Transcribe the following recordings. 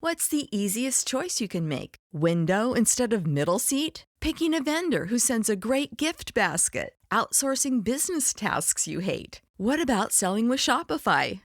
What's the easiest choice you can make? Window instead of middle seat? Picking a vendor who sends a great gift basket? Outsourcing business tasks you hate? What about selling with Shopify?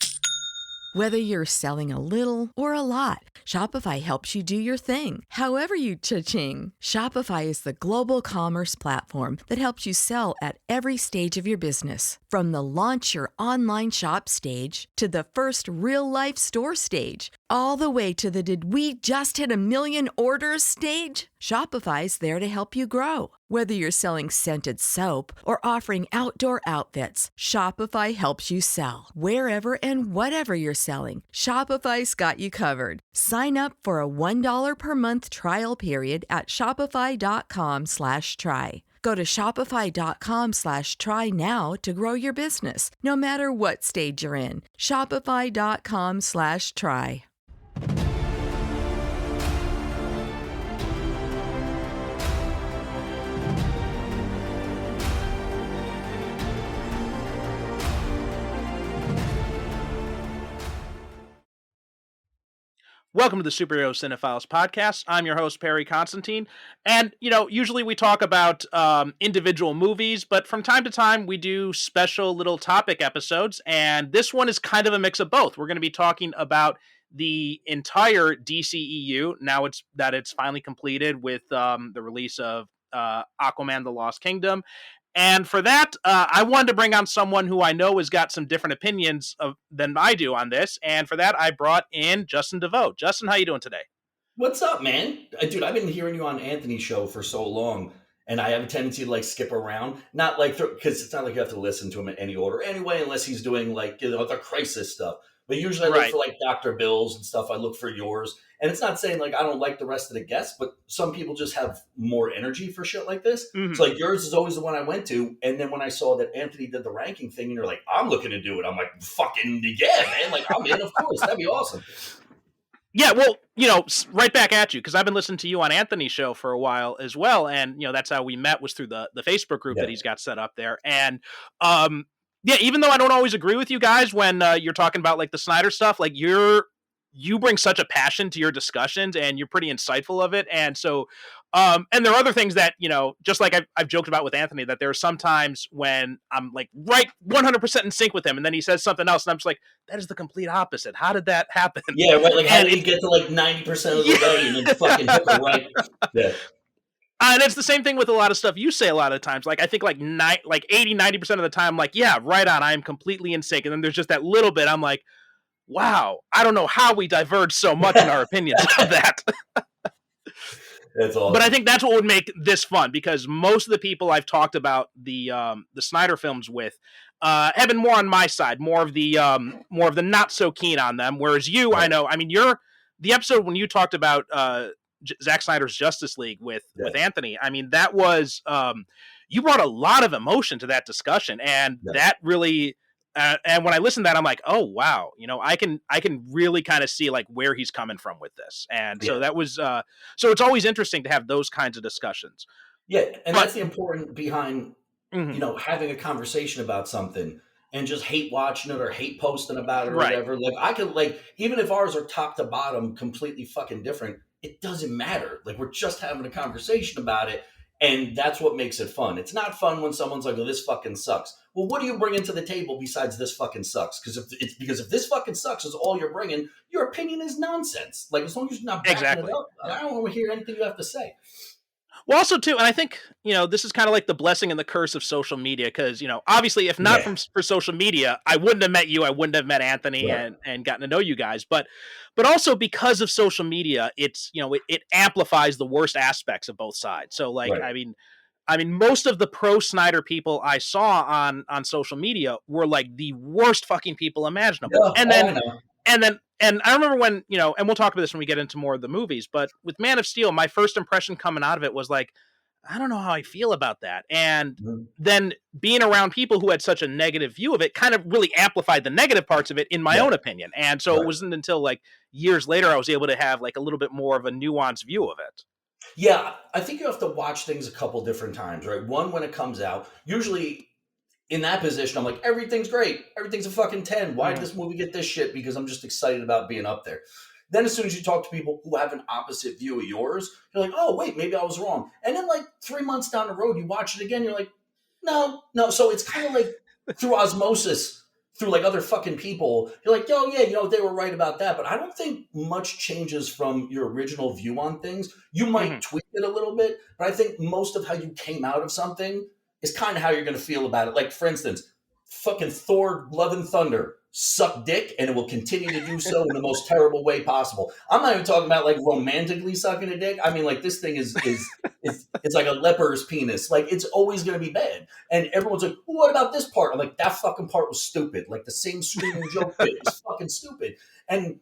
Whether you're selling a little or a lot, Shopify helps you do your thing, however you cha-ching. Shopify is the global commerce platform that helps you sell at every stage of your business. From the launch your online shop stage to the first real-life store stage, all the way to the did we just hit a million orders stage. Shopify's there to help you grow. Whether you're selling scented soap or offering outdoor outfits, Shopify helps you sell. Wherever and whatever you're selling, Shopify's got you covered. Sign up for a $1 per month trial period at shopify.com/try. Go to shopify.com/try now to grow your business, no matter what stage you're in. Shopify.com/try. Welcome to the Superhero Cinephiles podcast. I'm your host, Perry Constantine. And, usually we talk about individual movies, but from time to time we do special little topic episodes. And this one is kind of a mix of both. We're going to be talking about the entire DCEU. Now it's finally completed with the release of Aquaman, The Lost Kingdom. And for that, I wanted to bring on someone who I know has got some different opinions than I do on this. And for that, I brought in Justin DeVoe. Justin, how you doing today? What's up, man? Dude, I've been hearing you on Anthony's show for so long, and I have a tendency to skip around. Not because it's not like you have to listen to him in any order anyway, unless he's doing the crisis stuff. But usually I look for Dr. Bill's and stuff. I look for yours. And it's not saying I don't like the rest of the guests, but some people just have more energy for shit like this. Mm-hmm. So yours is always the one I went to. And then when I saw that Anthony did the ranking thing and you're like, I'm looking to do it. I'm like, fucking yeah, man. I'm in, of course. That'd be awesome. Yeah, well, right back at you, because I've been listening to you on Anthony's show for a while as well. And, that's how we met, was through the Facebook group that he's got set up there. And, yeah, even though I don't always agree with you guys when you're talking about the Snyder stuff, you bring such a passion to your discussions and you're pretty insightful of it. And so, and there are other things that, just like I've joked about with Anthony, that there are some times when I'm right 100% in sync with him. And then he says something else. And I'm just like, that is the complete opposite. How did that happen? Yeah, right. How did he get to 90% of the way and then fucking hit the right? Yeah. And it's the same thing with a lot of stuff you say a lot of times. I think 80, 90% of the time, yeah, right on. I am completely in sync. And then there's just that little bit. I'm like, wow, I don't know how we diverge so much in our opinions of that. That's awesome. But I think that's what would make this fun, because most of the people I've talked about the Snyder films with have been more on my side, more of the not so keen on them. Whereas you, right. You're the episode when you talked about Zack Snyder's Justice League with Anthony. That was you brought a lot of emotion to that discussion, and that really. And when I listen to that, I'm like, oh wow, I can really kind of see where he's coming from with this, and so that was so it's always interesting to have those kinds of discussions. Yeah, and that's the important behind having a conversation about something and just hate watching it or hate posting about it or whatever. I could even if ours are top to bottom completely fucking different, it doesn't matter. We're just having a conversation about it. And that's what makes it fun. It's not fun when someone's like, "Oh, this fucking sucks." Well, what do you bring into the table besides this fucking sucks? Because if this fucking sucks is all you're bringing, your opinion is nonsense. As long as you're not backing it up, I don't want to hear anything you have to say. Well, also too, and I think this is kind of the blessing and the curse of social media, because obviously, if not for social media, I wouldn't have met you, I wouldn't have met Anthony and gotten to know you guys. But also because of social media, it's it amplifies the worst aspects of both sides. So I mean, most of the pro Snyder people I saw on social media were the worst fucking people imaginable. And I remember when, and we'll talk about this when we get into more of the movies, but with Man of Steel, my first impression coming out of it was I don't know how I feel about that. And then being around people who had such a negative view of it kind of really amplified the negative parts of it, in my own opinion. And so it wasn't until years later I was able to have a little bit more of a nuanced view of it. Yeah, I think you have to watch things a couple different times, right? One, when it comes out, usually in that position, I'm like, everything's great. Everything's a fucking 10. Why did this movie get this shit? Because I'm just excited about being up there. Then as soon as you talk to people who have an opposite view of yours, you're like, oh, wait, maybe I was wrong. And then like 3 months down the road, you watch it again, you're like, no. So it's kind of like through osmosis, through like other fucking people, you're like, oh yeah, they were right about that. But I don't think much changes from your original view on things. You might tweak it a little bit, but I think most of how you came out of something is kind of how you're going to feel about it. Like, for instance, fucking Thor Love and Thunder suck dick, and it will continue to do so in the most terrible way possible. I'm not even talking about like romantically sucking a dick. I mean, like, this thing is it's like a leper's penis. Like, it's always going to be bad. And everyone's like, well, what about this part? I'm like, that fucking part was stupid. Like, the same screaming joke bit is fucking stupid. And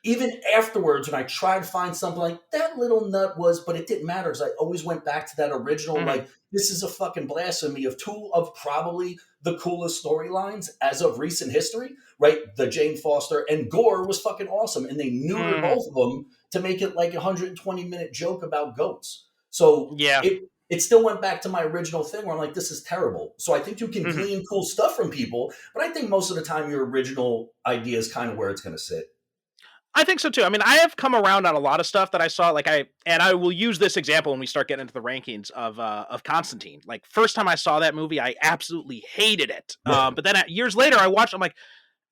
even afterwards, when I tried to find something like that little nut was, but it didn't matter because I always went back to that original, like, this is a fucking blasphemy of two of probably the coolest storylines as of recent history, right? The Jane Foster and Gore was fucking awesome. And they neutered both of them to make it like a 120-minute joke about goats. So it still went back to my original thing where I'm like, this is terrible. So I think you can glean cool stuff from people, but I think most of the time your original idea is kind of where it's going to sit. I think so too. I mean, I have come around on a lot of stuff that I saw. Like I will use this example when we start getting into the rankings of Constantine. Like, first time I saw that movie, I absolutely hated it. Yeah. But then years later, I watched. I'm like,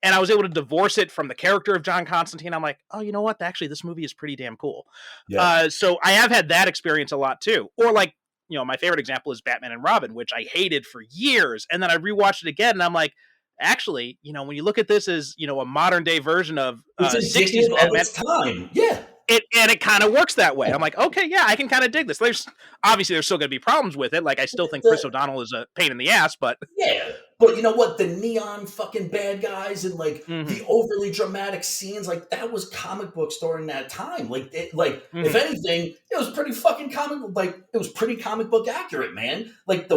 and I was able to divorce it from the character of John Constantine. I'm like, oh, you know what? Actually, this movie is pretty damn cool. Yeah. So I have had that experience a lot too. Or like, my favorite example is Batman and Robin, which I hated for years, and then I rewatched it again, and I'm like, actually, when you look at this as, a modern day version of 60s Batman, of its time. Yeah. It kind of works that way. I'm like, okay, yeah, I can kind of dig this. There's still going to be problems with it. Like, I still think Chris O'Donnell is a pain in the ass, but yeah. But you know what? The neon fucking bad guys and like the overly dramatic scenes, like, that was comic books during that time. Like, if anything, it was pretty fucking comic book. Like, it was pretty comic book accurate, man. Like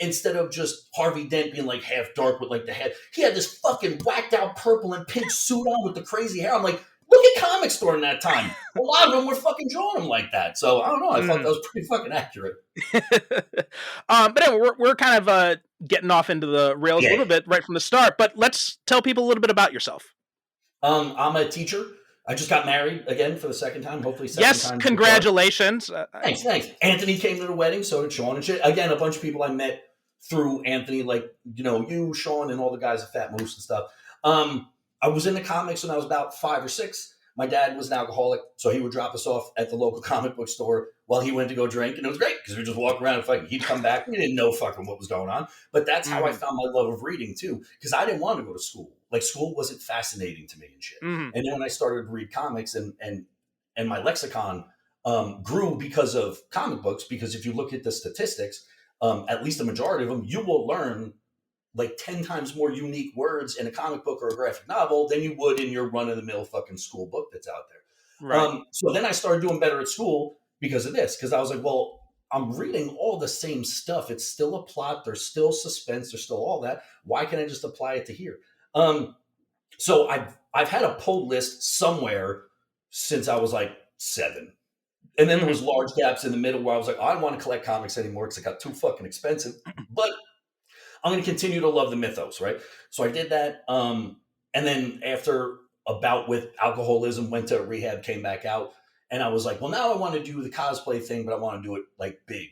instead of just Harvey Dent being like half dark with like the head, he had this fucking whacked out purple and pink suit on with the crazy hair. I'm like, look at comics during that time. A lot of them were fucking drawing them like that. So I don't know. I thought that was pretty fucking accurate. But anyway, we're kind of getting off into the rails a little bit right from the start. But let's tell people a little bit about yourself. I'm a teacher. I just got married again for the second time. Hopefully, second time. Yes, congratulations. Thanks. Anthony came to the wedding, so did Sean and shit. Again, a bunch of people I met through Anthony, like you, Sean, and all the guys at Fat Moose and stuff. I was in the comics when I was about 5 or 6. My dad was an alcoholic, so he would drop us off at the local comic book store while he went to go drink, and it was great because we just walk around and fucking. He'd come back, we didn't know fucking what was going on, but that's how I found my love of reading too, because I didn't want to go to school. Like, school wasn't fascinating to me and shit. And then when I started to read comics and my lexicon grew because of comic books, because if you look at the statistics, at least a majority of them, you will learn like 10 times more unique words in a comic book or a graphic novel than you would in your run-of-the-mill fucking school book that's out there. Right. So then I started doing better at school because of this, because I was like, well, I'm reading all the same stuff. It's still a plot. There's still suspense. There's still all that. Why can't I just apply it to here? So I've had a pull list somewhere since I was like 7. And then there was large gaps in the middle where I was like, I don't want to collect comics anymore because it got too fucking expensive. But I'm going to continue to love the mythos, right? So I did that. And then after a bout with alcoholism, went to rehab, came back out. And I was like, well, now I want to do the cosplay thing, but I want to do it like big.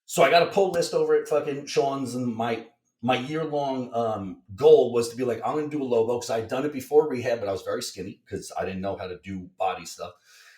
So I got a pull list over at fucking Sean's, and my year-long goal was to be like, I'm going to do a Lobo, because I'd done it before rehab, but I was very skinny because I didn't know how to do body stuff.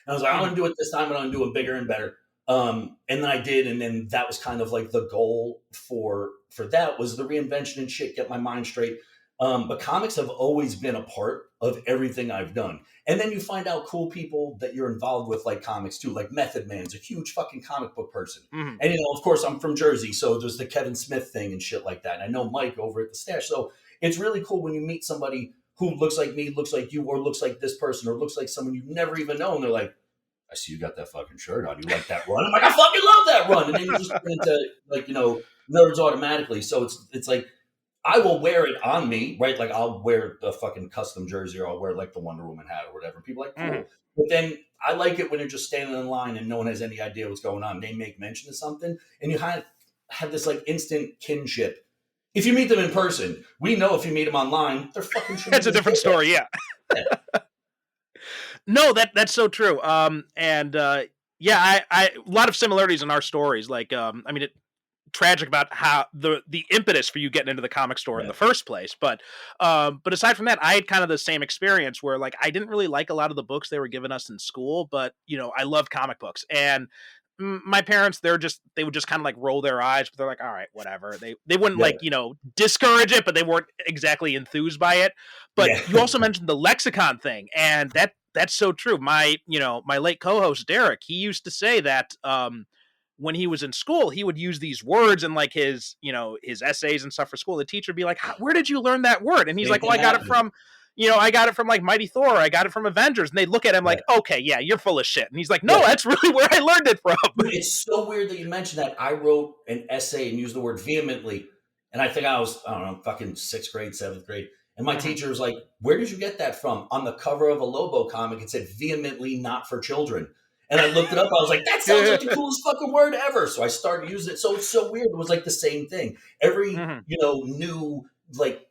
And I was like, I'm going to do it this time, and I'm going to do it bigger and better. And then I did, and then that was kind of like the goal for that was the reinvention and shit, get my mind straight. But comics have always been a part of everything I've done. And then you find out cool people that you're involved with, like comics too, like Method Man's a huge fucking comic book person. And, of course, I'm from Jersey, so there's the Kevin Smith thing and shit like that. And I know Mike over at the Stash. So it's really cool when you meet somebody who looks like me, looks like you, or looks like this person, or looks like someone you've never even known. They're like, I see you got that fucking shirt on. You like that run? I'm like, I fucking love that run. And then you just get into, like, nerds automatically. So it's like, I will wear it on me, right? Like, I'll wear the fucking custom jersey, or I'll wear like the Wonder Woman hat or whatever. People are like, cool. But then I like it when you're just standing in line and no one has any idea what's going on. They make mention of something, and you have this like instant kinship. If you meet them in person, we know if you meet them online, they're fucking. It's a different story, yeah. No, that's so true. Yeah, I a lot of similarities in our stories. Like, I mean, tragic about how the impetus for you getting into the comic store in Yeah. the first place. But aside from that, I had kind of the same experience where like I didn't really like a lot of the books they were giving us in school, but I love comic books. And my parents, they would just kind of like roll their eyes, but they're like, all right, whatever. They wouldn't Yeah. like, discourage it, but they weren't exactly enthused by it. But Yeah. you also mentioned the lexicon thing, and that's so true. My late co-host Derek, he used to say that when he was in school, he would use these words in like his essays and stuff for school. The teacher would be like, "Where did you learn that word?" And he's Same like, "Well, thing I got it happened. from, I got it from like Mighty Thor. I got it from Avengers." And they'd look at him Right. like, "Okay, yeah, you're full of shit." And he's like, "No, Yeah. that's really where I learned it from." Dude, it's so weird that you mentioned that. I wrote an essay and used the word vehemently. And I think I don't know, fucking 6th grade, 7th grade. And my Mhm. teacher was like, "Where did you get that from?" On the cover of a Lobo comic, it said vehemently not for children. And I looked it up. I was like, that sounds like the coolest fucking word ever. So I started using it. So it's so weird. It was like the same thing. Every, Mhm. new, like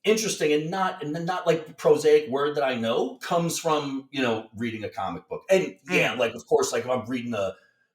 interesting and not like prosaic word that I know comes from, reading a comic book. And yeah, Mhm. like, of course, like if I'm reading a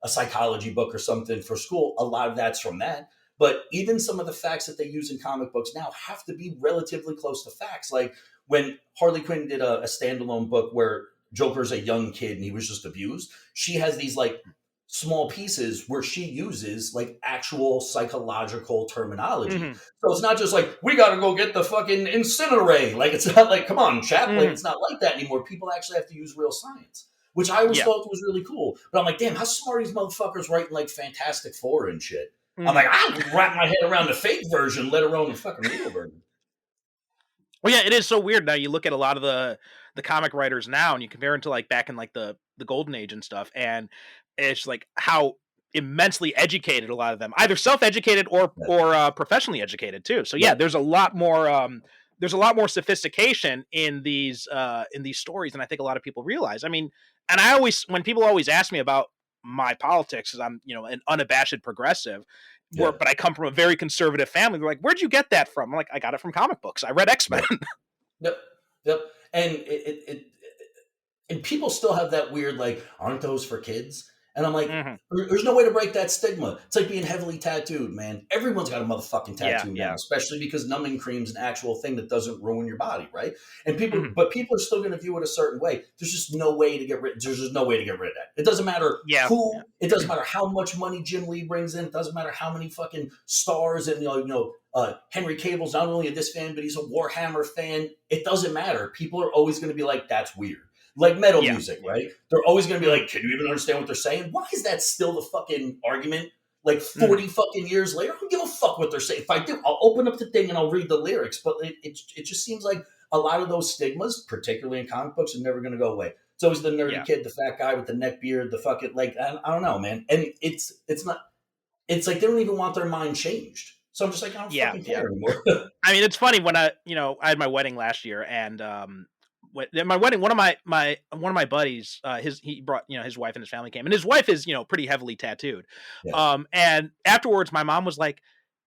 psychology book or something for school, a lot of that's from that. But even some of the facts that they use in comic books now have to be relatively close to facts. Like when Harley Quinn did a standalone book where Joker's a young kid and he was just abused, she has these like small pieces where she uses like actual psychological terminology. Mhm. So it's not just like, we got to go get the fucking incinerate. Like, it's not like, come on, chap. Like, Mhm. it's not like that anymore. People actually have to use real science, which I always Yeah. thought was really cool. But I'm like, damn, how smart are these motherfuckers writing like Fantastic Four and shit? I'm Mhm. like, I can wrap my head around the fake version, let alone the fucking real version. Well, yeah, it is so weird now. You look at a lot of the comic writers now, and you compare them to like back in like the golden age and stuff, and it's like how immensely educated a lot of them, either self-educated or Yeah. professionally educated too. So yeah, Yeah. there's a lot more sophistication in these stories than I think a lot of people realize. I mean, and I always when people always ask me about my politics, as I'm an unabashed progressive, Yeah. but I come from a very conservative family. They're like, "Where'd you get that from?" I'm like, "I got it from comic books. I read X-Men." Yeah. Yep. Yep. And and people still have that weird, like, aren't those for kids? And I'm like, Mhm. there's no way to break that stigma. It's like being heavily tattooed, man. Everyone's got a motherfucking Yeah, tattoo now, yeah. especially because numbing cream's an actual thing that doesn't ruin your body, right? And Mhm. people are still going to view it a certain way. There's just no way to get rid. There's just no way to get rid of that. It doesn't matter Yeah. who. It doesn't matter how much money Jim Lee brings in. It doesn't matter how many fucking stars and Henry Cable's not only a this fan, but he's a Warhammer fan. It doesn't matter. People are always going to be like, that's weird. Like metal Yeah, music, yeah. right? They're always going to be Mhm. like, can you even understand what they're saying? Why is that still the fucking argument? Like Mhm. 40 fucking years later, I don't give a fuck what they're saying. If I do, I'll open up the thing and I'll read the lyrics. But it just seems like a lot of those stigmas, particularly in comic books, are never going to go away. It's always the nerdy Yeah. kid, the fat guy with the neck beard, the fucking, like, I don't know, man. And it's not, it's like they don't even want their mind changed. So I'm just like, I don't Yeah, fucking yeah. care anymore. I mean, it's funny when I had my wedding last year, and at my wedding, one of my buddies, he brought his wife and his family came, and his wife is pretty heavily tattooed. Yeah. And afterwards, my mom was like,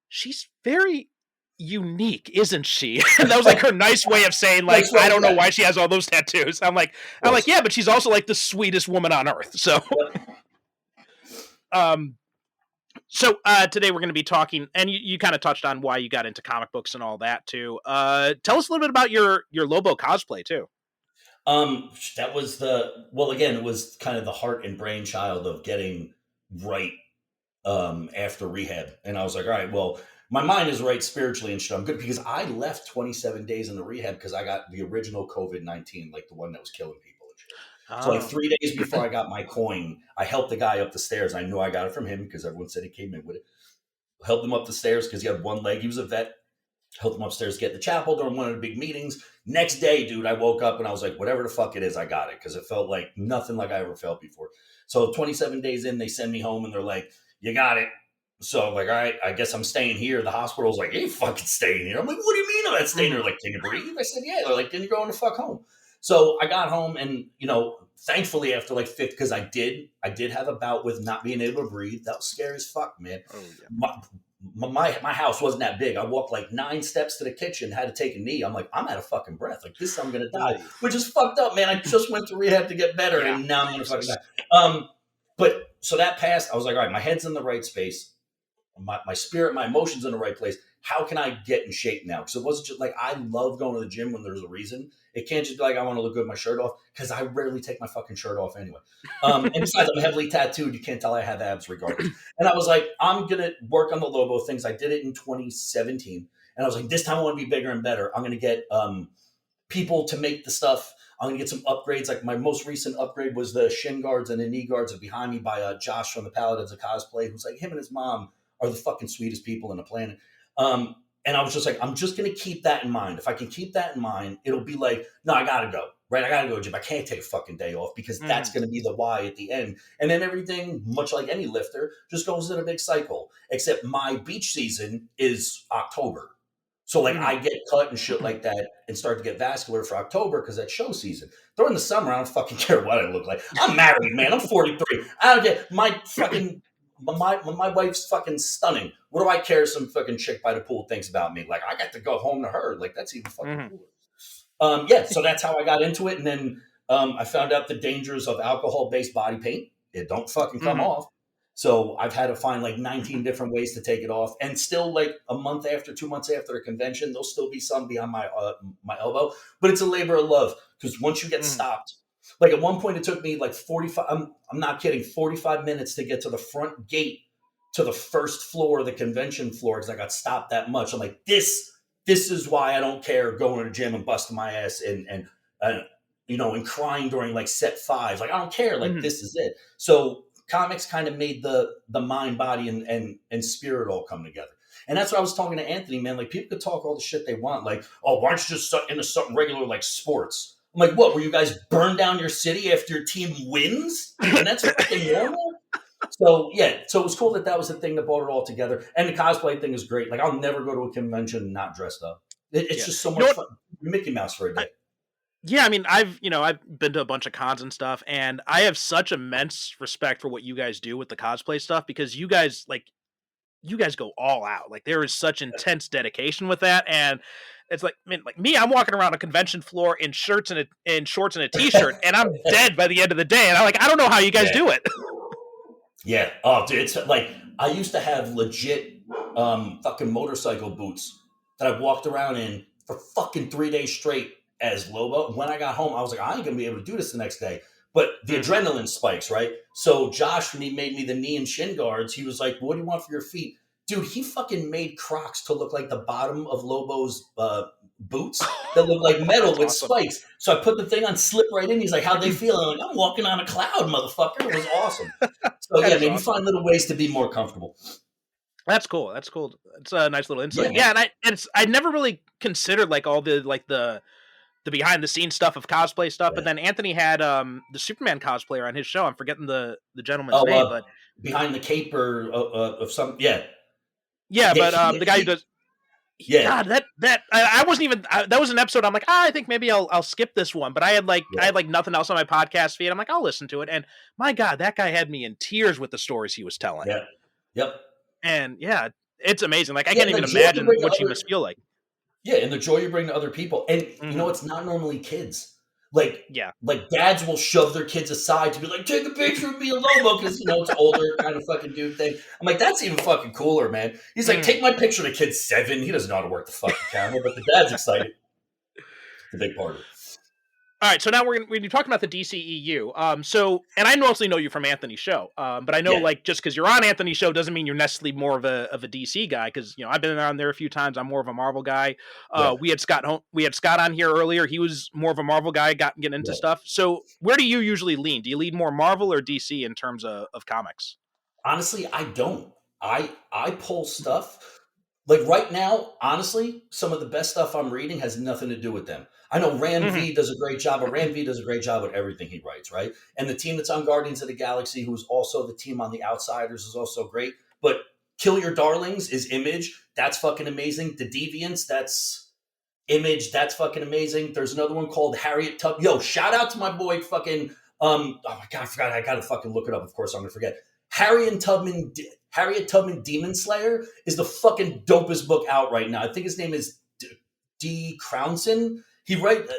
"She's very unique, isn't she?" And that was like her nice way of saying like, Nice "I way, don't know yeah, why she has all those tattoos." of I'm like, course. yeah, but she's also like the sweetest woman on earth. So, Yep. um, today we're going to be talking, and you kind of touched on why you got into comic books and all that too. Tell us a little bit about your Lobo cosplay too. That was well, again, it was kind of the heart and brainchild of getting right after rehab. And I was like, all right, well, my mind is right spiritually and shit. I'm good because I left 27 days in the rehab because I got the original COVID-19, like the one that was killing people and shit. So like Oh. 3 days before I got my coin, I helped the guy up the stairs. I knew I got it from him because everyone said he came in with it. Helped him up the stairs because he had one leg. He was a vet. Helped him upstairs get in the chapel during one of the big meetings. Next day, dude, I woke up and I was like, whatever the fuck it is, I got it because it felt like nothing like I ever felt before. So 27 days in, they send me home and they're like, you got it. So I'm like, all right, I guess I'm staying here. The hospital's like, you ain't fucking staying here. I'm like, what do you mean I'm not staying here? Mhm. Like, can you breathe? I said, yeah. They're like, then you're going to fuck home. So I got home and, thankfully after like fifth, because I did have a bout with not being able to breathe. That was scary as fuck, man. Oh yeah. my house wasn't that big. I walked like 9 steps to the kitchen, had to take a knee. I'm like, I'm out of fucking breath. Like this, I'm gonna die, which is fucked up, man. I just went to rehab to get better, and now I'm gonna fucking die. But so that passed. I was like, all right, my head's in the right space, my spirit, my emotions in the right place. How can I get in shape now? Because it wasn't just like I love going to the gym when there's a reason. It can't just be like I want to look good with my shirt off, because I rarely take my fucking shirt off anyway. And besides, I'm heavily tattooed. You can't tell I have abs regardless. And I was like, I'm gonna work on the Lobo things. I did it in 2017, and I was like, this time I want to be bigger and better. I'm gonna get people to make the stuff. I'm gonna get some upgrades. Like my most recent upgrade was the shin guards and the knee guards are behind me by Josh from the Paladins of Cosplay, who's like, him and his mom are the fucking sweetest people on the planet. And I was just like, I'm just going to keep that in mind. If I can keep that in mind, it'll be like, no, I got to go, right? I got to go to gym. I can't take a fucking day off, because that's going to be the why at the end. And then everything, much like any lifter, just goes in a big cycle, except my beach season is October. So like I get cut and shit like that and start to get vascular for October, because that's show season. During the summer, I don't fucking care what I look like. I'm married, man. I'm 43. I don't get my fucking... My wife's fucking stunning. What do I care if some fucking chick by the pool thinks about me? Like, I got to go home to her. Like, that's even fucking cooler. Yeah, so that's how I got into it. And then I found out the dangers of alcohol-based body paint. It don't fucking come off. So I've had to find like 19 different ways to take it off. And still, like a month after, 2 months after a convention, there'll still be some behind my elbow. But it's a labor of love, because once you get stopped, like at one point it took me like 45, I'm not kidding, 45 minutes to get to the front gate to the first floor of the convention floor, because I got stopped that much. I'm like, this is why I don't care going to the gym and busting my ass and you know, and crying during like set 5. Like, I don't care. Like, this is it. So comics kind of made the mind, body, and spirit all come together. And that's what I was talking to Anthony, man. Like, people could talk all the shit they want. Like, oh, why don't you just into something regular like sports? I'm like, what? Were you guys burn down your city after your team wins? And that's fucking normal? So, yeah. So it was cool that was the thing that brought it all together. And the cosplay thing is great. Like, I'll never go to a convention not dressed up. It's just so much fun. Mickey Mouse for a day. Yeah, I mean, I've been to a bunch of cons and stuff, and I have such immense respect for what you guys do with the cosplay stuff, because you guys go all out. Like, there is such intense dedication with that, and it's like, I mean, like me, I'm walking around a convention floor in shorts and a t-shirt, and I'm dead by the end of the day. And I don't know how you guys do it. Yeah. Oh, dude, it's like I used to have legit fucking motorcycle boots that I walked around in for fucking 3 days straight as Lobo. When I got home, I was like, I ain't gonna be able to do this the next day. But the adrenaline spikes, right? So Josh, when he made me the knee and shin guards, he was like, what do you want for your feet? Dude, he fucking made Crocs to look like the bottom of Lobo's boots that look like metal with awesome. Spikes. So I put the thing on, slip right in. He's like, how'd they feel? I'm like, I'm walking on a cloud, motherfucker. It was awesome. So yeah, maybe awesome. Find little ways to be more comfortable. That's cool. That's cool. It's a nice little insight. Yeah, and I never really considered like all the behind the scenes stuff of cosplay stuff, but then Anthony had the Superman cosplayer on his show. I'm forgetting the gentleman's name, but behind the cape or of some but the guy who does God, that I wasn't even that was an episode. I'm like, I think maybe I'll skip this one, but I had like nothing else on my podcast feed. I'm like, I'll listen to it, and my God, that guy had me in tears with the stories he was telling. Yeah, yep, and yeah, it's amazing. Like I can't even imagine what you must feel like. Yeah, and the joy you bring to other people. And, you know, it's not normally kids. Like dads will shove their kids aside to be like, take a picture of me and Lobo, because, you know, it's older kind of fucking dude thing. I'm like, that's even fucking cooler, man. He's like, take my picture. The kid's 7. He doesn't know how to work the fucking camera, but the dad's excited. It's a big part of it. All right, so now we're talking about the DCEU. So, and I mostly know you from Anthony's show, but I know like just because you're on Anthony's show doesn't mean you're necessarily more of a DC guy. Because I've been on there a few times. I'm more of a Marvel guy. We had Scott on here earlier. He was more of a Marvel guy, getting into stuff. So, where do you usually lean? Do you lean more Marvel or DC in terms of comics? Honestly, I don't. I pull stuff. Like right now, honestly, some of the best stuff I'm reading has nothing to do with them. I know Ram V does a great job, but Ram V does a great job with everything he writes, right? And the team that's on Guardians of the Galaxy, who's also the team on The Outsiders, is also great. But Kill Your Darlings is Image. That's fucking amazing. The Deviants, that's Image. That's fucking amazing. There's another one called Harriet Tubman. Yo, shout out to my boy fucking, oh my God, I forgot. I got to fucking look it up. Of course, I'm going to forget. Harriet Tubman Demon Slayer is the fucking dopest book out right now. I think his name is D. Crownson.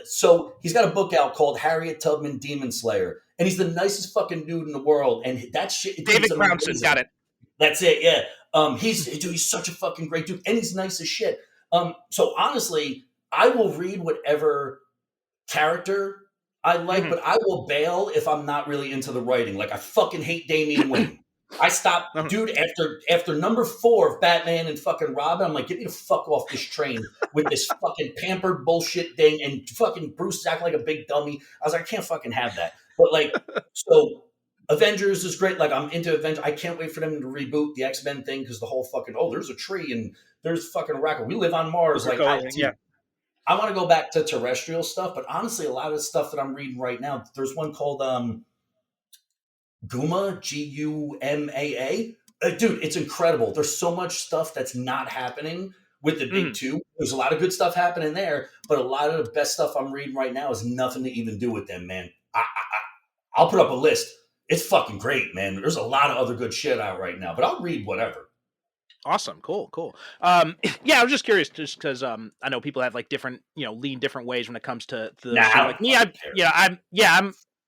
So he's got a book out called Harriet Tubman Demon Slayer, and he's the nicest fucking dude in the world. And that shit, David Crownson, got it. That's it, yeah. He's such a fucking great dude, and he's nice as shit. So honestly, I will read whatever character I like, but I will bail if I'm not really into the writing. Like I fucking hate Damian Wayne. I stopped, dude, after number 4 of Batman and fucking Robin. I'm like, get me the fuck off this train with this fucking pampered bullshit thing, and fucking Bruce is acting like a big dummy. I was like, I can't fucking have that. But like, so Avengers is great. Like I'm into Avengers. I can't wait for them to reboot the X-Men thing because the whole fucking, there's a tree and there's fucking a rocket. We live on Mars. Like I want to go back to terrestrial stuff, but honestly, a lot of the stuff that I'm reading right now, there's one called Guma, Gumaa. Dude, it's incredible. There's so much stuff that's not happening with the big two. There's a lot of good stuff happening there, but a lot of the best stuff I'm reading right now has nothing to even do with them, man. I'll put up a list. It's fucking great, man. There's a lot of other good shit out right now, but I'll read whatever. Awesome. Cool. Yeah, I was just curious just because I know people have like different, lean different ways when it comes to the like me.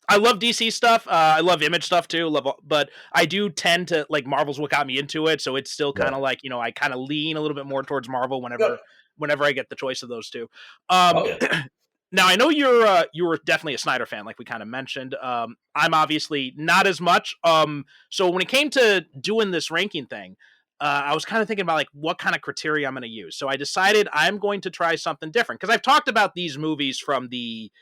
I love DC stuff. I love Image stuff too. But I do tend to like Marvel's what got me into it. So it's still kind of like, I kind of lean a little bit more towards Marvel whenever I get the choice of those two. Now I know you were definitely a Snyder fan, like we kind of mentioned. I'm obviously not as much. So when it came to doing this ranking thing, I was kind of thinking about like what kind of criteria I'm going to use. So I decided I'm going to try something different because I've talked about these movies from the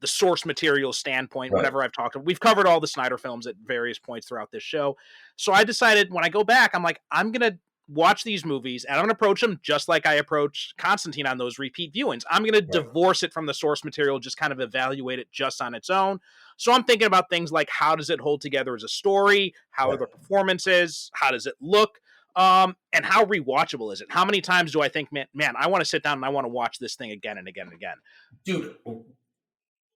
source material standpoint. Whenever I've talked, we've covered all the Snyder films at various points throughout this show. So I decided when I go back, I'm like, I'm going to watch these movies and I'm going to approach them just like I approach Constantine on those repeat viewings. I'm going to divorce it from the source material, just kind of evaluate it just on its own. So I'm thinking about things like how does it hold together as a story? How are the performances? How does it look? And how rewatchable is it? How many times do I think, man, I want to sit down and I want to watch this thing again and again and again? Dude,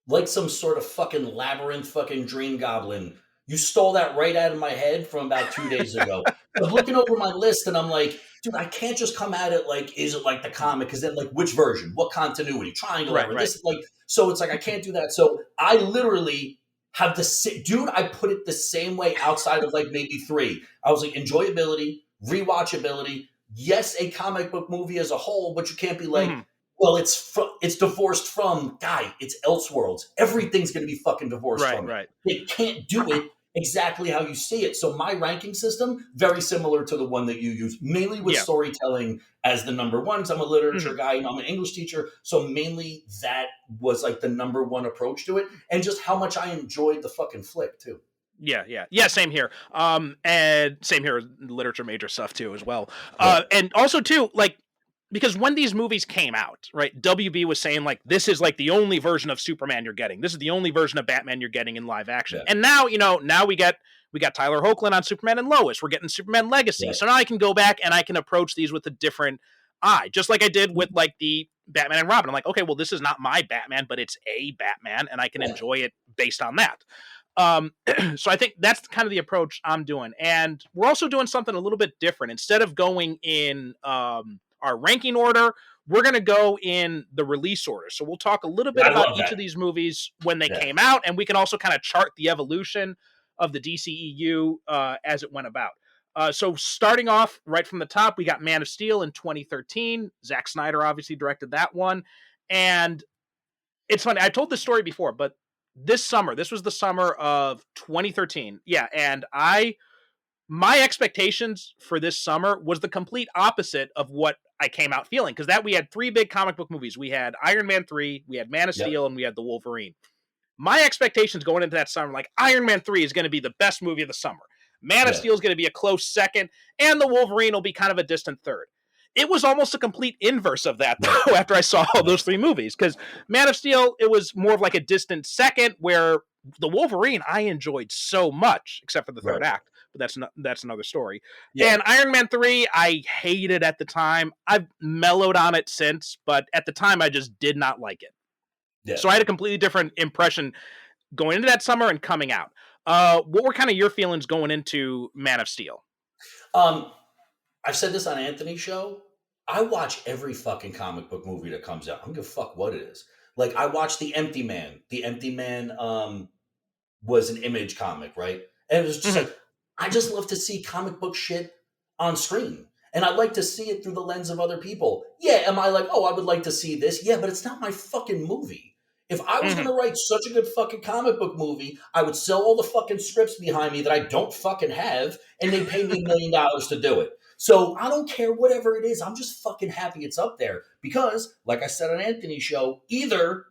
like some sort of fucking labyrinth fucking dream goblin. You stole that right out of my head from about 2 days ago. I was looking over my list and I'm like, dude, I can't just come at it like, is it like the comic? Because then like, which version? What continuity? Triangle? This, like, so it's like, I can't do that. So I literally have dude, I put it the same way outside of like maybe 3. I was like, enjoyability, rewatchability. Yes, a comic book movie as a whole, but you can't be like, well, it's divorced from, it's Elseworlds. Everything's going to be fucking divorced from it. They can't do it exactly how you see it. So my ranking system, very similar to the one that you use, mainly with storytelling as the number one. Because I'm a literature guy, I'm an English teacher. So mainly that was like the number one approach to it. And just how much I enjoyed the fucking flick too. Yeah. Same here. And same here, literature major stuff too, as well. And also too, like, because when these movies came out, right, WB was saying like, this is like the only version of Superman you're getting. This is the only version of Batman you're getting in live action. And now, now we got Tyler Hoechlin on Superman and Lois. We're getting Superman Legacy. So now I can go back and I can approach these with a different eye, just like I did with like the Batman and Robin. I'm like, okay, well, this is not my Batman, but it's a Batman and I can enjoy it based on that. So I think that's kind of the approach I'm doing. And we're also doing something a little bit different. Instead of going in, our ranking order, we're going to go in the release order. So we'll talk a little bit about each of these movies when they came out, and we can also kind of chart the evolution of the DCEU as it went about. So starting off right from the top, we got Man of Steel in 2013. Zack Snyder obviously directed that one. And it's funny, I told this story before, but this was the summer of 2013. Yeah, and my expectations for this summer was the complete opposite of what I came out feeling, because we had 3 big comic book movies. We had Iron Man 3, we had Man of Steel, and we had The Wolverine. My expectations going into that summer, like Iron Man 3 is going to be the best movie of the summer. Man of Steel is going to be a close second, and The Wolverine will be kind of a distant third. It was almost a complete inverse of that, though, after I saw all those 3 movies, because Man of Steel, it was more of like a distant second, where The Wolverine I enjoyed so much, except for the third act. But that's another story. And Iron Man 3, I hated at the time. I've mellowed on it since, but at the time I just did not like it. So I had a completely different impression going into that summer and coming out. What were kind of your feelings going into Man of Steel? I've said this on Anthony's show. I watch every fucking comic book movie that comes out. I don't give a fuck what it is. Like, I watched The Empty Man. The Empty Man was an Image comic, right? And it was just like, I just love to see comic book shit on screen. And I like to see it through the lens of other people. Yeah, am I like, oh, I would like to see this? Yeah, but it's not my fucking movie. If I was going to write such a good fucking comic book movie, I would sell all the fucking scripts behind me that I don't fucking have, and they pay me $1 million to do it. So I don't care whatever it is. I'm just fucking happy it's up there because, like I said on Anthony's show, either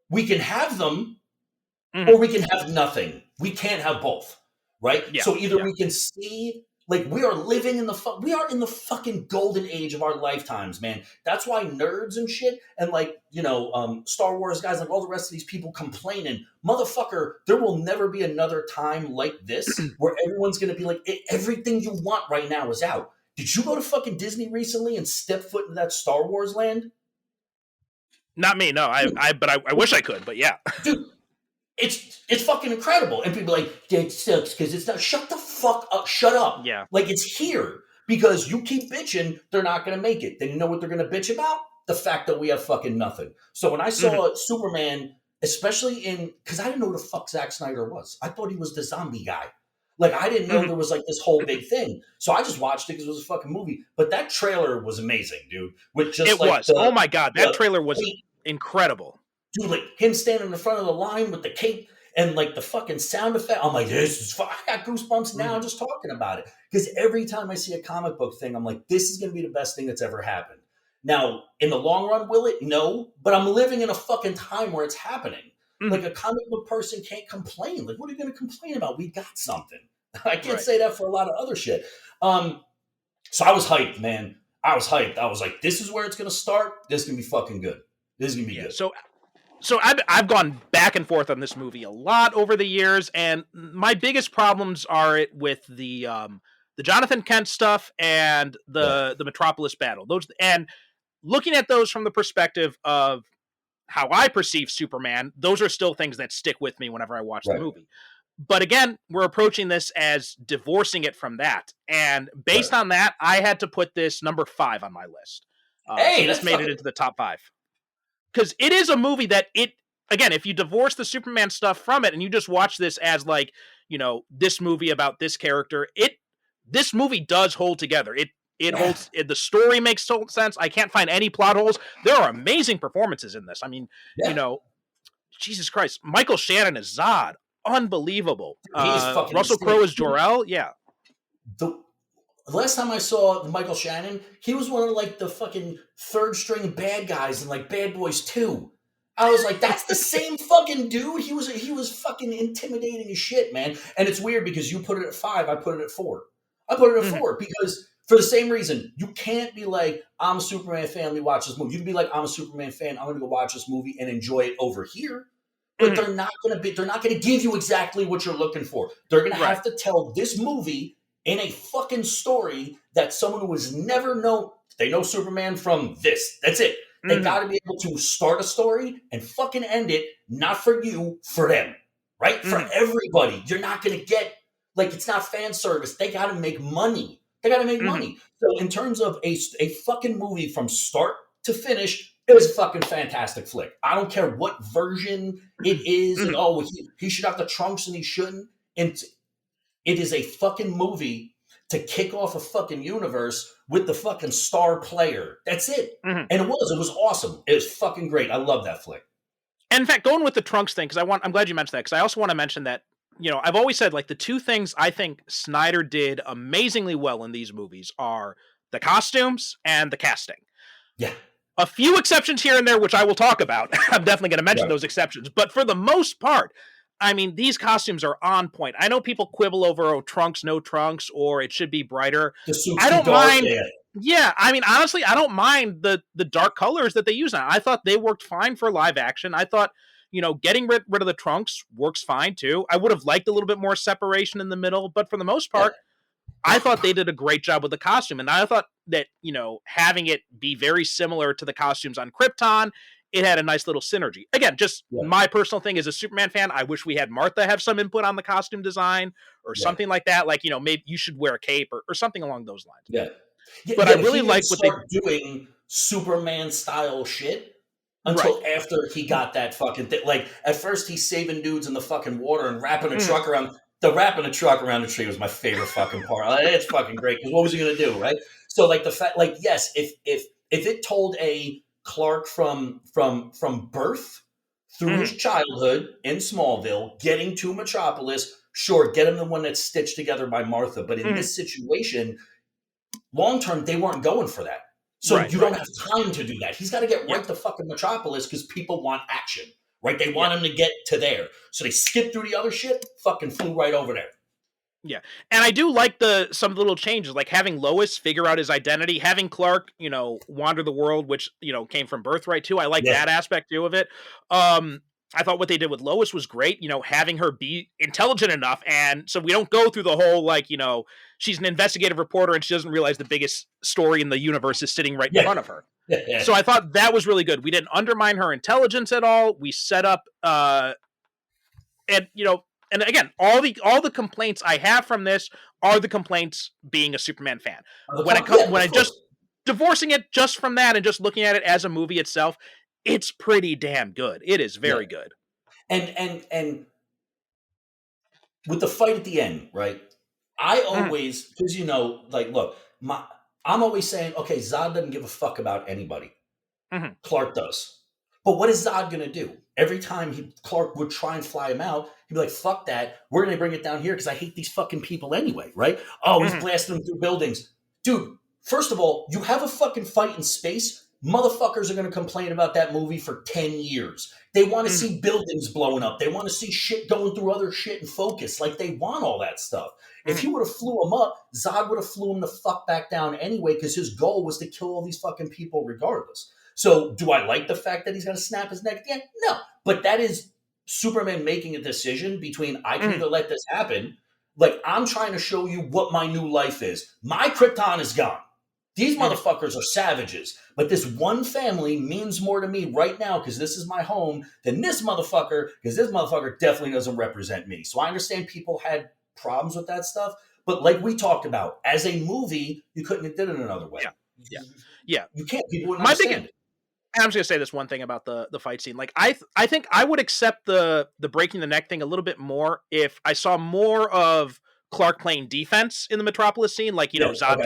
we can have them or we can have nothing. We can't have both, right? Yeah, so either we can see, like, we are living in we are in the fucking golden age of our lifetimes, man. That's why nerds and shit and, like, you know, Star Wars guys, like all the rest of these people complaining, motherfucker, there will never be another time like this where everyone's going to be like, everything you want right now is out. Did you go to fucking Disney recently and step foot into that Star Wars land? Not me, no. But I wish I could, but yeah. Dude, it's fucking incredible. And people are like, it sucks because it's not. Shut the fuck up. Shut up. Yeah. Like, it's here because you keep bitching, they're not going to make it. Then you know what they're going to bitch about? The fact that we have fucking nothing. So when I saw Superman, especially because I didn't know who the fuck Zack Snyder was. I thought he was the zombie guy. Like, I didn't know there was, like, this whole big thing. So I just watched it because it was a fucking movie. But that trailer was amazing, dude. With just, it was. Oh, my God. That trailer was incredible. Dude, like, him standing in front of the line with the cape and, like, the fucking sound effect. I'm like, this is I got goosebumps now just talking about it. Because every time I see a comic book thing, I'm like, this is going to be the best thing that's ever happened. Now, in the long run, will it? No. But I'm living in a fucking time where it's happening. Like, a comic book person can't complain. Like, what are you going to complain about? We got something. I can't say that for a lot of other shit. So I was hyped, man. I was hyped. I was like, this is where it's going to start. This is going to be fucking good. This is going to be good. So I've gone back and forth on this movie a lot over the years, and my biggest problems are with the Jonathan Kent stuff and the Metropolis battle. Those, and looking at those from the perspective of how I perceive Superman, those are still things that stick with me whenever I watch the movie. But again, we're approaching this as divorcing it from that. And based on that, I had to put this number 5 on my list. Hey, so this made it into the top 5. Because it is a movie that again, if you divorce the Superman stuff from it and you just watch this as, like, you know, this movie about this character, this movie does hold together. It holds, the story makes total sense. I can't find any plot holes. There are amazing performances in this. I mean, you know, Jesus Christ, Michael Shannon is Zod. Unbelievable. Russell Crowe is Jor-El. Yeah. The last time I saw Michael Shannon, he was one of, like, the fucking third string bad guys in, like, Bad Boys 2. I was like, that's the same fucking dude. He was fucking intimidating as shit, man. And it's weird because you put it at 5, I put it at 4. I put it at 4 because for the same reason, you can't be like, I'm a Superman fan, let me watch this movie. You can be like, I'm a Superman fan, I'm gonna go watch this movie and enjoy it over here. But they're not gonna give you exactly what you're looking for. They're gonna have to tell this movie in a fucking story that someone who has never known, they know Superman from this. That's it. They got to be able to start a story and fucking end it, not for you, for them, right? For everybody. You're not going to get, like, it's not fan service. They got to make money. So in terms of a fucking movie from start to finish, it was a fucking fantastic flick. I don't care what version it is. And, he should have the trunks and he shouldn't. And it is a fucking movie to kick off a fucking universe with the fucking star player. That's it. And it was awesome. It was fucking great. I love that flick. And in fact, going with the trunks thing, because I'm glad you mentioned that, because I also want to mention that, you know, I've always said, like, the two things I think Snyder did amazingly well in these movies are the costumes and the casting. Yeah. A few exceptions here and there, which I will talk about. I'm definitely going to mention those exceptions. But for the most part, I mean, these costumes are on point. I know people quibble over, trunks, no trunks, or it should be brighter. I don't mind. Yeah, I mean, honestly, I don't mind the dark colors that they use now. I thought they worked fine for live action. I thought, you know, getting rid of the trunks works fine, too. I would have liked a little bit more separation in the middle, but for the most part, I thought they did a great job with the costume. And I thought that, you know, having it be very similar to the costumes on Krypton it had a nice little synergy. Again, just my personal thing as a Superman fan, I wish we had Martha have some input on the costume design or something like that. Like, maybe you should wear a cape or something along those lines. Yeah. But I really like what they doing Superman style shit until after he got that fucking thing. Like, at first he's saving dudes in the fucking water and wrapping a truck around. The wrapping a truck around the tree was my favorite fucking part. It's fucking great, because what was he gonna do, right? So, like, the fact, like, yes, if it told a Clark from birth through his childhood in Smallville, getting to Metropolis, sure, get him the one that's stitched together by Martha. But in this situation, long term, they weren't going for that. So you don't have time to do that. He's got to get right to fucking Metropolis because people want action, right? They want him to get to there. So they skipped through the other shit, fucking flew right over there. Yeah. And I do like some little changes, like having Lois figure out his identity, having Clark, wander the world, which, came from Birthright too. I like that aspect too of it. I thought what they did with Lois was great, having her be intelligent enough. And so we don't go through the whole, like, she's an investigative reporter and she doesn't realize the biggest story in the universe is sitting right in front of her. So I thought that was really good. We didn't undermine her intelligence at all. We set up, and again, all the complaints I have from this are the complaints being a Superman fan. When I just divorcing it just from that and just looking at it as a movie itself, it's pretty damn good. It is very good. And with the fight at the end, right? I always, because look, I'm always saying, okay, Zod doesn't give a fuck about anybody. Clark does. But what is Zod going to do? Every time Clark would try and fly him out, he'd be like, fuck that. We're going to bring it down here because I hate these fucking people anyway, right? Oh, he's blasting them through buildings. Dude, first of all, you have a fucking fight in space. Motherfuckers are going to complain about that movie for 10 years. They want to see buildings blowing up. They want to see shit going through other shit and focus. Like, they want all that stuff. If he would have flew him up, Zod would have flew him the fuck back down anyway, because his goal was to kill all these fucking people regardless. So do I like the fact that he's going to snap his neck at the end? No. But that is Superman making a decision between, I can either let this happen. Like, I'm trying to show you what my new life is. My Krypton is gone. These motherfuckers are savages, but this one family means more to me right now because this is my home than this motherfucker, because this motherfucker definitely doesn't represent me. So I understand people had problems with that stuff, but like we talked about, as a movie, you couldn't have did it another way. Yeah. You can't. People wouldn't understand it. And I'm just gonna say this one thing about the fight scene. Like, I think I would accept the breaking the neck thing a little bit more if I saw more of Clark playing defense in the Metropolis scene, like Zod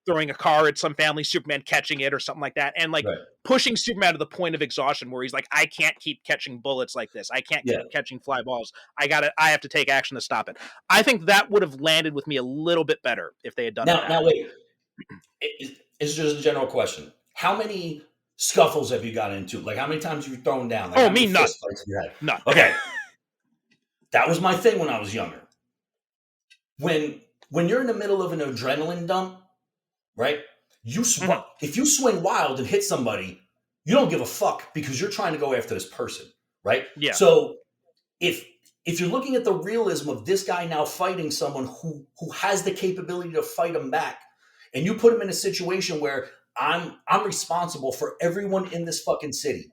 throwing a car at some family, Superman catching it or something like that, and like pushing Superman to the point of exhaustion where he's like, I can't keep catching bullets like this. I can't keep catching fly balls. I have to take action to stop it. I think that would have landed with me a little bit better if they had done that. Now wait, it's just a general question. How many scuffles have you got into? Like, how many times have you thrown down? Like, me, none. None. Okay. That was my thing when I was younger. When you're in the middle of an adrenaline dump, right? If you swing wild and hit somebody, you don't give a fuck because you're trying to go after this person, right? Yeah. So if you're looking at the realism of this guy now fighting someone who has the capability to fight him back, and you put him in a situation where I'm responsible for everyone in this fucking city.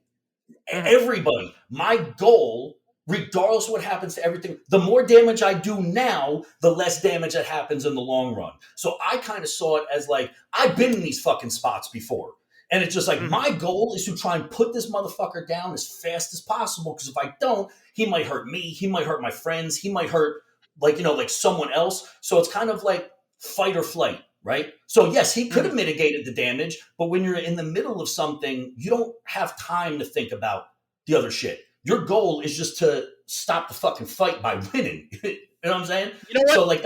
Everybody. My goal, regardless of what happens to everything, the more damage I do now, the less damage that happens in the long run. So I kind of saw it as like, I've been in these fucking spots before. And it's just like, my goal is to try and put this motherfucker down as fast as possible. Because if I don't, he might hurt me. He might hurt my friends. He might hurt, like someone else. So it's kind of like fight or flight. Right? So yes, he could have mitigated the damage, but when you're in the middle of something, you don't have time to think about the other shit. Your goal is just to stop the fucking fight by winning. You know what I'm saying? You know what? So like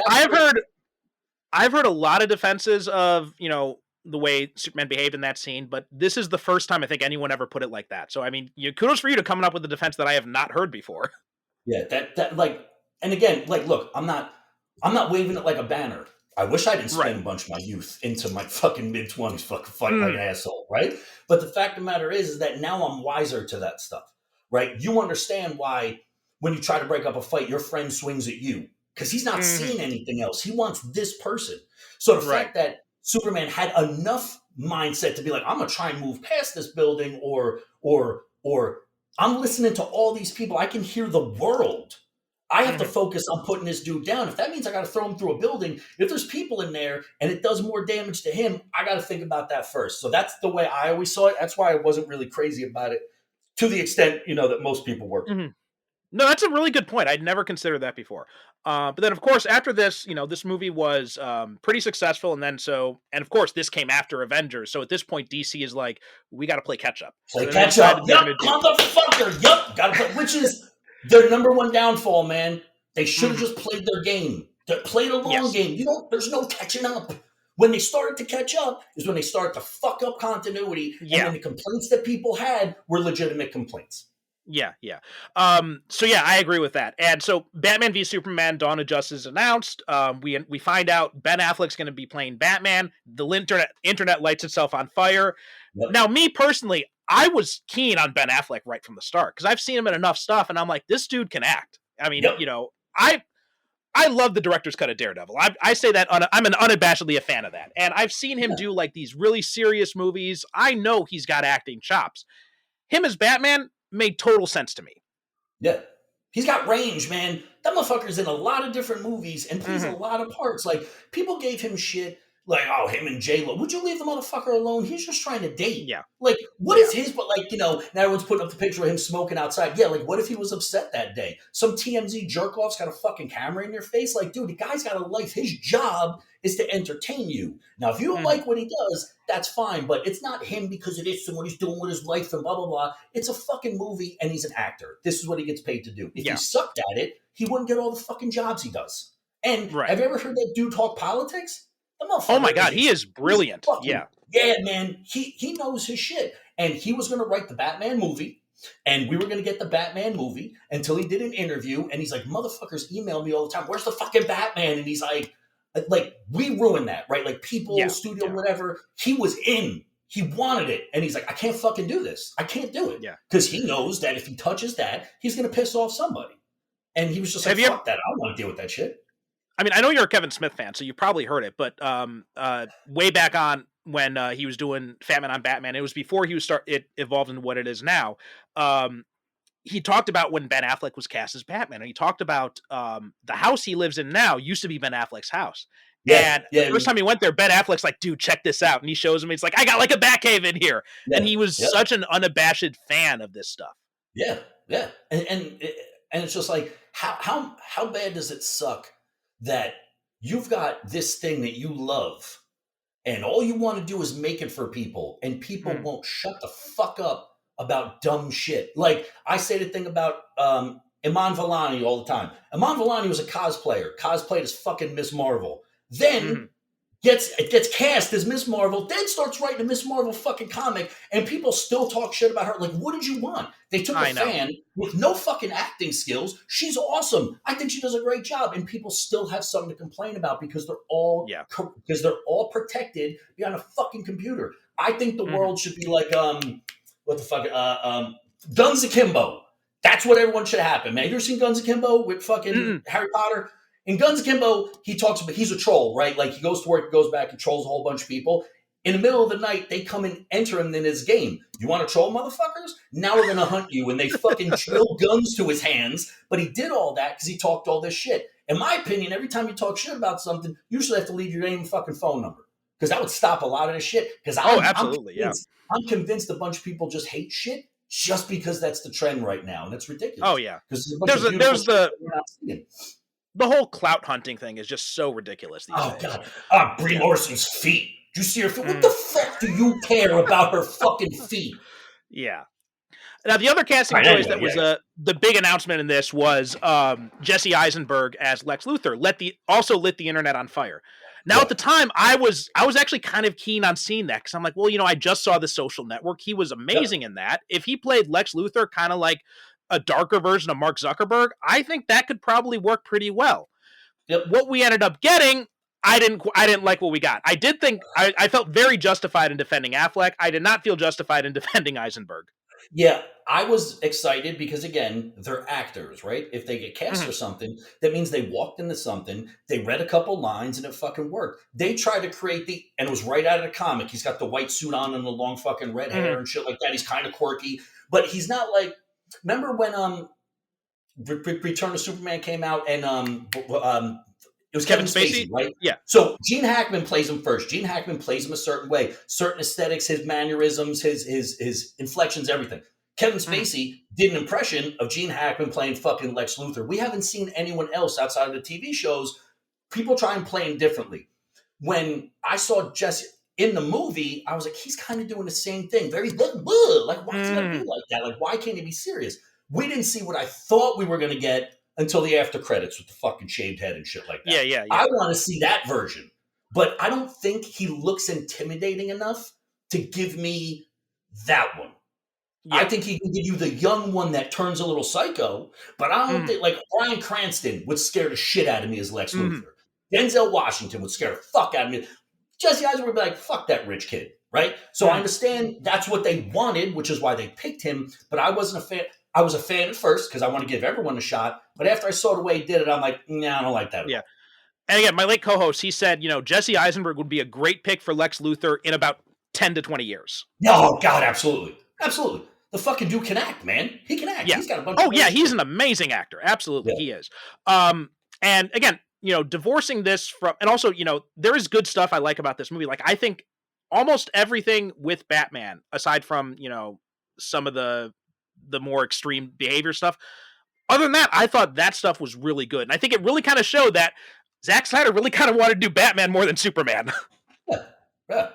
I've heard a lot of defenses of, the way Superman behaved in that scene, but this is the first time I think anyone ever put it like that. So I mean, kudos for you to coming up with a defense that I have not heard before. Yeah, that like, and again, like, look, I'm not waving it like a banner. I wish I didn't spend a bunch of my youth into my fucking mid-20s fucking fighting like an asshole, right? But the fact of the matter is that now I'm wiser to that stuff, right? You understand why when you try to break up a fight, your friend swings at you because he's not seeing anything else. He wants this person. So the fact that Superman had enough mindset to be like, I'm gonna try and move past this building, or I'm listening to all these people. I can hear the world. I have to focus on putting this dude down. If that means I got to throw him through a building, if there's people in there and it does more damage to him, I got to think about that first. So that's the way I always saw it. That's why I wasn't really crazy about it to the extent, that most people were. No, that's a really good point. I'd never considered that before. But then, of course, after this, this movie was pretty successful. And of course, this came after Avengers. So at this point, DC is like, we got to play catch up. Play catch up. Yup, motherfucker. Yup. Got to play, which is their number one downfall, man. They should have just played their game. They played a long game. There's no catching up. When they started to catch up is when they started to fuck up continuity. And when the complaints that people had were legitimate complaints. Yeah. So I agree with that. And so Batman v Superman: Dawn of Justice is announced. We find out Ben Affleck's going to be playing Batman. The internet lights itself on fire. Yep. Now, me personally, I was keen on Ben Affleck right from the start because I've seen him in enough stuff, and I'm like, this dude can act. I mean, I love the director's cut of Daredevil. I say that I'm unabashedly a fan of that, and I've seen him do like these really serious movies. I know he's got acting chops. Him as Batman made total sense to me. Yeah. He's got range, man. That motherfucker's in a lot of different movies and plays a lot of parts. Like, people gave him shit like, oh, him and J-Lo. Would you leave the motherfucker alone? He's just trying to date. Yeah. Like, what is his, but like, now everyone's putting up the picture of him smoking outside. Yeah, like, what if he was upset that day? Some TMZ jerk-off's got a fucking camera in your face. Like, dude, the guy's got a life. His job is to entertain you. Now, if you don't like what he does, that's fine, but it's not him because it is what he's doing with his life and blah, blah, blah. It's a fucking movie, and he's an actor. This is what he gets paid to do. If he sucked at it, he wouldn't get all the fucking jobs he does. And have you ever heard that dude talk politics? Oh my God, he is brilliant. Yeah, man, he knows his shit. And he was going to write the Batman movie, and we were going to get the Batman movie until he did an interview, and he's like, motherfuckers email me all the time, where's the fucking Batman? And he's like, we ruined that, right? Like, people, studio, whatever. He was in. He wanted it. And he's like, I can't fucking do this. I can't do it. Yeah. Because he knows that if he touches that, he's going to piss off somebody. And he was just like, fuck that. I don't want to deal with that shit. I mean, I know you're a Kevin Smith fan, so you probably heard it, but way back on when he was doing Fat Man on Batman, it was before it evolved into what it is now. He talked about when Ben Affleck was cast as Batman, and he talked about the house he lives in now used to be Ben Affleck's house. And the first time he went there, Ben Affleck's like, dude, check this out. And he shows him, he's like, I got like a Batcave in here. Yeah, and he was such an unabashed fan of this stuff. Yeah. And it's just like, how bad does it suck that you've got this thing that you love and all you want to do is make it for people, and people won't shut the fuck up about dumb shit. Like, I say the thing about Iman Vellani all the time. Iman Vellani was a cosplayed as fucking Miss Marvel. Then gets cast as Miss Marvel, then starts writing a Miss Marvel fucking comic, and people still talk shit about her. Like, what did you want? They took a fan with no fucking acting skills. She's awesome. I think she does a great job, and people still have something to complain about because they're all protected behind a fucking computer. I think the world should be like what the fuck Guns Akimbo. That's what everyone should happen, man. You ever seen Guns Akimbo with fucking Harry Potter? In Guns Akimbo, he talks about, he's a troll, right? Like, he goes to work, goes back, and trolls a whole bunch of people. In the middle of the night, they come and enter him in his game. You want to troll, motherfuckers? Now we're going to hunt you. And they fucking drill guns to his hands. But he did all that because he talked all this shit. In my opinion, every time you talk shit about something, you usually have to leave your name and fucking phone number. Because that would stop a lot of the shit. Because I'm convinced a bunch of people just hate shit just because that's the trend right now. And it's ridiculous. Oh, yeah. Because the whole clout hunting thing is just so ridiculous these days. Oh, God. Brie Larson's feet. Did you see her feet? What the fuck do you care about her fucking feet? Yeah. Now, the other casting choice that was the big announcement in this was Jesse Eisenberg as Lex Luthor. Also lit the internet on fire. Now, at the time, I was actually kind of keen on seeing that because I'm like, well, I just saw The Social Network. He was amazing in that. If he played Lex Luthor kind of like a darker version of Mark Zuckerberg, I think that could probably work pretty well. What we ended up getting, I didn't like what we got. I did think I felt very justified in defending Affleck. I did not feel justified in defending Eisenberg. Yeah, I was excited because again, they're actors, right? If they get cast for Mhm. something, that means they walked into something, they read a couple lines, and it fucking worked. They tried to create and it was right out of the comic. He's got the white suit on and the long fucking red hair Mhm. and shit like that. He's kind of quirky, but he's not like. Remember when Return of Superman came out and it was Kevin Kevin Spacey, Spacey? right? Yeah. So Gene Hackman plays him first. Gene Hackman plays him a certain way, certain aesthetics, his mannerisms, his inflections, everything. Kevin Mhm. Spacey did an impression of Gene Hackman playing fucking Lex Luthor. We haven't seen anyone else outside of the TV shows. People try and play him differently. When I saw Jesse in the movie, I was like, he's kind of doing the same thing. Very like, why is he gotta be Mhm. like that? Like, why can't he be serious? We didn't see what I thought we were gonna get until the after credits with the fucking shaved head and shit like that. Yeah, yeah, I yeah. want to see that version, but I don't think he looks intimidating enough to give me that one. I Yeah. think he can give you the young one that turns a little psycho, but I don't Mhm. think like Bryan Cranston would scare the shit out of me as Lex Mhm. Luthor. Denzel Washington would scare the fuck out of me. Jesse Eisenberg would be like, fuck that rich kid, right? So I Mhm. understand that's what they wanted, which is why they picked him, but I wasn't a fan. I was a fan at first because I want to give everyone a shot, but after I saw the way he did it, I'm like, nah, I don't like that at Yeah. all. And again, my late co-host, he said, Jesse Eisenberg would be a great pick for Lex Luthor in about 10 to 20 years. Oh, God, absolutely. Absolutely. The fucking dude can act, man. He can act. Yeah. He's got a bunch of Oh, great yeah, he's shit. an amazing actor. Absolutely, Yeah. he is. And again, divorcing this from, and also, there is good stuff I like about this movie. Like, I think almost everything with Batman, aside from, some of the more extreme behavior stuff. Other than that, I thought that stuff was really good. And I think it really kind of showed that Zack Snyder really kind of wanted to do Batman more than Superman. Yeah. Yeah.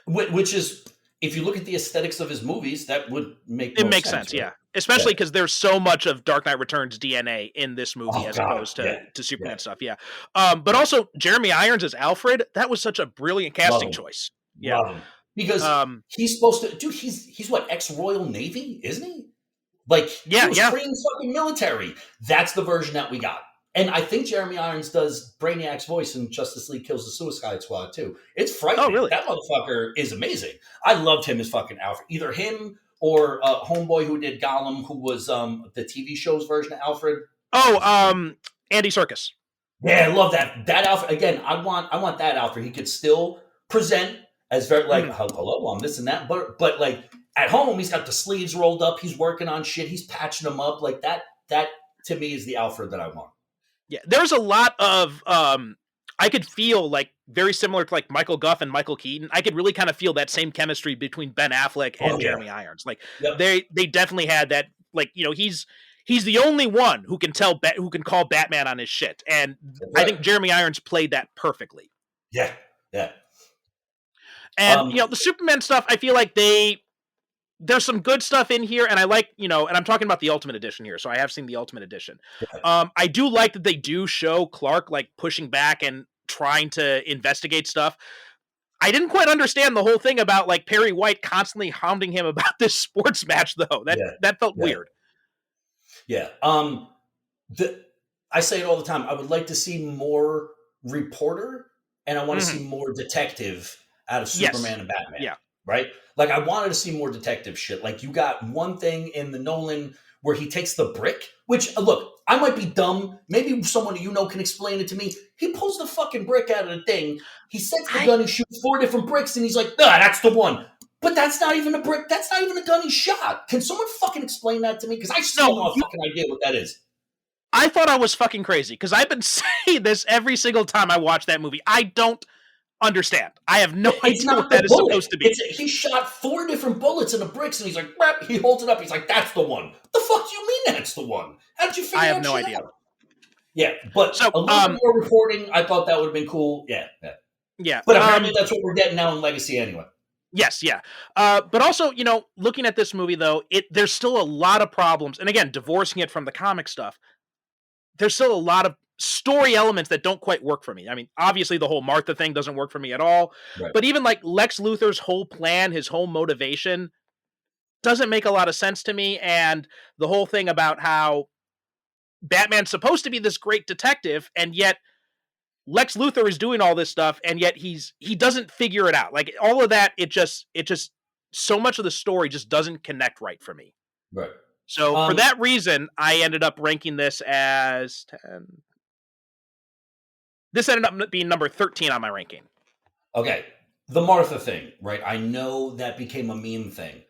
Which is, if you look at the aesthetics of his movies, that would make It most makes sense, sense, right? yeah. Especially Yeah. because there's so much of Dark Knight Returns DNA in this movie Oh, as God. opposed Yeah. to Yeah. Superman stuff, yeah. But Yeah. also Jeremy Irons as Alfred, that was such a brilliant Love casting him. choice. Yeah. Love him. Because Um, he's supposed to, dude, he's what, ex Royal Navy, isn't he? Like, he yeah, was yeah. trained fucking military. That's the version that we got. And I think Jeremy Irons does Brainiac's voice in Justice League Kills the Suicide Squad too. It's Oh, frightening. really? That motherfucker is amazing. I loved him as fucking Alfred. Either him or Homeboy who did Gollum, who was the TV show's version of Alfred. What Oh, was his name? Andy Serkis. Yeah, I love that. That Alfred again. I want that Alfred. He could still present as very like Mhm. hello, I'm this and that, but like at home, he's got the sleeves rolled up. He's working on shit. He's patching them up like that. That to me is the Alfred that I want. Yeah, there's a lot of I could feel like very similar to like Michael Guff and Michael Keaton. I could really kind of feel that same chemistry between Ben Affleck Oh and yeah, Jeremy Irons. Like yep, they definitely had that. Like he's the only one who can who can call Batman on his shit, and that's I right. think Jeremy Irons played that perfectly. Yeah, yeah. And Um, the Superman stuff, I feel like there's some good stuff in here, and I like, and I'm talking about the Ultimate Edition here, so I have seen the Ultimate Edition. I do like that they do show Clark like pushing back and trying to investigate stuff. I didn't quite understand the whole thing about like Perry White constantly hounding him about this sports match, though. That yeah, that felt yeah, weird. yeah. The I say it all the time. I would like to see more reporter, and I want to Hmm. see more detective out of Yes. Superman and Batman. Yeah. Right? Like I wanted to see more detective shit. Like you got one thing in the Nolan where he takes the brick, which look, I might be dumb. Maybe someone can explain it to me. He pulls the fucking brick out of the thing. He sets the I gun and shoots 4 different bricks, and he's like, "Ah, that's the one." But that's not even a brick. That's not even a gun he shot. Can someone fucking explain that to me? Because I still no, don't have a fucking idea what that is. I thought I was fucking crazy because I've been saying this every single time I watch that movie. I don't understand. I have no It's idea what not the that is bullet. supposed to be. He shot 4 different bullets in the bricks, and he's like, "Rap." He holds it up. He's like, "That's the one." The fuck do you mean that's the one? How did you I figure have that no shit idea. out? Yeah, but So, a little bit more reporting, I thought that would have been cool. Yeah, yeah. yeah, But apparently that's what we're getting now in Legacy anyway. yes, yeah. But also, looking at this movie though, there's still a lot of problems, and again, divorcing it from the comic stuff, there's still a lot of story elements that don't quite work for me. I mean, obviously the whole Martha thing doesn't work for me at all, Right. but even like Lex Luthor's whole plan, his whole motivation doesn't make a lot of sense to me, and the whole thing about how Batman's supposed to be this great detective, and yet Lex Luthor is doing all this stuff, and yet he doesn't figure it out. Like all of that, it just so much of the story just doesn't connect right for me. Right. So for that reason, I ended up ranking this as 10. This ended up being number 13 on my ranking. Okay. The Martha thing, right? I know that became a meme thing.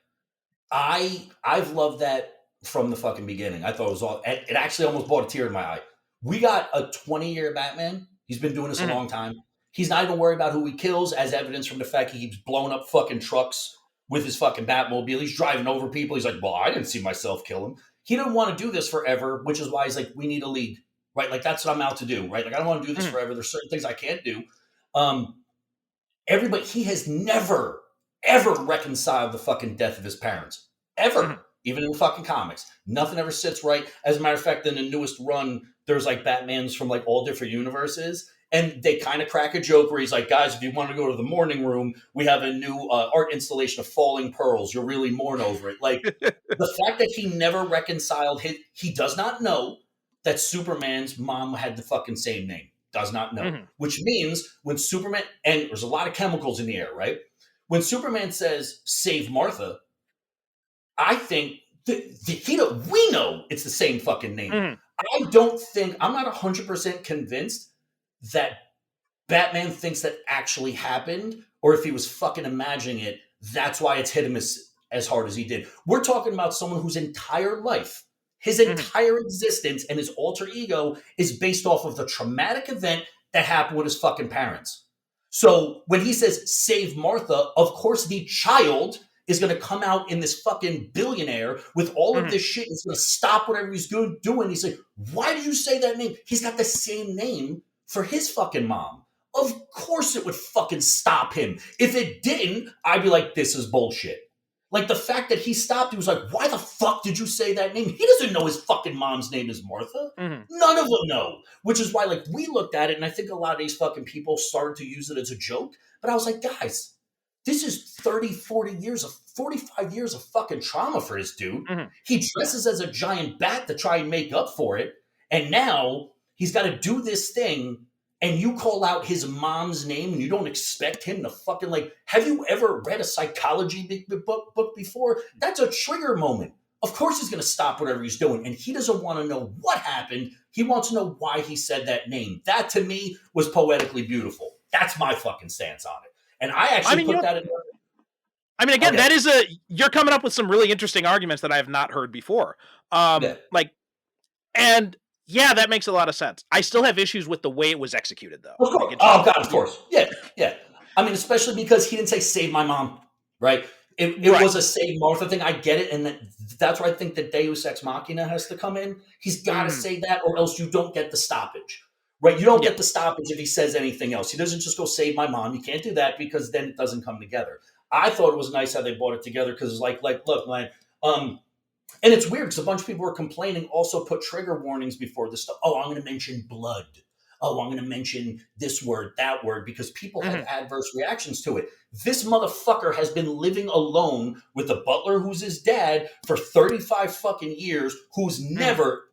I've loved that from the fucking beginning. I thought it was all. It actually almost brought a tear in my eye. We got a 20-year Batman. He's been doing this a long time. He's not even worried about who he kills, as evidence from the fact he keeps blowing up fucking trucks with his fucking Batmobile. He's driving over people. He's like, well, I didn't see myself kill him. He didn't want to do this forever, which is why he's like, we need a league, right? Like, that's what I'm out to do, right? Like, I don't want to do this forever. There's certain things I can't do. Everybody, he has never, ever reconciled the fucking death of his parents. Ever. Even in the fucking comics. Nothing ever sits right. As a matter of fact, in the newest run, there's like Batmans from like all different universes. And they kind of crack a joke where he's like, guys, if you want to go to the morning room, we have a new art installation of Falling Pearls. You'll really mourn over it. Like, the fact that he never reconciled he does not know that Superman's mom had the fucking same name. Does not know. Which means when Superman, and there's a lot of chemicals in the air, right? When Superman says, save Martha, I think we know it's the same fucking name. I'm not 100% convinced that Batman thinks that actually happened, or if he was fucking imagining it, that's why it's hit him as hard as he did. We're talking about someone whose entire life, his entire existence, and his alter ego is based off of the traumatic event that happened with his fucking parents. So when he says, save Martha, of course the child is going to come out in this fucking billionaire with all of this shit. He's going to stop whatever he's doing. He's like, why did you say that name? He's got the same name for his fucking mom. Of course it would fucking stop him. If it didn't, I'd be like, this is bullshit. Like, the fact that he stopped, he was like, why the fuck did you say that name? He doesn't know his fucking mom's name is Martha. None of them know. Which is why, like, we looked at it, and I think a lot of these fucking people started to use it as a joke. But I was like, guys, this is 30, 45 years of fucking trauma for this dude. He dresses as a giant bat to try and make up for it. And now he's got to do this thing, and you call out his mom's name, and you don't expect him to fucking, like, have you ever read a psychology book before? That's a trigger moment. Of course he's going to stop whatever he's doing, and he doesn't want to know what happened. He wants to know why he said that name. That, to me, was poetically beautiful. That's my fucking stance on it. And I actually put that in. I mean, again, that is you're coming up with some really interesting arguments that I have not heard before. That makes a lot of sense. I still have issues with the way it was executed, though. Of course. Of course. Yeah. I mean, especially because he didn't say save my mom, right? It was a save Martha thing. I get it. And that's where I think that Deus Ex Machina has to come in. He's got to say that, or else you don't get the stoppage. Right, you don't get the stoppage if he says anything else. He doesn't just go save my mom. You can't do that because then it doesn't come together. I thought it was nice how they brought it together because it's like, look, man. And it's weird because a bunch of people were complaining. Also, put trigger warnings before this stuff. Oh, I'm going to mention blood. Oh, I'm going to mention this word, that word, because people have adverse reactions to it. This motherfucker has been living alone with a butler who's his dad for 35 fucking years, who's never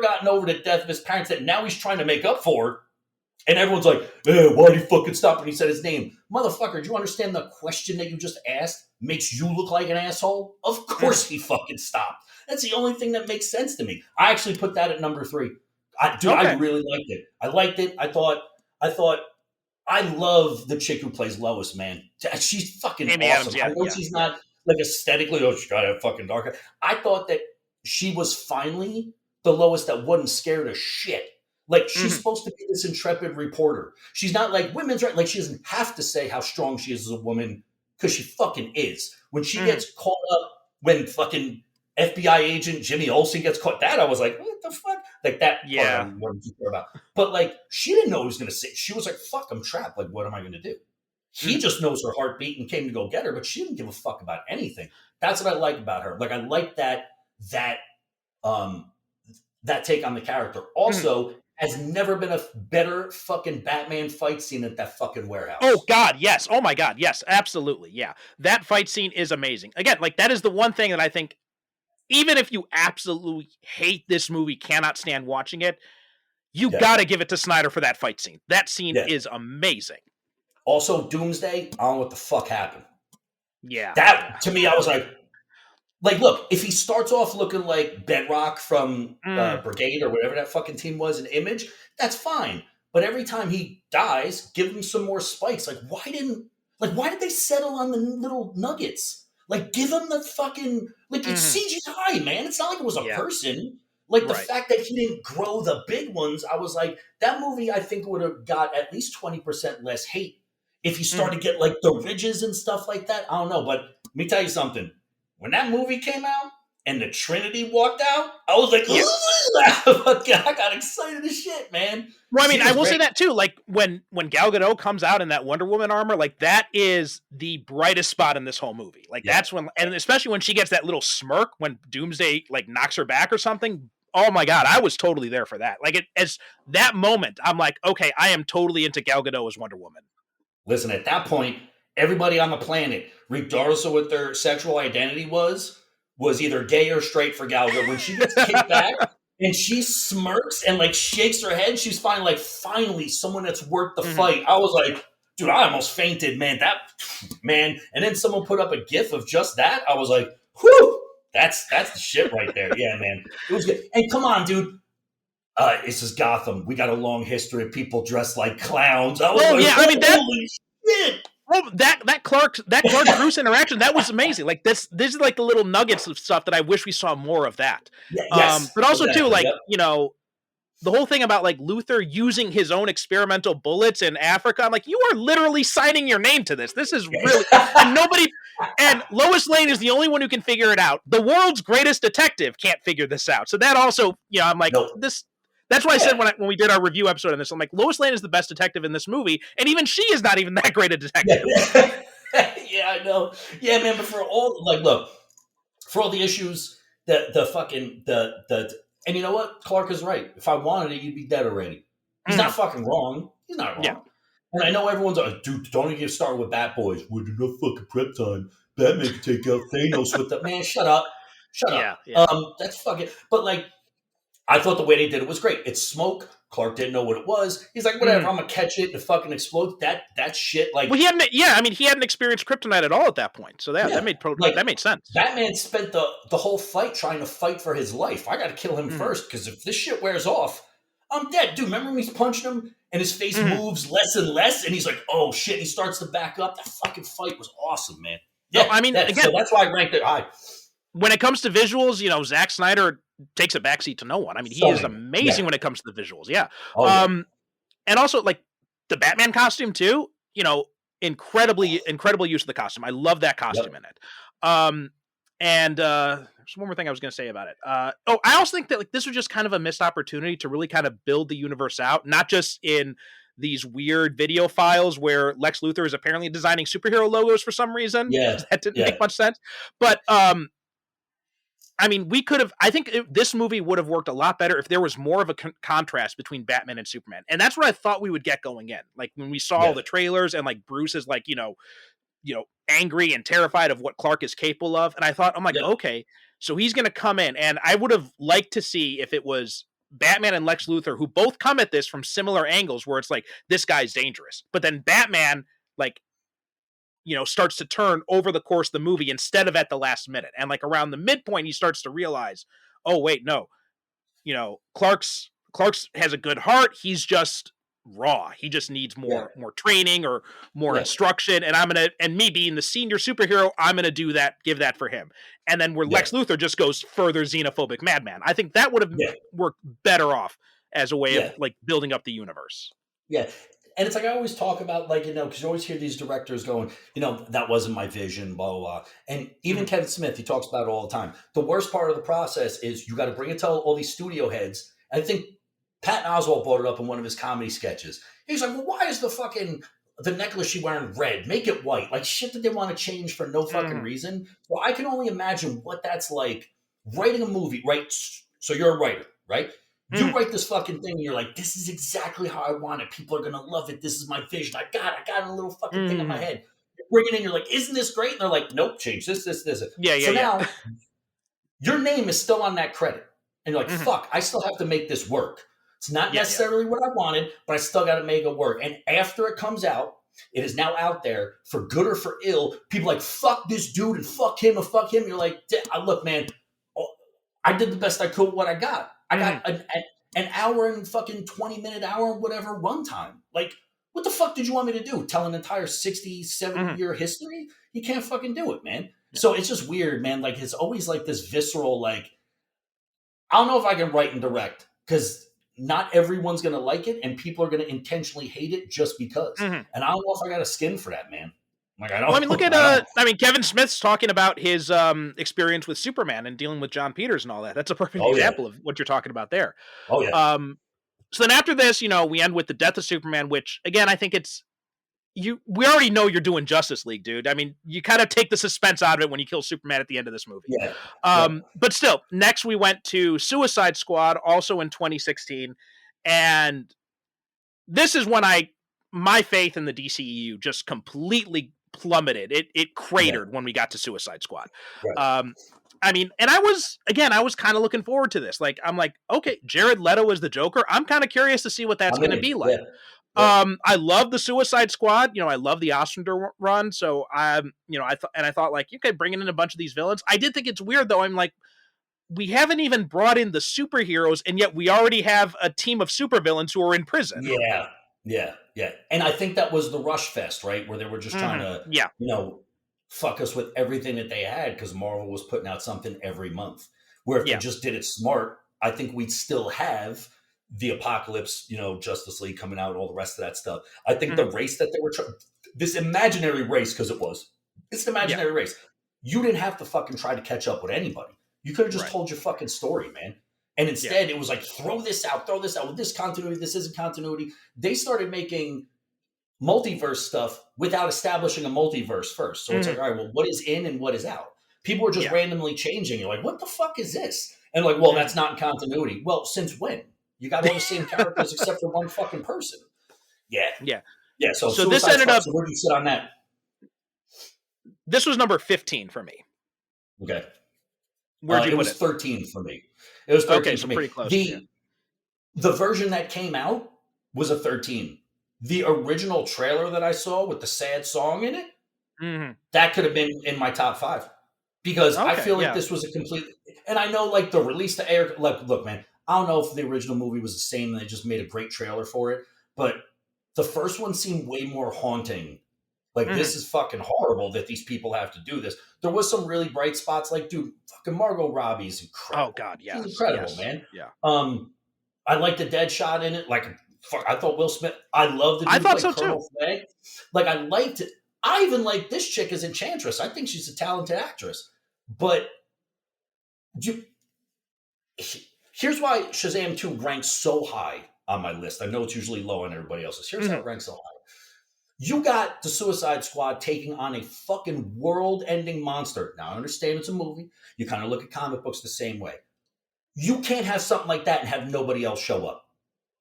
gotten over the death of his parents that now he's trying to make up for. And everyone's like, why did he fucking stop when he said his name? Motherfucker, do you understand the question that you just asked makes you look like an asshole? Of course he fucking stopped. That's the only thing that makes sense to me. I actually put that at number 3. I really liked it. I liked it. I thought I love the chick who plays Lois, man. She's fucking Amy awesome. Adams, I know she's not like aesthetically, she's got to fucking dark hair. I thought that she was finally the Lois that wasn't scared of shit. Like, she's supposed to be this intrepid reporter. She's not like women's right. Like, she doesn't have to say how strong she is as a woman because she fucking is. When she gets caught up, when fucking FBI agent Jimmy Olsen gets caught, that I was like, what the fuck? Like, that part I wasn't too sure about. But, like, she didn't know what he was going to say. She was like, fuck, I'm trapped. Like, what am I going to do? He just knows her heartbeat and came to go get her, but she didn't give a fuck about anything. That's what I like about her. Like, I like that take on the character. Also, has never been a better fucking Batman fight scene at that fucking warehouse. Oh, God, yes. Oh, my God, yes, absolutely, yeah. That fight scene is amazing. Again, like, that is the one thing that I think, even if you absolutely hate this movie, cannot stand watching it, you got to give it to Snyder for that fight scene. That scene is amazing. Also, Doomsday, I don't know what the fuck happened. Yeah. That, to me, I was like, Like, look, if he starts off looking like Bedrock from Mm, Brigade or whatever that fucking team was in Image, that's fine. But every time he dies, give him some more spikes. Why did they settle on the little nuggets? Like, give him the fucking, like, it's mhm. CGI, man. It's not like it was a Yeah, person. Like, the right. fact that he didn't grow the big ones, I was like, that movie, I think, would have got at least 20% less hate if he Mhm. started to get, like, the ridges and stuff like that. I don't know. But let me tell you something. When that movie came out and the Trinity walked out, I was like, Yeah. I got excited as shit, man. Well, I She mean, I was will say great. that too. Like when Gal Gadot comes out in that Wonder Woman armor, like that is the brightest spot in this whole movie. Like Yeah. that's when, and especially when she gets that little smirk when Doomsday like knocks her back or something. Oh my god, I was totally there for that. Like it as that moment, I'm like, okay, I am totally into Gal Gadot as Wonder Woman. Listen, at that point, everybody on the planet, regardless of what their sexual identity was either gay or straight for Gal Gadot. When she gets kicked back and she smirks and like shakes her head, she's finally someone that's worth the Mhm. fight. I was like, dude, I almost fainted, man. That man. And then someone put up a gif of just that. I was like, whew, that's the shit right there. Yeah, man. It was good. And come on, dude. This is Gotham. We got a long history of people dressed like clowns. I was Oh like, yeah, I mean that. holy shit. Oh, that Clark Bruce interaction that was amazing. Like this is like the little nuggets of stuff that I wish we saw more of that. Yeah, yes, But also too, exactly. like Yep. the whole thing about like Luther using his own experimental bullets in Africa. I'm like, you are literally signing your name to this. This is really and nobody and Lois Lane is the only one who can figure it out. The world's greatest detective can't figure this out. So that also, I'm like, No. this that's why I said Yeah. when we did our review episode on this, I'm like, Lois Lane is the best detective in this movie, and even she is not even that great a Yeah. detective. Yeah, I know. Yeah, man, but for all like look, for all the issues, the fucking the and you know what? Clark is right. If I wanted it, you'd be dead already. He's not Mhm. fucking wrong. He's not Yeah. wrong. And I know everyone's like, dude, don't even get started with Bat Boys. With enough fucking prep time, Batman can take out Thanos with the man. Shut up. Shut Yeah. up. Yeah. That's fucking but like I thought the way they did it was great. It's smoke. Clark didn't know what it was. He's like, whatever, Mhm. I'm gonna catch it and fucking explode. That shit, Well, like, he hadn't. Yeah, I mean, he hadn't experienced kryptonite at all at that point, so that yeah, like that made sense. Batman spent the whole fight trying to fight for his life. I got to kill him Mhm. first because if this shit wears off, I'm dead, dude. Remember when he's punching him and his face Mhm. moves less and less, and he's like, oh shit. He starts to back up. That fucking fight was awesome, man. No, Yeah, I mean, so again, that's why I ranked it high. when it comes to visuals, Zack Snyder takes a backseat to no one. I mean, he is Stunning. Yeah. amazing when it comes to the visuals. Yeah. Oh yeah. Um, and also like the Batman costume too. Incredible use of the costume. I love that Yep. costume in it. Um, and there's one more thing I was going to say about it. I also think that like this was just kind of a missed opportunity to really kind of build the universe out, not just in these weird video files where Lex Luthor is apparently designing superhero logos for some reason. Yeah. That didn't Yeah. make much sense. But I mean, we could have. I think this movie would have worked a lot better if there was more of a contrast between Batman and Superman, and that's what I thought we would get going in. Like when we saw all Yeah. the trailers, and like Bruce is like, angry and terrified of what Clark is capable of, and I thought, I'm like, Yep. okay, so he's going to come in, and I would have liked to see if it was Batman and Lex Luthor who both come at this from similar angles, where it's like this guy's dangerous, but then Batman like starts to turn over the course of the movie instead of at the last minute. And like around the midpoint, he starts to realize, oh, wait, no, Clark's has a good heart. He's just raw. He just needs Yeah. more training or more Yeah. instruction. And me being the senior superhero, I'm gonna give that for him. And then where Yeah. Lex Luthor just goes further xenophobic madman. I think that would have Yeah. worked better off as a way of Yeah. like building up the universe. Yeah. And it's like I always talk about, like, because you always hear these directors going, that wasn't my vision, blah, blah, blah. And even Mhm. Kevin Smith, he talks about it all the time. The worst part of the process is you got to bring it to all these studio heads. I think Patton Oswalt brought it up in one of his comedy sketches. He's like, well, why is the necklace she wearing red? Make it white. Like shit that they want to change for no fucking Mhm. reason. Well, I can only imagine what that's like writing a movie, right? So you're a writer, right? You Mhm. write this fucking thing and you're like, this is exactly how I want it. People are going to love it. This is my vision. I got a little fucking thing in my Mhm. head. You bring it in, you're like, isn't this great? And they're like, nope, change this. Yeah, yeah, So yeah. now your name is still on that credit. And you're like, Mhm. fuck, I still have to make this work. It's not Yeah, yeah. necessarily what I wanted, but I still got to make it work. And after it comes out, It is now out there for good or for ill. People like, fuck this dude and fuck him and fuck him. You're like, look, man, I did the best I could with what I got. I got an hour and fucking 20-minute hour, whatever, runtime. Like, what the fuck did you want me to do? Tell an entire 60, 70-year history? You can't fucking do it, man. Yeah. So it's just weird, man. Like, it's always like this visceral, like, I don't know if I can write and direct because not everyone's going to like it and people are going to intentionally hate it just because. And I don't know if I got a skin for that, man. Like, I don't. Well, I mean, look at Kevin Smith's talking about his experience with Superman and dealing with John Peters and all that. That's a perfect example of what you're talking about there. Oh yeah. So then after this, we end with the death of Superman, which again, I think we already know you're doing Justice League, dude. I mean, you kind of take the suspense out of it when you kill Superman at the end of this movie. Yeah. But still, next we went to Suicide Squad, also in 2016. And this is when my faith in the DCEU just completely plummeted. It cratered when we got to Suicide Squad. Right. I mean, and I was kind of looking forward to this. Like, I'm like, okay, Jared Leto is the Joker. I'm kind of curious to see what that's going to be like. Yeah. I love the Suicide Squad. I love the Ostrander run. So I thought like, okay, bringing in a bunch of these villains. I did think it's weird though. I'm like, we haven't even brought in the superheroes, and yet we already have a team of supervillains who are in prison. Yeah. And I think that was the Rush Fest, right? Where they were just trying to, fuck us with everything that they had because Marvel was putting out something every month. Where if they just did it smart, I think we'd still have the Apocalypse, Justice League coming out and all the rest of that stuff. I think the race that they were this imaginary race, because it's an imaginary race. You didn't have to fucking try to catch up with anybody. You could have just told your fucking story, man. And instead it was like, throw this out with this continuity, this isn't continuity. They started making multiverse stuff without establishing a multiverse first. So it's like, all right, well, what is in and what is out? People were just randomly changing. You're like, what the fuck is this? And like, well, that's not in continuity. Well, since when? You got all the same characters except for one fucking person. Yeah. So this ended up. So where do you sit on that? This was number 15 for me. Okay. Where'd you put it? It was 13 for me. It was 13 so for me. Pretty close. The version that came out was a 13. The original trailer that I saw with the sad song in it, that could have been in my top 5 because I feel like this was a complete. And I know, like, the release to air. Like, look, man, I don't know if the original movie was the same and they just made a great trailer for it, but the first one seemed way more haunting. Like, this is fucking horrible that these people have to do this. There was some really bright spots. Like, dude, fucking Margot Robbie's incredible. Oh God, yeah, she's incredible, man. Yeah. I like the dead shot in it. Like, fuck, I thought Will Smith. I loved it. I thought so too. Flag. Like, I liked it. I even like this chick as Enchantress. I think she's a talented actress. But here's why Shazam 2 ranks so high on my list. I know it's usually low on everybody else's. Here's how it ranks so high. You got the Suicide Squad taking on a fucking world-ending monster. Now, I understand it's a movie. You kind of look at comic books the same way. You can't have something like that and have nobody else show up.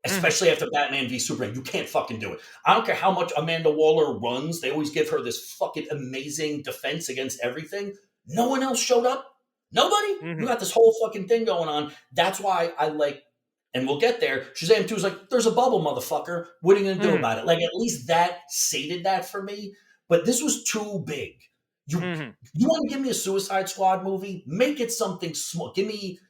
Especially after Batman v Superman. You can't fucking do it. I don't care how much Amanda Waller runs. They always give her this fucking amazing defense against everything. No one else showed up. Nobody. You got this whole fucking thing going on. That's why I like, and we'll get there. Shazam 2 is like, there's a bubble, motherfucker. What are you going to do about it? Like, at least that sated that for me. But this was too big. You want to give me a Suicide Squad movie? Make it something small. Give me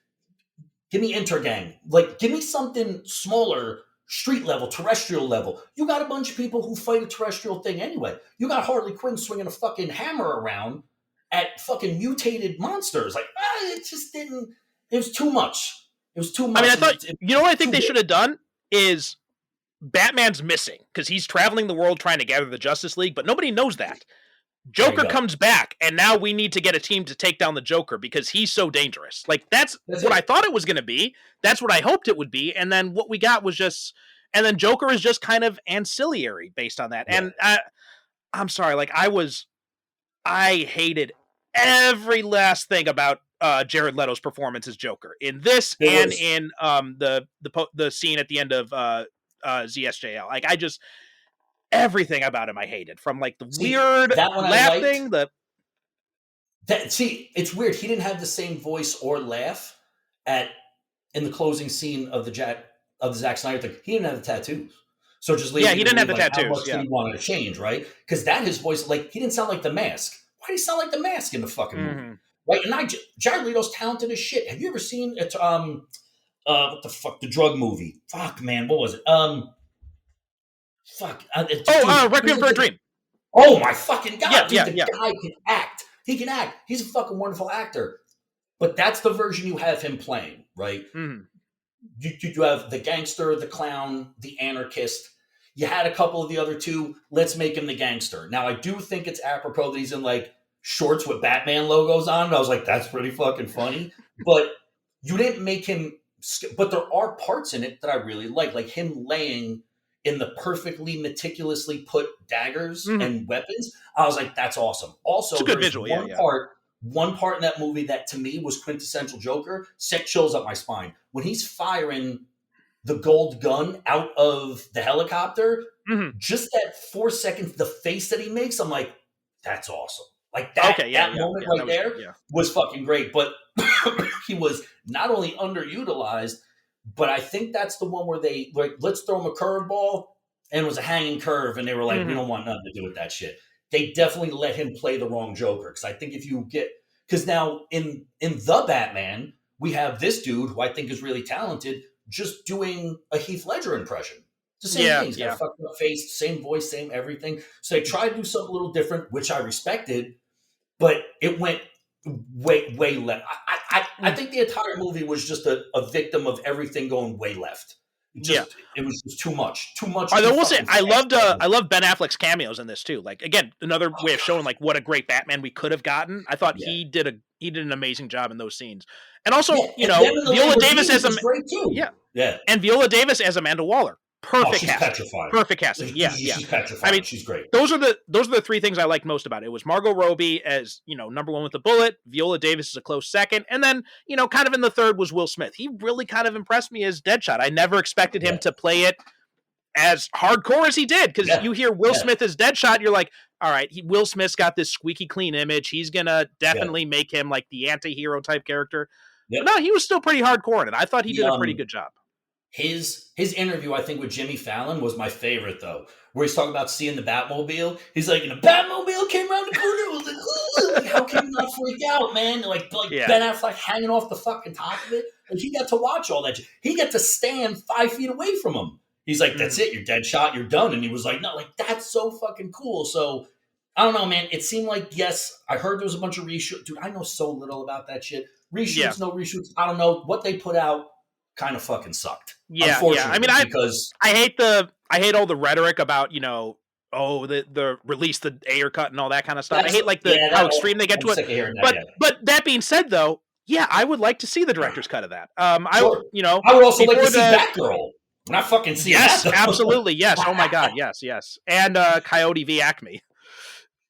Intergang. Like, give me something smaller, street level, terrestrial level. You got a bunch of people who fight a terrestrial thing anyway. You got Harley Quinn swinging a fucking hammer around at fucking mutated monsters. Like, it just didn't. It was too much. It was too much. I mean, I thought, what I think they should have done is Batman's missing because he's traveling the world trying to gather the Justice League, but nobody knows that. Joker comes back, and now we need to get a team to take down the Joker because he's so dangerous. Like, that's what I thought it was going to be. That's what I hoped it would be. And then what we got was just, and then Joker is just kind of ancillary based on that. Yeah. And I'm sorry, like, I hated every last thing about Jared Leto's performance as Joker in this in the scene at the end of ZSJL. Like, everything about him I hated, from like the weird laughing. It's weird. He didn't have the same voice or laugh in the closing scene of the Zack Snyder thing. He didn't have the tattoos. So just leave he didn't have the like, tattoos. How much did he want to change, right? Because his voice, like, he didn't sound like the Mask. Why did he sound like the Mask in the fucking movie? Right? And Jared Leto's talented as shit. Have you ever seen it? What the fuck? The drug movie. Fuck, man. What was it? Requiem for a Dream. Oh my fucking God. Yeah, dude, the guy can act. He can act. He's a fucking wonderful actor. But that's the version you have him playing, right? You have the gangster, the clown, the anarchist. You had a couple of the other two. Let's make him the gangster. Now, I do think it's apropos that he's in like shorts with Batman logos on. And I was like, that's pretty fucking funny. But you didn't make him. But there are parts in it that I really like him laying in the perfectly meticulously put daggers and weapons. I was like, that's awesome. Also, it's a good visual. One part in that movie that to me was quintessential Joker, set chills up my spine. When he's firing the gold gun out of the helicopter, just that 4 seconds, the face that he makes, I'm like, that's awesome. Like that, moment was fucking great. But he was not only underutilized, but I think that's the one where they like, let's throw him a curveball, and it was a hanging curve, and they were like, we don't want nothing to do with that shit. They definitely let him play the wrong Joker. Because I think because now in the Batman, we have this dude who I think is really talented, just doing a Heath Ledger impression. It's the same thing. He's got a fucked up face, same voice, same everything. So they tried to do something a little different, which I respected, but it went way left. I think the entire movie was just a victim of everything going way left. It was just too much. I will say, I loved Ben Affleck's cameos in this too. Like, again, another way of showing like what a great Batman we could have gotten. I thought he did an amazing job in those scenes, and also Viola Davis as great too. And Viola Davis as Amanda Waller. Perfect casting. Petrified. Perfect casting. She's petrified. I mean, she's great. Those are the three things I liked most about it. It was Margot Robbie as, number one with the bullet. Viola Davis is a close second. And then, kind of in the third was Will Smith. He really kind of impressed me as Deadshot. I never expected him to play it as hardcore as he did. Because you hear Will Smith as Deadshot, you're like, all right, Will Smith's got this squeaky clean image. He's going to definitely make him like the anti-hero type character. But no, he was still pretty hardcore in it. I thought he did a pretty good job. His interview, I think, with Jimmy Fallon was my favorite, though, where he's talking about seeing the Batmobile. He's like, and the Batmobile came around the corner. I was like, ooh, like, how can you not freak out, man? Like Ben Affleck hanging off the fucking top of it. Like, he got to watch all that. He got to stand 5 feet away from him. He's like, that's it. You're dead shot. You're done. And he was like, no, like, that's so fucking cool. So, I don't know, man. It seemed like, yes, I heard there was a bunch of reshoots. Dude, I know so little about that shit. Reshoots, no reshoots. I don't know. What they put out kind of fucking sucked. Yeah. I mean, I hate all the rhetoric about, the release, the Ayer cut and all that kind of stuff. I hate like how extreme they get to it. But that being said, though, I would like to see the director's cut of that. I would also like to see Batgirl. Not fucking see that. Yes, though. Absolutely. Yes. Oh my God. Yes. And Coyote v. Acme.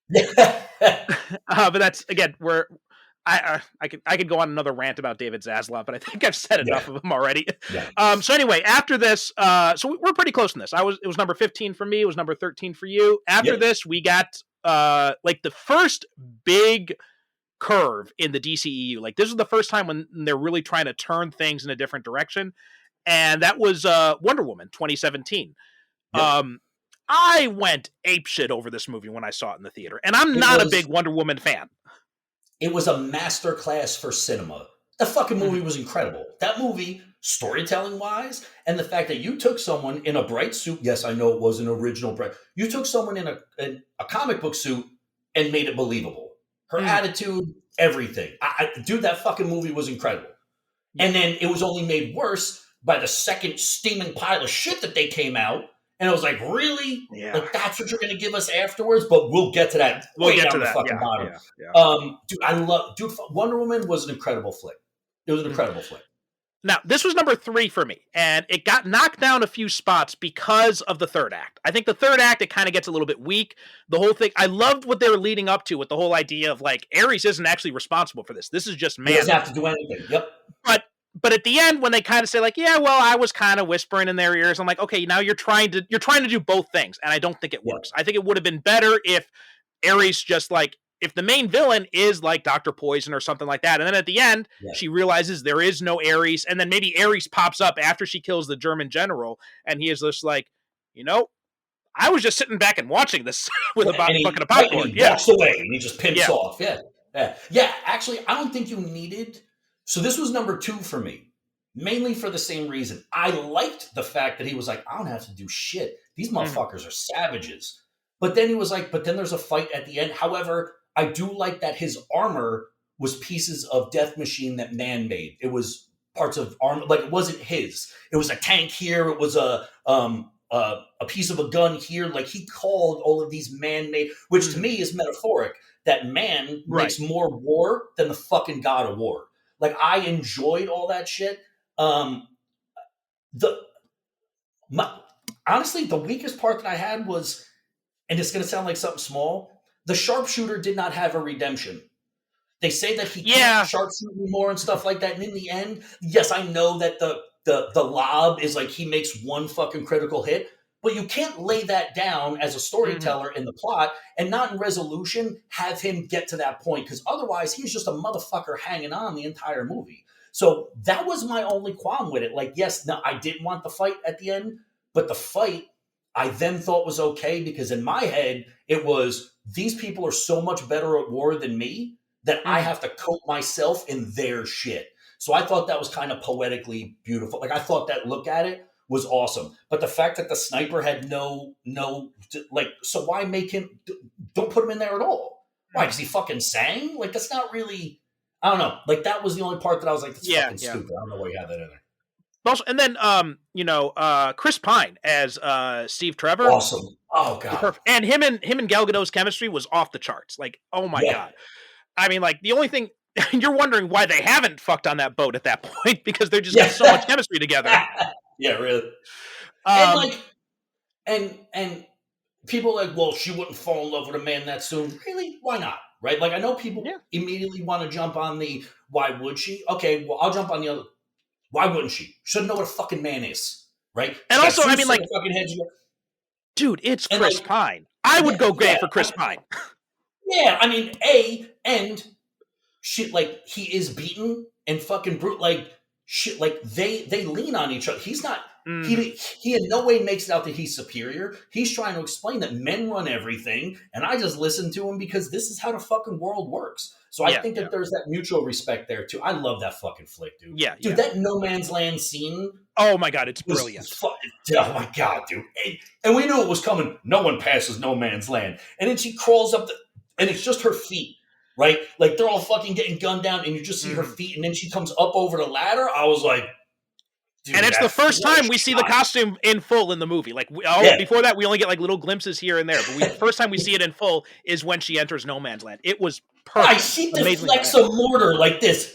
But that's again I could go on another rant about David Zaslav, but I think I've said enough of him already. So anyway, after this, so we're pretty close in this. It was number 15 for me. It was number 13 for you. After this, we got like the first big curve in the DCEU. Like this was the first time when they're really trying to turn things in a different direction, and that was Wonder Woman 2017. I went apeshit over this movie when I saw it in the theater, and I'm not a big Wonder Woman fan. It was a masterclass for cinema. The fucking movie was incredible. That movie, storytelling-wise, and the fact that you took someone in a bright suit. Yes, I know it was an original bright. You took someone in a comic book suit and made it believable. Her attitude, everything. Dude, that fucking movie was incredible. And then it was only made worse by the second steaming pile of shit that they came out. And I was like, really? Yeah. Like, that's what you're going to give us afterwards? But we'll get to that. We'll get to the that. Fucking bottom. Dude, Wonder Woman was an incredible flick. It was an incredible flick. Now, this was number 3 for me, and it got knocked down a few spots because of the third act. I think the third act, it kind of gets a little bit weak. The whole thing, I loved what they were leading up to with the whole idea of, like, Ares isn't actually responsible for this. This is just man. He doesn't have to do anything. Yep. But at the end, when they kind of say like, yeah, well, I was kind of whispering in their ears, I'm like, okay, now you're trying to do both things. And I don't think it works. I think it would have been better if Ares just like, if the main villain is like Dr. Poison or something like that. And then at the end, she realizes there is no Ares. And then maybe Ares pops up after she kills the German general. And he is just like, I was just sitting back and watching this with a bucket of right, popcorn. and he walks away and he just pimps Yeah. off. Yeah. Actually, I don't think you needed. So this was number 2 for me, mainly for the same reason. I liked the fact that he was like, I don't have to do shit. These motherfuckers are savages. But then he was like, but then there's a fight at the end. However, I do like that his armor was pieces of Death Machine that man made. It was parts of armor, like it wasn't his. It was a tank here. It was a piece of a gun here. Like he called all of these man-made, which to me is metaphoric. That man makes more war than the fucking god of war. Like I enjoyed all that shit. Honestly, the weakest part that I had was, and it's going to sound like something small, the sharpshooter did not have a redemption. They say that he can't sharpshoot anymore and stuff like that. And in the end, yes, I know that the lob is like he makes one fucking critical hit, but you can't lay that down as a storyteller in the plot and not in resolution have him get to that point, because otherwise he's just a motherfucker hanging on the entire movie. So that was my only qualm with it. Like, yes, no, I didn't want the fight at the end, but the fight I then thought was okay, because in my head it was, these people are so much better at war than me that I have to coat myself in their shit. So I thought that was kind of poetically beautiful. Like I thought that look at it was awesome. But the fact that the sniper had no, like, so why make him, don't put him in there at all? Why? Because he fucking sang? Like that's not really, I don't know. Like that was the only part that I was like, that's fucking stupid. I don't know why you have that in there. Also, and then, Chris Pine as Steve Trevor. Awesome. Oh god. Perfect. And him and Gal Gadot's chemistry was off the charts. Like, oh my god. I mean, like the only thing you're wondering why they haven't fucked on that boat at that point, because they're just got so much chemistry together. Yeah, really. And people are like, well, she wouldn't fall in love with a man that soon. Really? Why not? Right? Like I know people immediately want to jump on the why would she? Okay, well I'll jump on the other. Why wouldn't she? Shouldn't know what a fucking man is, right? And also, I mean, like, dude, it's Chris Pine. I would go gay for Chris Pine. Yeah, I mean, and shit, like he is beaten and fucking brute, like shit, like they lean on each other. He's not. He in no way makes it out that he's superior. He's trying to explain that men run everything, and I just listen to him because this is how the fucking world works. So I think that there's that mutual respect there too. I love that fucking flick, dude. Yeah, dude, that No Man's Land scene. Oh my god, it's brilliant. Oh my god, dude. And we knew it was coming. No one passes No Man's Land, and then she crawls up and it's just her feet, right? Like they're all fucking getting gunned down, and you just see her feet, and then she comes up over the ladder. I was like. Dude, and it's the first time we see the costume in full in the movie. Like before that, we only get like little glimpses here and there. But the first time we see it in full is when she enters No Man's Land. It was perfect. I see deflects a mortar like this.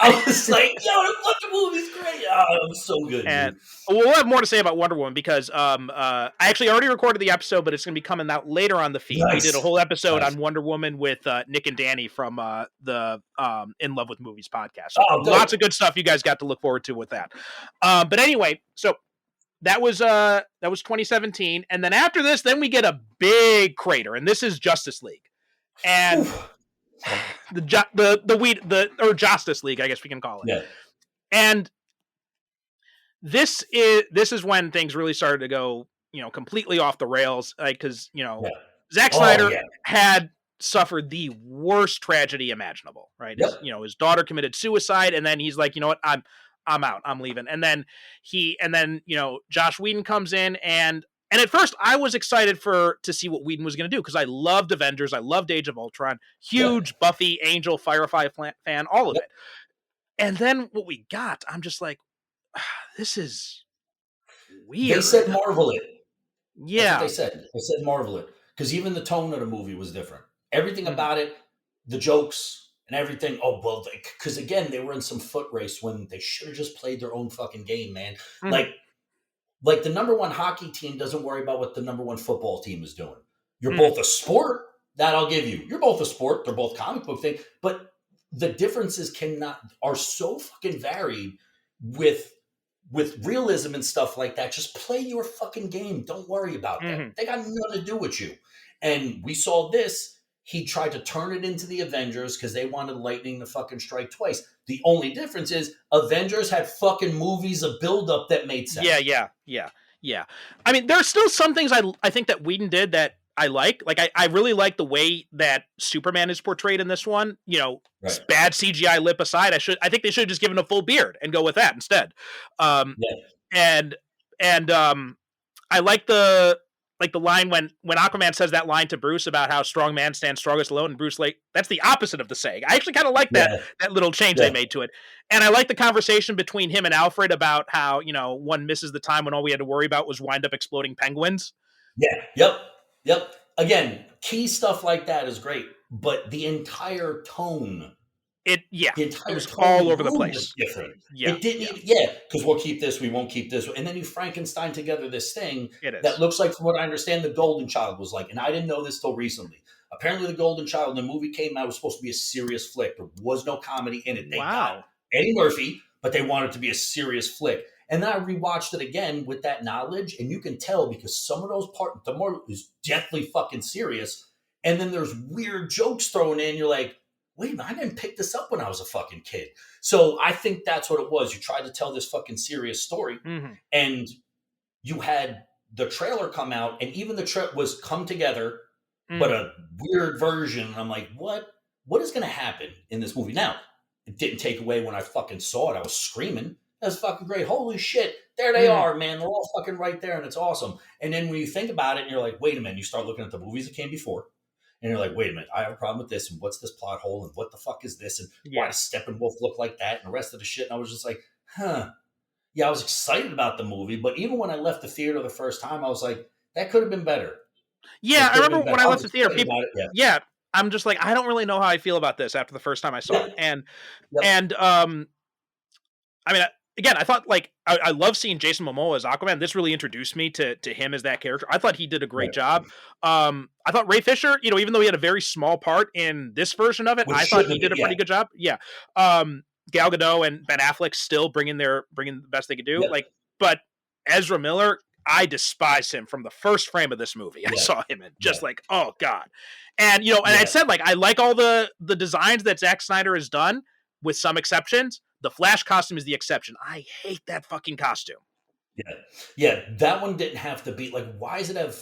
I was like, yo, the fucking movie's great. Oh, it was so good. And we'll have more to say about Wonder Woman because I actually already recorded the episode, but it's going to be coming out later on the feed. Nice. We did a whole episode on Wonder Woman with Nick and Danny from the In Love with Movies podcast. So lots of good stuff you guys got to look forward to with that. But anyway, so that was 2017, and then after this, then we get a big crater, and this is Justice League, and. Or Justice League, I guess we can call it. Yeah. And this is when things really started to go, completely off the rails. Like, because Zack Snyder had suffered the worst tragedy imaginable. Right? Yep. His daughter committed suicide, and then he's like, you know what, I'm out, I'm leaving. And then Josh Whedon comes in and at first, I was excited to see what Whedon was going to do because I loved Avengers, I loved Age of Ultron, huge Buffy, Angel, Firefly fan, all of it. And then what we got, I'm just like, this is weird. They said marvel it. Yeah, that's what they said. They said marvel it because even the tone of the movie was different. Everything about it, the jokes and everything. Oh well, because again, they were in some foot race when they should have just played their own fucking game, man. Like the number one hockey team doesn't worry about what the number one football team is doing. You're both a sport, that I'll give you. You're both a sport. They're both comic book things. But the differences are so fucking varied with realism and stuff like that. Just play your fucking game. Don't worry about that. They got nothing to do with you. And we saw this. He tried to turn it into the Avengers because they wanted lightning to fucking strike twice. The only difference is Avengers had fucking movies of buildup that made sense. Yeah. Yeah. I mean, there are still some things I think that Whedon did that I like. Like, I really like the way that Superman is portrayed in this one. You know, Right. bad CGI lip aside, I think they should have just given a full beard and go with that instead. Yeah. And I like the line when Aquaman says that line to Bruce about how strong man stands strongest alone, and Bruce like that's the opposite of the saying. I actually kind of like Yeah. that little change Yeah. they made to it, and I like the conversation between him and Alfred about how one misses the time when all we had to worry about was wind up exploding penguins. Yeah. Yep. Again, key stuff like that is great, but the entire tone. It The was entire all tone over the was place. different. Yeah, It didn't even, because we'll keep this, we won't keep this. And then you Frankenstein together this thing it is. that looks like, from what I understand, the Golden Child was like, and I didn't know this till recently. Apparently, the Golden Child, when the movie came out, was supposed to be a serious flick. There was no comedy in it. They got Eddie Murphy, but they wanted it to be a serious flick. And then I rewatched it again with that knowledge, and you can tell because some of those parts, the more is deathly fucking serious. And then there's weird jokes thrown in. You're like, wait a minute, I didn't pick this up when I was a fucking kid. So I think that's what it was. You tried to tell this fucking serious story, and you had the trailer come out, and even the trailer was come together, but a weird version. And I'm like, what is going to happen in this movie? Now, it didn't take away when I fucking saw it. I was screaming. That's fucking great. Holy shit. There they are, man. They're all fucking right there, and it's awesome. And then when you think about it, and you're like, wait a minute, you start looking at the movies that came before. And you're like, wait a minute, I have a problem with this, and what's this plot hole, and what the fuck is this, and why does Steppenwolf look like that, and the rest of the shit. And I was just like, yeah, I was excited about the movie, but even when I left the theater the first time, I was like, that could have been better. Yeah, I remember when I left the theater, people, I'm just like, I don't really know how I feel about this after the first time I saw it, and I mean, again, I thought like I love seeing Jason Momoa as Aquaman. This really introduced me to him as that character. I thought he did a great job. I thought Ray Fisher, even though he had a very small part in this version of it, I thought he did a pretty good job. Yeah. Gal Gadot and Ben Affleck still bringing the best they could do. But Ezra Miller, I despise him from the first frame of this movie. I saw him in just like, oh God. And I said like I like all the designs that Zack Snyder has done, with some exceptions. The Flash costume is the exception. I hate that fucking costume. Yeah. That one didn't have to be like, why does it have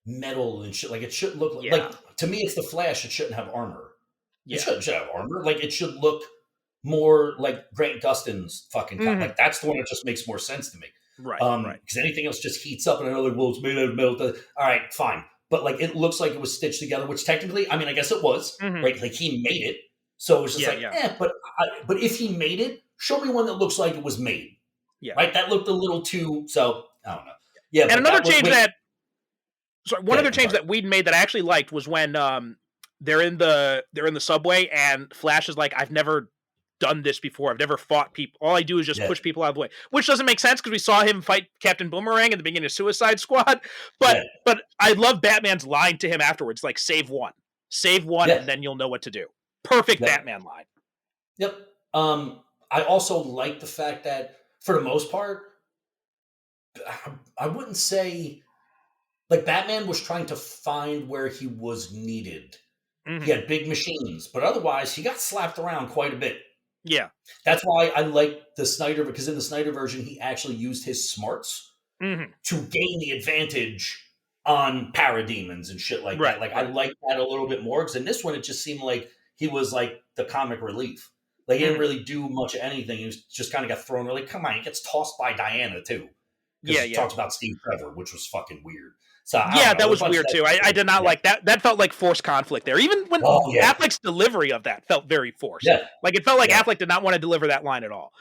metal and shit? Like, it shouldn't look like to me, it's the Flash. It shouldn't have armor. It shouldn't have armor. Like, it should look more like Grant Gustin's fucking like, that's the one that just makes more sense to me. Right. Because anything else just heats up, and I know like, well, it's made out of metal. All right, fine. But like, it looks like it was stitched together, which technically, I mean, I guess it was, right? Like, he made it. So it was just but if he made it, show me one that looks like it was made. Yeah. Right? That looked a little too, so I don't know. Yeah. And another change other change that Whedon made that I actually liked was when they're in the subway and Flash is like, I've never done this before. I've never fought people. All I do is just push people out of the way, which doesn't make sense because we saw him fight Captain Boomerang at the beginning of Suicide Squad. But I love Batman's line to him afterwards, like, save one, and then you'll know what to do. Perfect Batman line. Yep. I also like the fact that, for the most part, I wouldn't say, like, Batman was trying to find where he was needed. He had big machines, but otherwise he got slapped around quite a bit. Yeah. That's why I like the Snyder, because in the Snyder version, he actually used his smarts to gain the advantage on parademons and shit like that. Like, I like that a little bit more, because in this one, it just seemed like he was like the comic relief. Like, he didn't really do much of anything. He was just kind of got thrown. Like, come on, he gets tossed by Diana too. He talks about Steve Trevor, which was fucking weird. So that was weird too. I did not like that. That felt like forced conflict there. Even when Affleck's delivery of that felt very forced. Yeah. Like, it felt like Affleck did not want to deliver that line at all.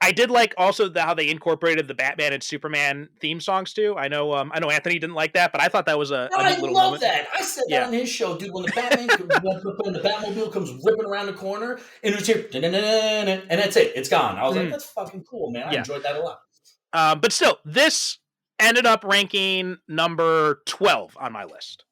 I did like also how they incorporated the Batman and Superman theme songs too. I know Anthony didn't like that, but I thought that was a I neat little love moment. that. I said that on his show, dude. When the Batmobile comes ripping around the corner, and it's here, and that's it. It's gone. I was like, that's fucking cool, man. I enjoyed that a lot. But still, this ended up ranking number 12 on my list.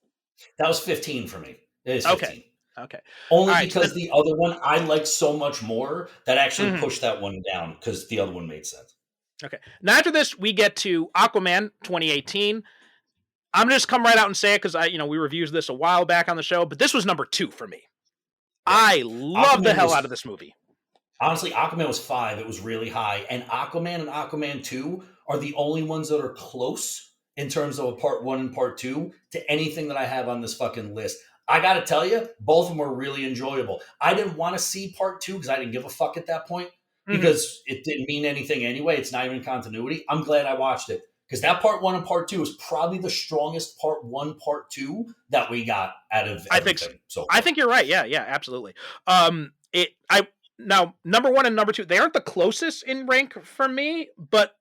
That was 15 for me. It is 15. Okay. Only because the other one I liked so much more that actually pushed that one down, because the other one made sense. Okay. Now after this, we get to Aquaman 2018. I'm going to just come right out and say it because we reviewed this a while back on the show, but this was number 2 for me. Yeah. I love the hell out of this movie. Honestly, Aquaman was 5. It was really high. And Aquaman 2 are the only ones that are close in terms of a part 1 and part 2 to anything that I have on this fucking list. I got to tell you, both of them are really enjoyable. I didn't want to see part 2 because I didn't give a fuck at that point because it didn't mean anything anyway. It's not even continuity. I'm glad I watched it because that part 1 and part 2 is probably the strongest part 1, part 2 that we got out of everything. I think so. I think you're right. Yeah, absolutely. Now, number 1 and number 2, they aren't the closest in rank for me, but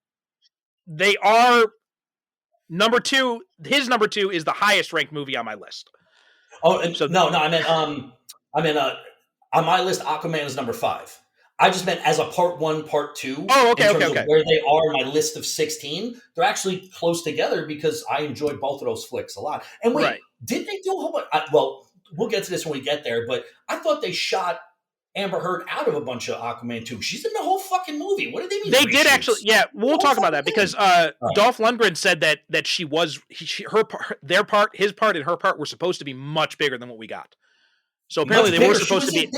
they are number 2. His number 2 is the highest ranked movie on my list. Oh, so no, I meant on my list, Aquaman is number 5. I just meant as a part 1, part 2. Oh, okay, in terms of where they are on my list of 16, they're actually close together because I enjoyed both of those flicks a lot. And wait, did they do a whole bunch? Well, we'll get to this when we get there, but I thought they shot Amber Heard out of a bunch of Aquaman 2. She's in the whole fucking movie. What did they mean? They did actually. Yeah, we'll talk about that because Dolph Lundgren said that his part, and her part were supposed to be much bigger than what we got. So apparently they were supposed to be.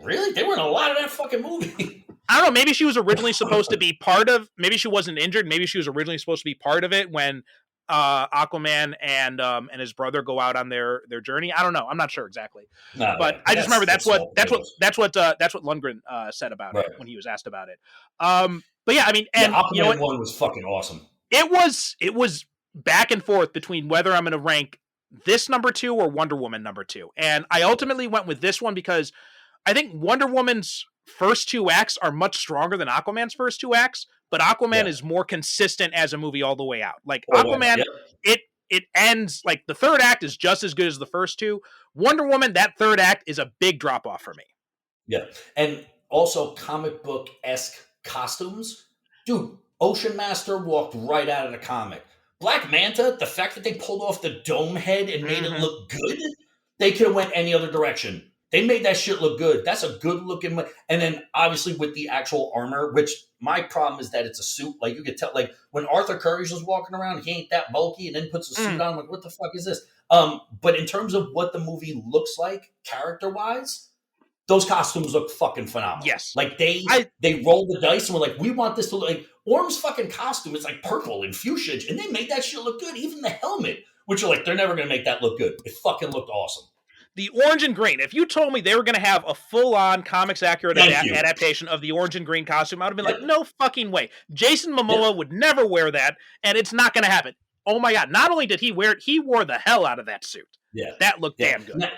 Really? They were in a lot of that fucking movie. I don't know. Maybe she was originally supposed to be part of. Maybe she wasn't injured. Maybe she was originally supposed to be part of it when Aquaman and his brother go out on their journey. I don't know. I'm not sure exactly. But I just remember that's what Lundgren said about it when he was asked about it. But yeah, I mean, and Aquaman 1 was fucking awesome. It was back and forth between whether I'm going to rank this number 2 or Wonder Woman number 2, and I ultimately went with this one because I think Wonder Woman's first 2 acts are much stronger than Aquaman's first 2 acts, but Aquaman is more consistent as a movie all the way out. Like Aquaman, it ends like the third act is just as good as the first 2. Wonder Woman, that third act is a big drop off for me. Yeah, and also comic book-esque costumes. Dude, Ocean Master walked right out of the comic. Black Manta, the fact that they pulled off the dome head and made it look good, they could have went any other direction. They made that shit look good. That's a good looking. And then obviously with the actual armor, which my problem is that it's a suit. Like you could tell, like when Arthur Curry's just walking around, he ain't that bulky and then puts a suit on. I'm like, what the fuck is this? But in terms of what the movie looks like character wise, those costumes look fucking phenomenal. Yes. Like they rolled the dice and were like, we want this to look like Orm's fucking costume is like purple and fuchsia. And they made that shit look good. Even the helmet, which are like, they're never going to make that look good. It fucking looked awesome. The orange and green. If you told me they were going to have a full-on comics-accurate adaptation of the orange and green costume, I would have been like, no fucking way. Jason Momoa would never wear that, and it's not going to happen. Oh my God. Not only did he wear it, he wore the hell out of that suit. Yeah. That looked damn good. Now,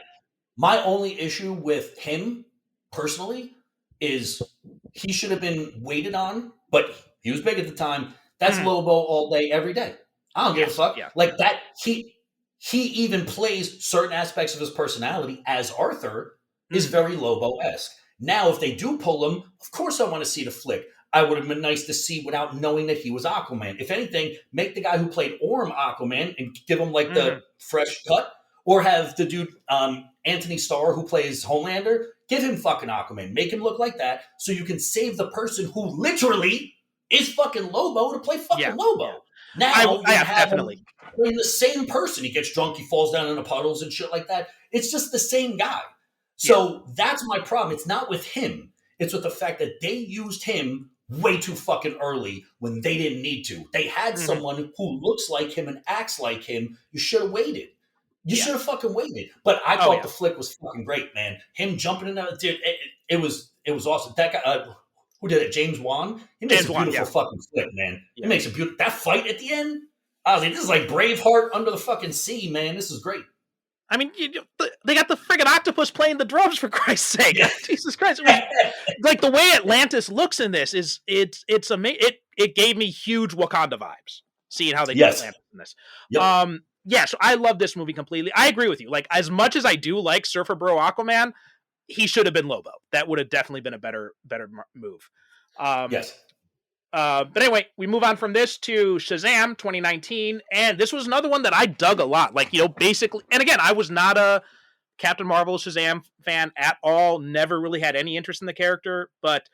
my only issue with him, personally, is he should have been waited on, but he was big at the time. That's Lobo all day, every day. I don't give a fuck. Yeah. Like that, he even plays certain aspects of his personality as Arthur is very Lobo-esque. Now, if they do pull him, of course I want to see the flick. I would have been nice to see without knowing that he was Aquaman. If anything, make the guy who played Orm Aquaman and give him like the fresh cut, or have the dude Anthony Starr who plays Homelander, give him fucking Aquaman. Make him look like that so you can save the person who literally is fucking Lobo to play fucking Lobo. Now I have definitely. Playing the same person. He gets drunk, he falls down in the puddles and shit like that. It's just the same guy. So that's my problem. It's not with him. It's with the fact that they used him way too fucking early when they didn't need to. They had someone who looks like him and acts like him. You should have waited. You should have fucking waited. But I thought the flick was fucking great, man. Him jumping in that, dude, it was awesome. That guy, who did it? James Wan? He makes a beautiful fucking flick, man. He makes a beautiful. That fight at the end, I was like, this is like Braveheart under the fucking sea, man. This is great. I mean, they got the friggin' octopus playing the drums for Christ's sake. Jesus Christ! Like the way Atlantis looks in this is it's amazing. It gave me huge Wakanda vibes seeing how they did Atlantis in this. So I love this movie completely. I agree with you. Like as much as I do like Surfer Bro Aquaman, he should have been Lobo. That would have definitely been a better move. But anyway, we move on from this to Shazam 2019, and this was another one that I dug a lot. Like, basically, and again, I was not a Captain Marvel Shazam fan at all, never really had any interest in the character, but,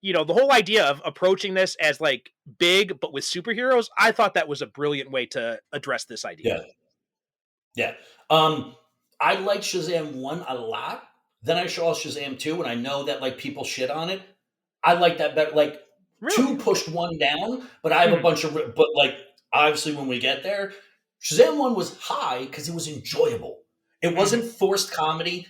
the whole idea of approaching this as, like, big, but with superheroes, I thought that was a brilliant way to address this idea. Yeah. I like Shazam 1 a lot. Then I saw Shazam 2, and I know that, like, people shit on it. I like that better. Like, Really? 2 pushed 1 down, but I have a bunch of but, like, obviously, when we get there, Shazam 1 was high because it was enjoyable. It wasn't forced comedy.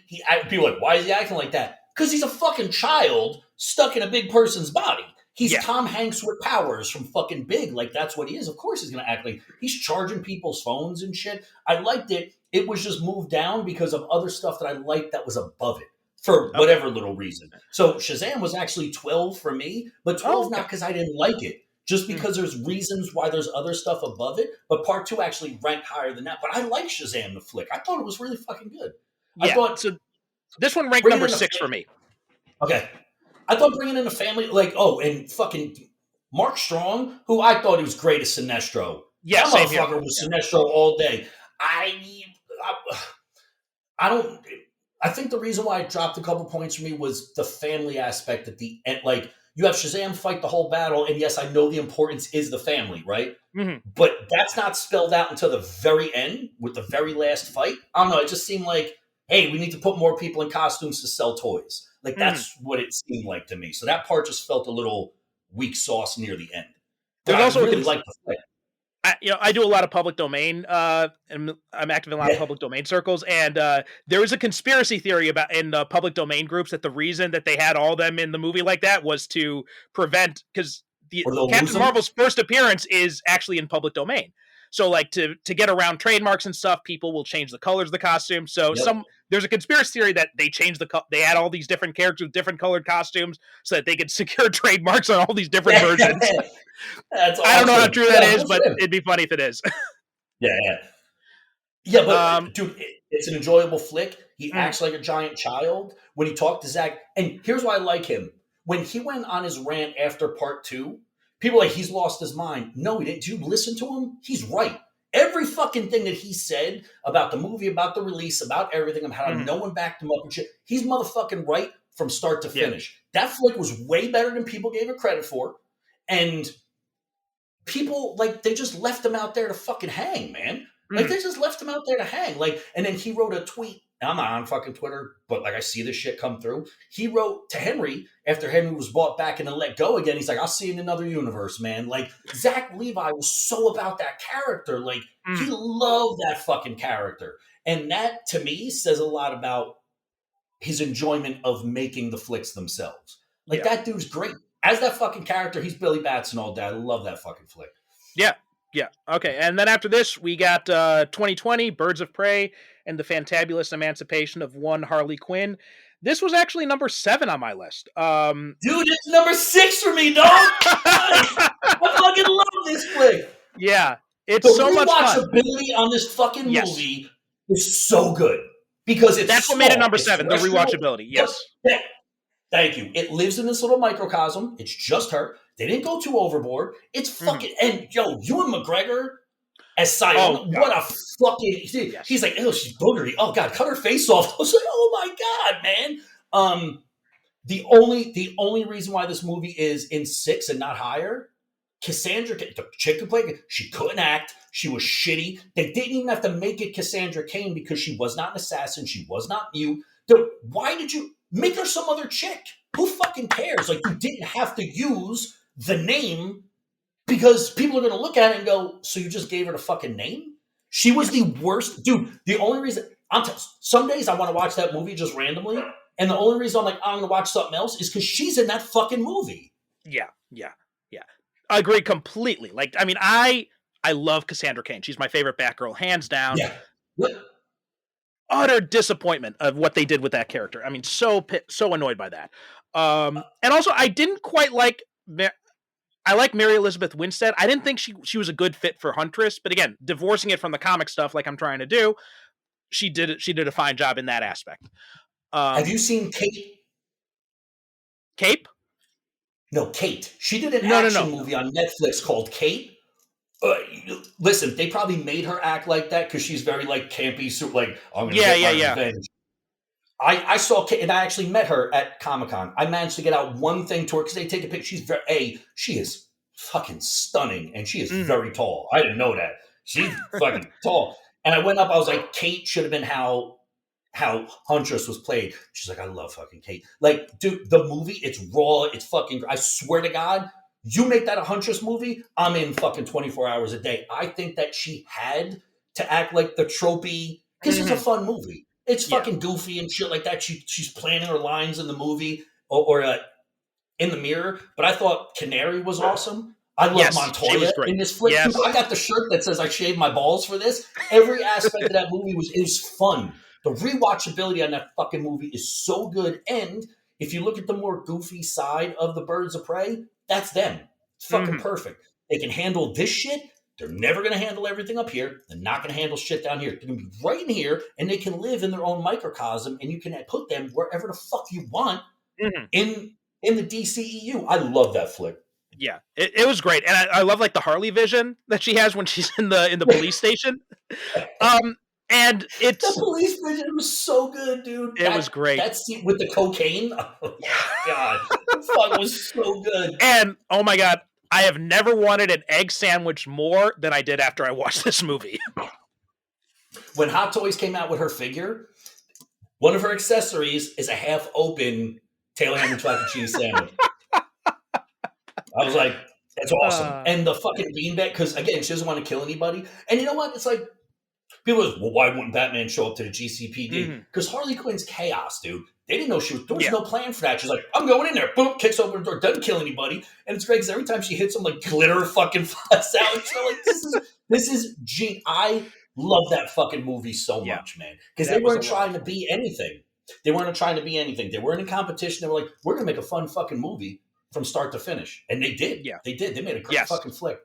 People are like, "Why is he acting like that?" Because he's a fucking child stuck in a big person's body. He's Yeah. Tom Hanks with powers from fucking Big. Like, that's what he is. Of course he's going to act like he's charging people's phones and shit. I liked it. It was just moved down because of other stuff that I liked that was above it for whatever little reason. So Shazam was actually 12 for me, but 12 not because I didn't like it, just because there's reasons why there's other stuff above it. But part 2 actually ranked higher than that. But I like Shazam the flick. I thought it was really fucking good. Yeah. I thought so this one ranked number 6 for me. Okay. I thought bringing in a family, like, and fucking Mark Strong, who I thought he was great as Sinestro. Yeah, that motherfucker was Sinestro all day. I think the reason why it dropped a couple points for me was the family aspect at the end. Like, you have Shazam fight the whole battle, and yes, I know the importance is the family, right? But that's not spelled out until the very end with the very last fight. I don't know. It just seemed like, hey, we need to put more people in costumes to sell toys. Like, that's what it seemed like to me. So that part just felt a little weak sauce near the end. But There's also really like the fight. I do a lot of public domain, and I'm active in a lot of public domain circles. And there was a conspiracy theory in public domain groups that the reason that they had all them in the movie like that was to prevent, because Captain Marvel's first appearance is actually in public domain. So, like, to get around trademarks and stuff, people will change the colors of the costume. So there's a conspiracy theory that they changed they had all these different characters with different colored costumes so that they could secure trademarks on all these different versions. That's awesome. I don't know how true that is, but it'd be funny if it is. Yeah, but dude, it's an enjoyable flick. He acts like a giant child when he talked to Zach. And here's why I like him. When he went on his rant after part 2, people are like, he's lost his mind. No, he didn't. Did you listen to him? He's right. Every fucking thing that he said about the movie, about the release, about everything, about how no one backed him up and shit, he's motherfucking right from start to finish. That flick was way better than people gave it credit for. And people, like, they just left him out there to fucking hang, man. Like, they just left him out there to hang. Like, and then he wrote a tweet. I'm not on fucking Twitter, but, like, I see this shit come through. He wrote to Henry after Henry was brought back and then let go again. He's like, I'll see you in another universe, man. Like, Zach Levi was so about that character. Like, he loved that fucking character. And that, to me, says a lot about his enjoyment of making the flicks themselves. Like, that dude's great. As that fucking character, he's Billy Batson all day. I love that fucking flick. Yeah. Okay. And then after this, we got 2020, Birds of Prey, and the Fantabulous Emancipation of One Harley Quinn. This was actually number 7 on my list. Dude, it's number 6 for me, dog. I fucking love this flick. Yeah. It's so much fun. The rewatchability on this fucking movie is so good. Because that's what made it number 7, the rewatchability. Yes. Thank you. It lives in this little microcosm. It's just her. They didn't go too overboard. It's fucking and Ewan McGregor as Sion. What a fucking he's like, oh, she's boogery. Oh god, cut her face off. I was like, oh my god, man. The only reason why this movie is in 6 and not higher, Cassandra, the chick who played it, she couldn't act. She was shitty. They didn't even have to make it Cassandra Cain because she was not an assassin. She was not mute. Why did you make her some other chick? Who fucking cares? Like, you didn't have to use the name because people are going to look at it and go, so you just gave her the fucking name? She was the worst. Dude, the only reason, some days I want to watch that movie just randomly, and the only reason I'm like, I'm going to watch something else is because she's in that fucking movie. Yeah. I agree completely. Like, I mean, I love Cassandra Cain. She's my favorite Batgirl, hands down. Yeah. Utter disappointment of what they did with that character. I mean, so annoyed by that. And also, I didn't quite like. I like Mary Elizabeth Winstead. I didn't think she was a good fit for Huntress, but again, divorcing it from the comic stuff, like I'm trying to do, she did a fine job in that aspect. Have you seen Kate? Cape? No, Kate. She did an action movie on Netflix called Kate. Listen, they probably made her act like that because she's very like campy, so like I'm gonna get my revenge. I saw Kate, and I actually met her at Comic-Con. I managed to get out one thing to her because they take a picture. She is fucking stunning, and she is very tall. I didn't know that. She's fucking tall. And I went up. I was like, Kate should have been how Huntress was played. She's like, I love fucking Kate. Like, dude, the movie, it's raw. It's fucking. I swear to God, You make that a Huntress movie, I'm in fucking 24 hours a day. I think that she had to act like the tropey, because it's a fun movie. It's fucking goofy and shit like that. She's planning her lines in the movie or in the mirror. But I thought Canary was awesome. I love Montoya in this flick. Yes. Dude, I got the shirt that says I shaved my balls for this. Every aspect of that movie is fun. The rewatchability on that fucking movie is so good. And if you look at the more goofy side of the Birds of Prey, that's them. It's fucking perfect. They can handle this shit. They're never going to handle everything up here. They're not going to handle shit down here. They're going to be right in here, and they can live in their own microcosm, and you can put them wherever the fuck you want in the DCEU. I love that flick. Yeah, it was great, and I love like the Harley vision that she has when she's in the police station. And it's the police vision was so good, dude. It was great. That scene with the cocaine. Oh my god, that fuck was so good. And oh my god, I have never wanted an egg sandwich more than I did after I watched this movie. When Hot Toys came out with her figure, one of her accessories is a half-open Taylor ham and chocolate cheese sandwich. I was like, that's awesome. And the fucking beanbag, because again, she doesn't want to kill anybody. And you know what? It's like, people are, well, why wouldn't Batman show up to the GCPD? Because Harley Quinn's chaos, dude. They didn't know there was no plan for that. She's like, I'm going in there. Boom, kicks open the door, doesn't kill anybody. And it's great because every time she hits them, like glitter fucking flies out. And so like, this is I love that fucking movie so much, man. Because they weren't trying to be anything. They weren't trying to be anything. They weren't in competition. They were like, we're going to make a fun fucking movie from start to finish. And they did. Yeah. They did. They made a great fucking flick.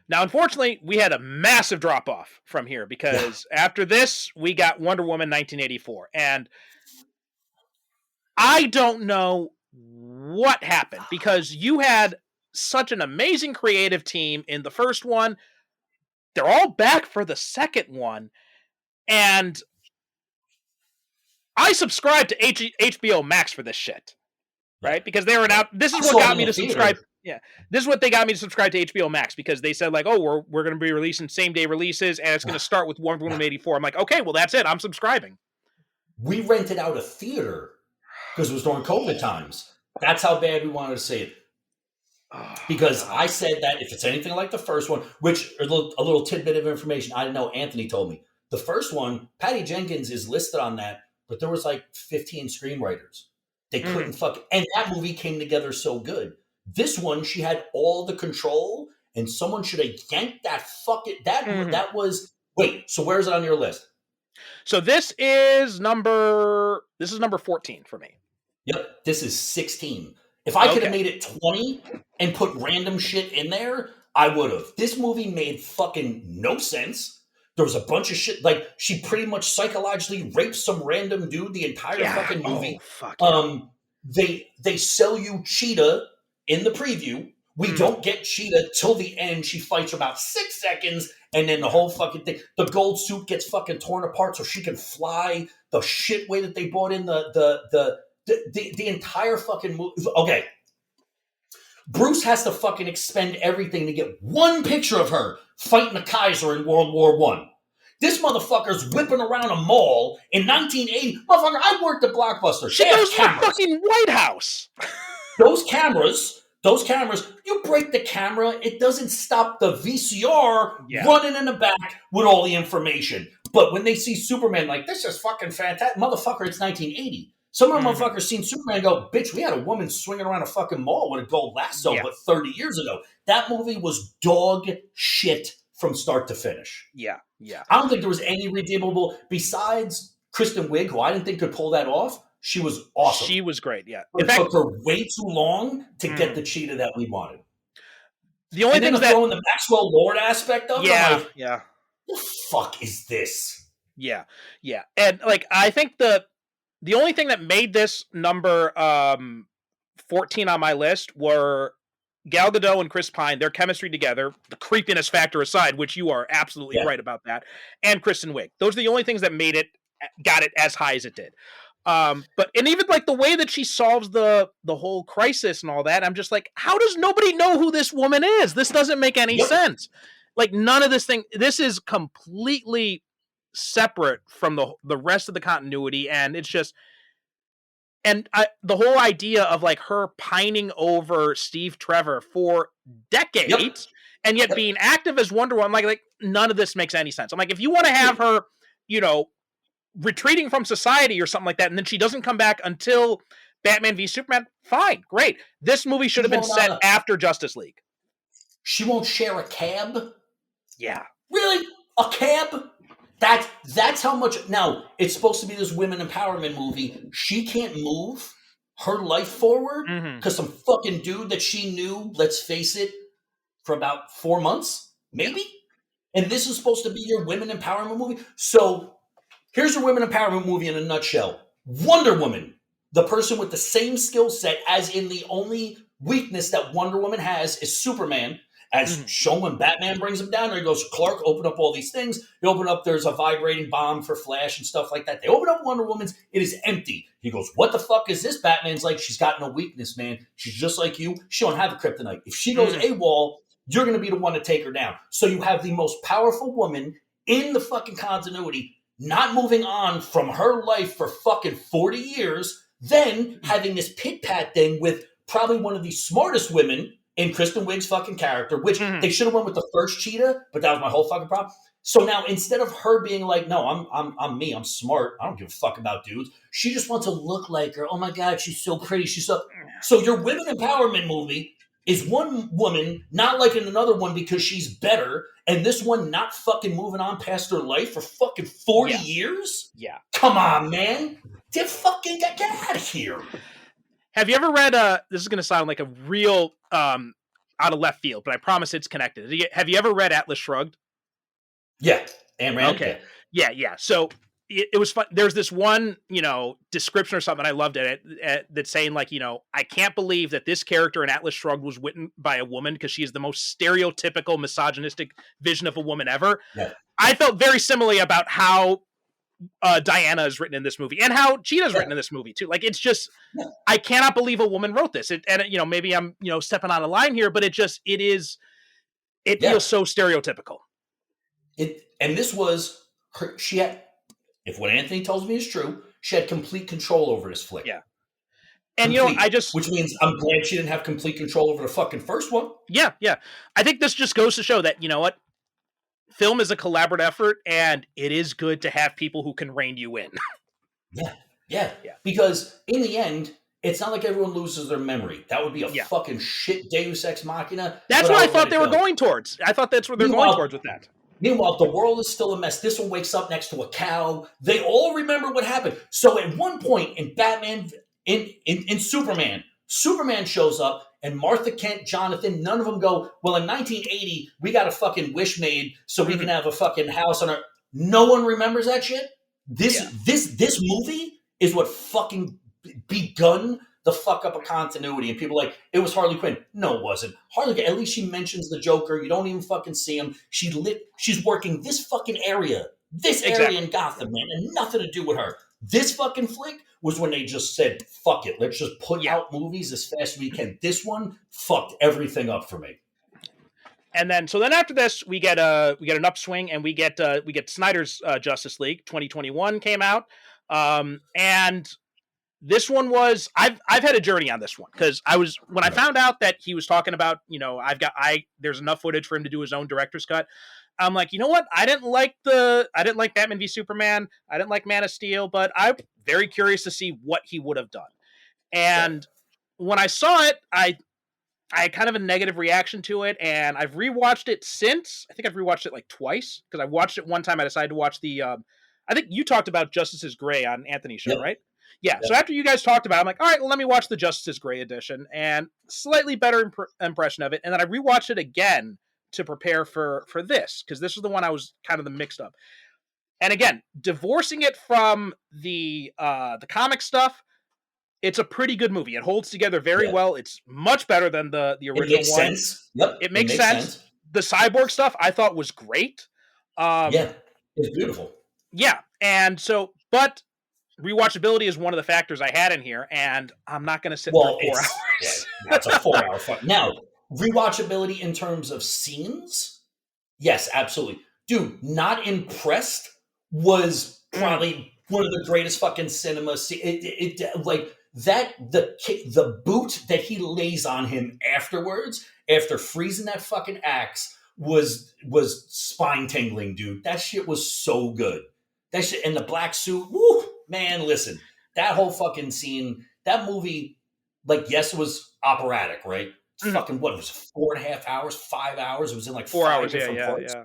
Now, unfortunately, we had a massive drop-off from here because after this, we got Wonder Woman 1984. And I don't know what happened because you had such an amazing creative team in the first one. They're all back for the second one. And I subscribed to HBO Max for this shit. Right? Because they were out. This is what got me to subscribe. Yeah. This is what they got me to subscribe to HBO Max because they said like, oh, we're going to be releasing same day releases and it's going to start with Wonder Woman 84. I'm like, okay, well, that's it. I'm subscribing. We rented out a theater because it was during COVID times. That's how bad we wanted to see it. Because I said that if it's anything like the first one, which a little tidbit of information I didn't know, Anthony told me. The first one, Patty Jenkins is listed on that, but there was like 15 screenwriters. They couldn't and that movie came together so good. This one, she had all the control, and someone should have yanked that that was so where is it on your list? So this is number 14 for me. Yep, this is 16. If I could have made it 20 and put random shit in there, I would have. This movie made fucking no sense. There was a bunch of shit, like she pretty much psychologically raped some random dude the entire fucking movie. They sell you Cheetah in the preview. We don't get Cheetah till the end. She fights for about 6 seconds, and then the whole fucking thing. The gold suit gets fucking torn apart so she can fly. The shit way that they brought in the entire fucking movie. Okay. Bruce has to fucking expend everything to get one picture of her fighting the Kaiser in World War I. This motherfucker's whipping around a mall in 1980. Motherfucker, I worked at Blockbuster. She goes to the fucking White House. Those cameras, you break the camera, it doesn't stop the VCR running in the back with all the information. But when they see Superman, like, this is fucking fantastic. Motherfucker, it's 1980. Some of the motherfuckers seen Superman and go, bitch, we had a woman swinging around a fucking mall with a gold lasso, but 30 years ago. That movie was dog shit from start to finish. Yeah. I don't think there was any redeemable, besides Kristen Wiig, who I didn't think could pull that off. She was awesome. She was great, yeah. It took her way too long to get the Cheetah that we wanted. The only thing that throwing the Maxwell Lord aspect of it, I'm like, yeah. The fuck is this? Yeah. And like I think the only thing that made this number 14 on my list were Gal Gadot and Chris Pine, their chemistry together, the creepiness factor aside, which you are absolutely right about that, and Kristen Wiig. Those are the only things that got it as high as it did. But even like the way that she solves the whole crisis and all that, I'm just like, how does nobody know who this woman is? This doesn't make any sense. Like none of this is completely separate from the rest of the continuity, and it's just the whole idea of like her pining over Steve Trevor for decades and yet being active as Wonder Woman, like none of this makes any sense. I'm like, if you want to have her, retreating from society or something like that, and then she doesn't come back until Batman v Superman, fine, great. This movie should have been set after Justice League. She won't share a cab? Yeah. Really? A cab? That's how much. Now, it's supposed to be this women empowerment movie. She can't move her life forward because some fucking dude that she knew, let's face it, for about 4 months, maybe? And this is supposed to be your women empowerment movie? So here's your women empowerment movie in a nutshell. Wonder Woman, the person with the same skill set, as in the only weakness that Wonder Woman has is Superman. As shown when Batman brings him down there, he goes, Clark, open up all these things. They open up, there's a vibrating bomb for Flash and stuff like that. They open up Wonder Woman's, it is empty. He goes, what the fuck is this? Batman's like, she's got no weakness, man. She's just like you. She don't have a kryptonite. If she goes AWOL, you're going to be the one to take her down. So you have the most powerful woman in the fucking continuity not moving on from her life for fucking 40 years, then having this pit-pat thing with probably one of the smartest women in Kristen Wiig's fucking character, which they should have went with the first Cheetah, but that was my whole fucking problem. So now instead of her being like, no, I'm me, I'm smart, I don't give a fuck about dudes, she just wants to look like her. Oh my God, she's so pretty. She's so your women empowerment movie is one woman not liking another one because she's better, and this one not fucking moving on past her life for fucking 40 years? Yeah. Come on, man. Get out of here. Have you ever read, this is going to sound like a real out of left field, but I promise it's connected. Have you ever read Atlas Shrugged? Yeah. And Rand? Okay. Yeah. So it was fun. There's this one, description or something I loved at it that's saying like, I can't believe that this character in Atlas Shrugged was written by a woman because she is the most stereotypical misogynistic vision of a woman ever. Yeah. I felt very similarly about how Diana is written in this movie and how Cheetah's written in this movie too. Like, it's just, I cannot believe a woman wrote this. Maybe I'm, stepping on a line here, but it feels so stereotypical. And this was her, she had, if what Anthony tells me is true, she had complete control over this flick. Yeah. And which means I'm glad she didn't have complete control over the fucking first one. Yeah. I think this just goes to show that, film is a collaborative effort, and it is good to have people who can rein you in. Yeah. Because in the end, it's not like everyone loses their memory. That would be a fucking shit Deus Ex Machina. That's what I thought they were going towards. I thought that's where they're going towards with that. Meanwhile, the world is still a mess. This one wakes up next to a cow. They all remember what happened. So at one point in Batman, in Superman shows up, and Martha Kent, Jonathan, none of them go, well, in 1980, we got a fucking wish made so we can have a fucking house on our... No one remembers that shit? This movie is what fucking begun the fuck up of continuity. And people are like, it was Harley Quinn. No, it wasn't. Harley Quinn, at least she mentions the Joker. You don't even fucking see him. She's working this fucking area. This area in Gotham, man, and nothing to do with her. This fucking flick was when they just said, fuck it, let's just put out movies as fast as we can. This one fucked everything up for me. And then after this, we get an upswing, and we get Snyder's Justice League 2021 came out. And this one was, I've had a journey on this one, because when I found out that he was talking about, there's enough footage for him to do his own director's cut. I'm like, you know what? I didn't like Batman v Superman. I didn't like Man of Steel, but I'm very curious to see what he would have done. And when I saw it, I had kind of a negative reaction to it, and I've rewatched it since. I think I've rewatched it like twice, because I watched it one time. I decided to watch I think you talked about Justice is Gray on Anthony's show, right? Yeah. So after you guys talked about it, I'm like, all right, well, let me watch the Justice is Gray edition, and slightly better impression of it. And then I rewatched it again to prepare for this, because this is the one I was kind of the mixed up. And again, divorcing it from the comic stuff, it's a pretty good movie. It holds together very well. It's much better than the original one. It makes sense. Yep. It makes sense. The cyborg stuff I thought was great. It's beautiful. Yeah. And so, but rewatchability is one of the factors I had in here, and I'm not going to sit for 4 hours. That's a 4 hour fun. Now, rewatchability in terms of scenes, yes, absolutely. Dude, Not Impressed was probably one of the greatest fucking cinema. Like the boot that he lays on him afterwards, after freezing that fucking axe, was spine tingling, dude. That shit was so good. That shit, and the black suit, woo, man, listen, that whole fucking scene, that movie, like, yes, it was operatic, right? It's fucking, what, it was 4.5 hours, 5 hours? It was in like 4 hours, different parts.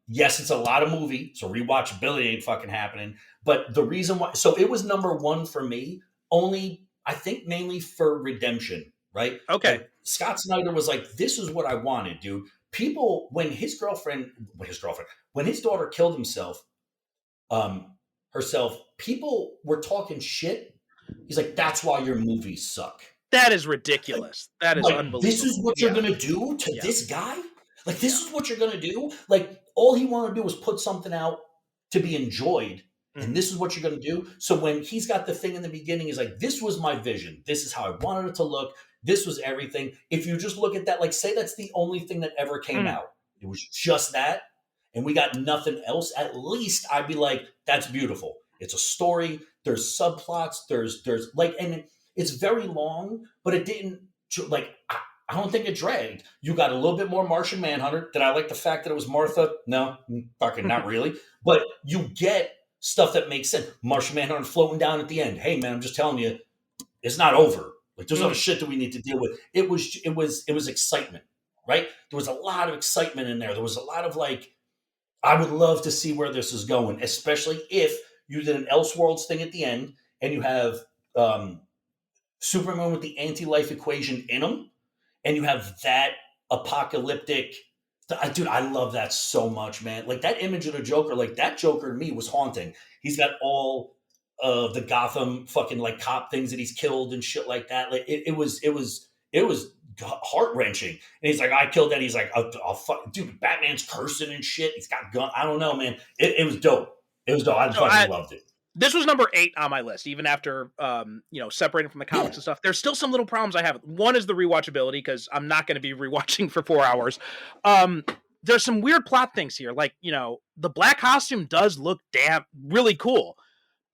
Yes, it's a lot of movie, so rewatchability ain't fucking happening. But the reason why, so it was number one for me, only, I think, mainly for redemption, right? Okay. Like, Scott Snyder was like, this is what I wanted, dude. People, when his daughter killed herself, people were talking shit. He's like, that's why your movies suck. That is ridiculous. That is unbelievable. This is what you're going to do to this guy? Like, this is what you're going to do? Like, all he wanted to do was put something out to be enjoyed. And this is what you're going to do. So when he's got the thing in the beginning, he's like, this was my vision. This is how I wanted it to look. This was everything. If you just look at that, like, say that's the only thing that ever came out. It was just that. And we got nothing else. At least I'd be like, that's beautiful. It's a story. There's subplots. There's like, and it's very long, but it didn't, like, I don't think it dragged. You got a little bit more Martian Manhunter. Did I like the fact that it was Martha? No, fucking not really. But you get stuff that makes sense. Martian Manhunter floating down at the end. Hey, man, I'm just telling you, it's not over. Like, there's other shit that we need to deal with. It was excitement, right? There was a lot of excitement in there. There was a lot of, like, I would love to see where this is going, especially if you did an Elseworlds thing at the end and you have Superman with the anti-life equation in him, and you have that apocalyptic. Dude, I love that so much, man. Like, that image of the Joker, like, that Joker to me was haunting. He's got all of the Gotham fucking, like, cop things that he's killed and shit like that. Like, it was heart wrenching. And he's like, I killed that. He's like, I'll fuck, dude, Batman's cursing and shit. He's got gun. I don't know, man. It was dope. It was dope. I fucking loved it. This was number 8 on my list, even after, separating from the comics and stuff. There's still some little problems I have. One is the rewatchability, because I'm not going to be rewatching for 4 hours. There's some weird plot things here. Like, the black costume does look really cool,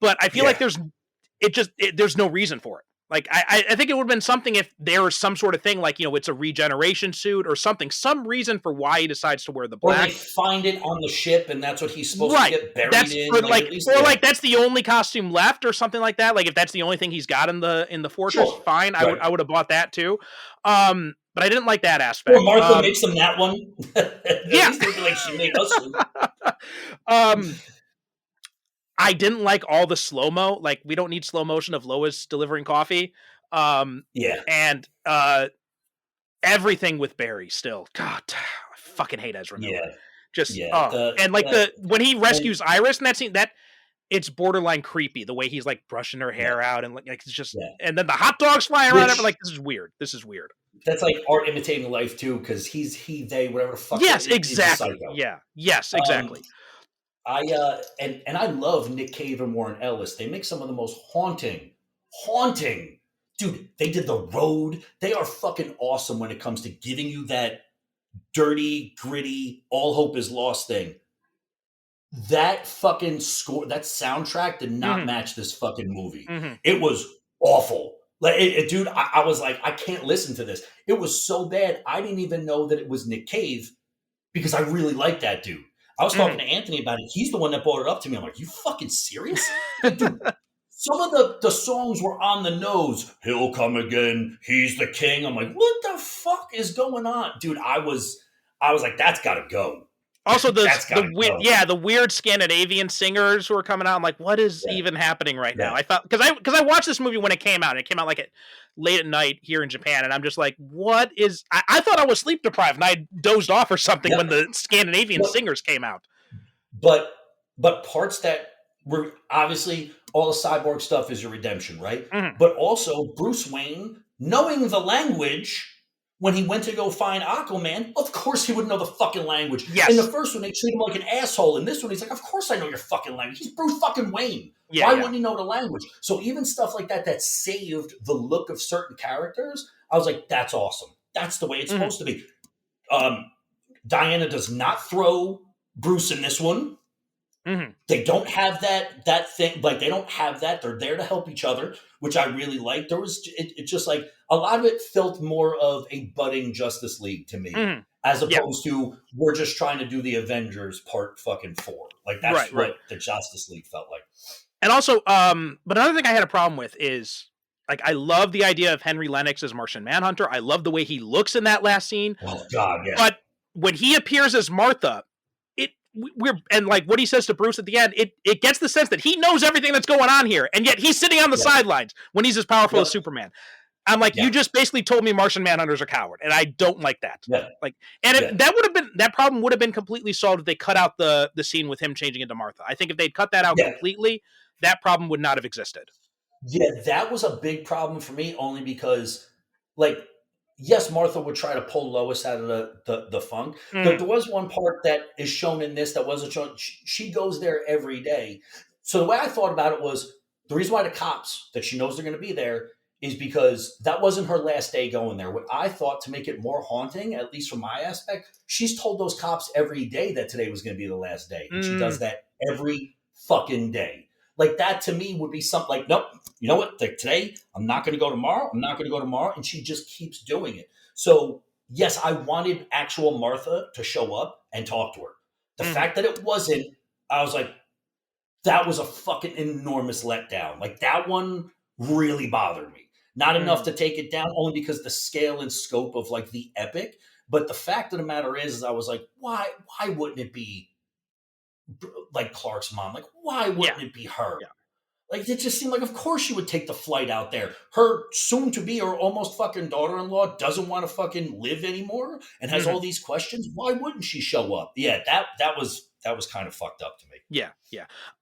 but I feel like there's no reason for it. Like, I think it would have been something if there was some sort of thing, like, it's a regeneration suit or something, some reason for why he decides to wear the black. Or they find it on the ship and that's what he's supposed to get buried in. Like, that's the only costume left or something like that. Like, if that's the only thing he's got in the fortress, fine. Right. I would have bought that too. But I didn't like that aspect. Or Martha makes him that one. Yeah. Like she made us. I didn't like all the slow-mo. Like, we don't need slow motion of Lois delivering coffee. And everything with Barry still. God, I fucking hate Ezra Miller. When he rescues Iris in that scene, it's borderline creepy, the way he's, like, brushing her hair out and, like, it's just, and then the hot dogs flying around. I'm like, this is weird. That's like art imitating life too, because they, whatever the fuck. Yes, exactly. Yes, exactly. And I love Nick Cave and Warren Ellis. They make some of the most haunting, dude. They did The Road. They are fucking awesome when it comes to giving you that dirty, gritty, all hope is lost thing. That fucking score, that soundtrack did not match this fucking movie. It was awful. Like, dude, I was like, I can't listen to this. It was so bad. I didn't even know that it was Nick Cave because I really like that dude. I was talking to Anthony about it. He's the one that brought it up to me. I'm like, you fucking serious? Dude, some of the songs were on the nose. He'll come again. He's the king. I'm like, what the fuck is going on? Dude, I was like, that's got to go. Also, the weird Scandinavian singers who are coming out. I'm like, what is even happening right now? I thought, because I watched this movie when it came out. And it came out like late at night here in Japan, and I'm just like, what is? I thought I was sleep deprived, and I dozed off or something when the Scandinavian singers came out. But parts that were obviously all the Cyborg stuff is your redemption, right? But also Bruce Wayne knowing the language. When he went to go find Aquaman, of course he would know the fucking language. Yes. In the first one, they treat him like an asshole. In this one, he's like, of course I know your fucking language. He's Bruce fucking Wayne. Why wouldn't he know the language? So even stuff like that saved the look of certain characters, I was like, that's awesome. That's the way it's supposed to be. Diana does not throw Bruce in this one. Mm-hmm. They don't have that thing. Like, they don't have that. They're there to help each other, which I really like. There was it just like a lot of it felt more of a budding Justice League to me, Mm-hmm. as opposed to we're just trying to do the Avengers part fucking 4. Like, that's what the Justice League felt like. And also, but another thing I had a problem with is, like, I love the idea of Henry Lennox as Martian Manhunter. I love the way he looks in that last scene. Oh God, yeah. But when he appears as Martha, and like what he says to Bruce at the end, it gets the sense that he knows everything that's going on here, and yet he's sitting on the sidelines when he's as powerful as Superman. I'm like, you just basically told me Martian Manhunter's a coward, and I don't like that. Like, and that problem would have been completely solved if they cut out the scene with him changing into Martha. I think if they'd cut that out completely, that problem would not have existed. Yeah, that was a big problem for me, only because, like, yes, Martha would try to pull Lois out of the funk. But there was one part that is shown in this that wasn't shown. She goes there every day. So the way I thought about it was, the reason why the cops, that she knows they're going to be there, is because that wasn't her last day going there. What I thought, to make it more haunting, at least from my aspect, she's told those cops every day that today was going to be the last day. And she does that every fucking day. Like, that to me would be something like, nope, you know what? Like, today, I'm not going to go tomorrow. I'm not going to go tomorrow. And she just keeps doing it. So, yes, I wanted actual Martha to show up and talk to her. The fact that it wasn't, I was like, that was a fucking enormous letdown. Like, that one really bothered me. Not enough to take it down, only because the scale and scope of, like, the epic. But the fact of the matter is I was like, why wouldn't it be, like, Clark's mom? Like, why wouldn't it be her? Like, it just seemed like, of course she would take the flight out there. Her soon-to-be or almost fucking daughter-in-law doesn't want to fucking live anymore and has all these questions. Why wouldn't she show up? Yeah, that was kind of fucked up to me. Yeah.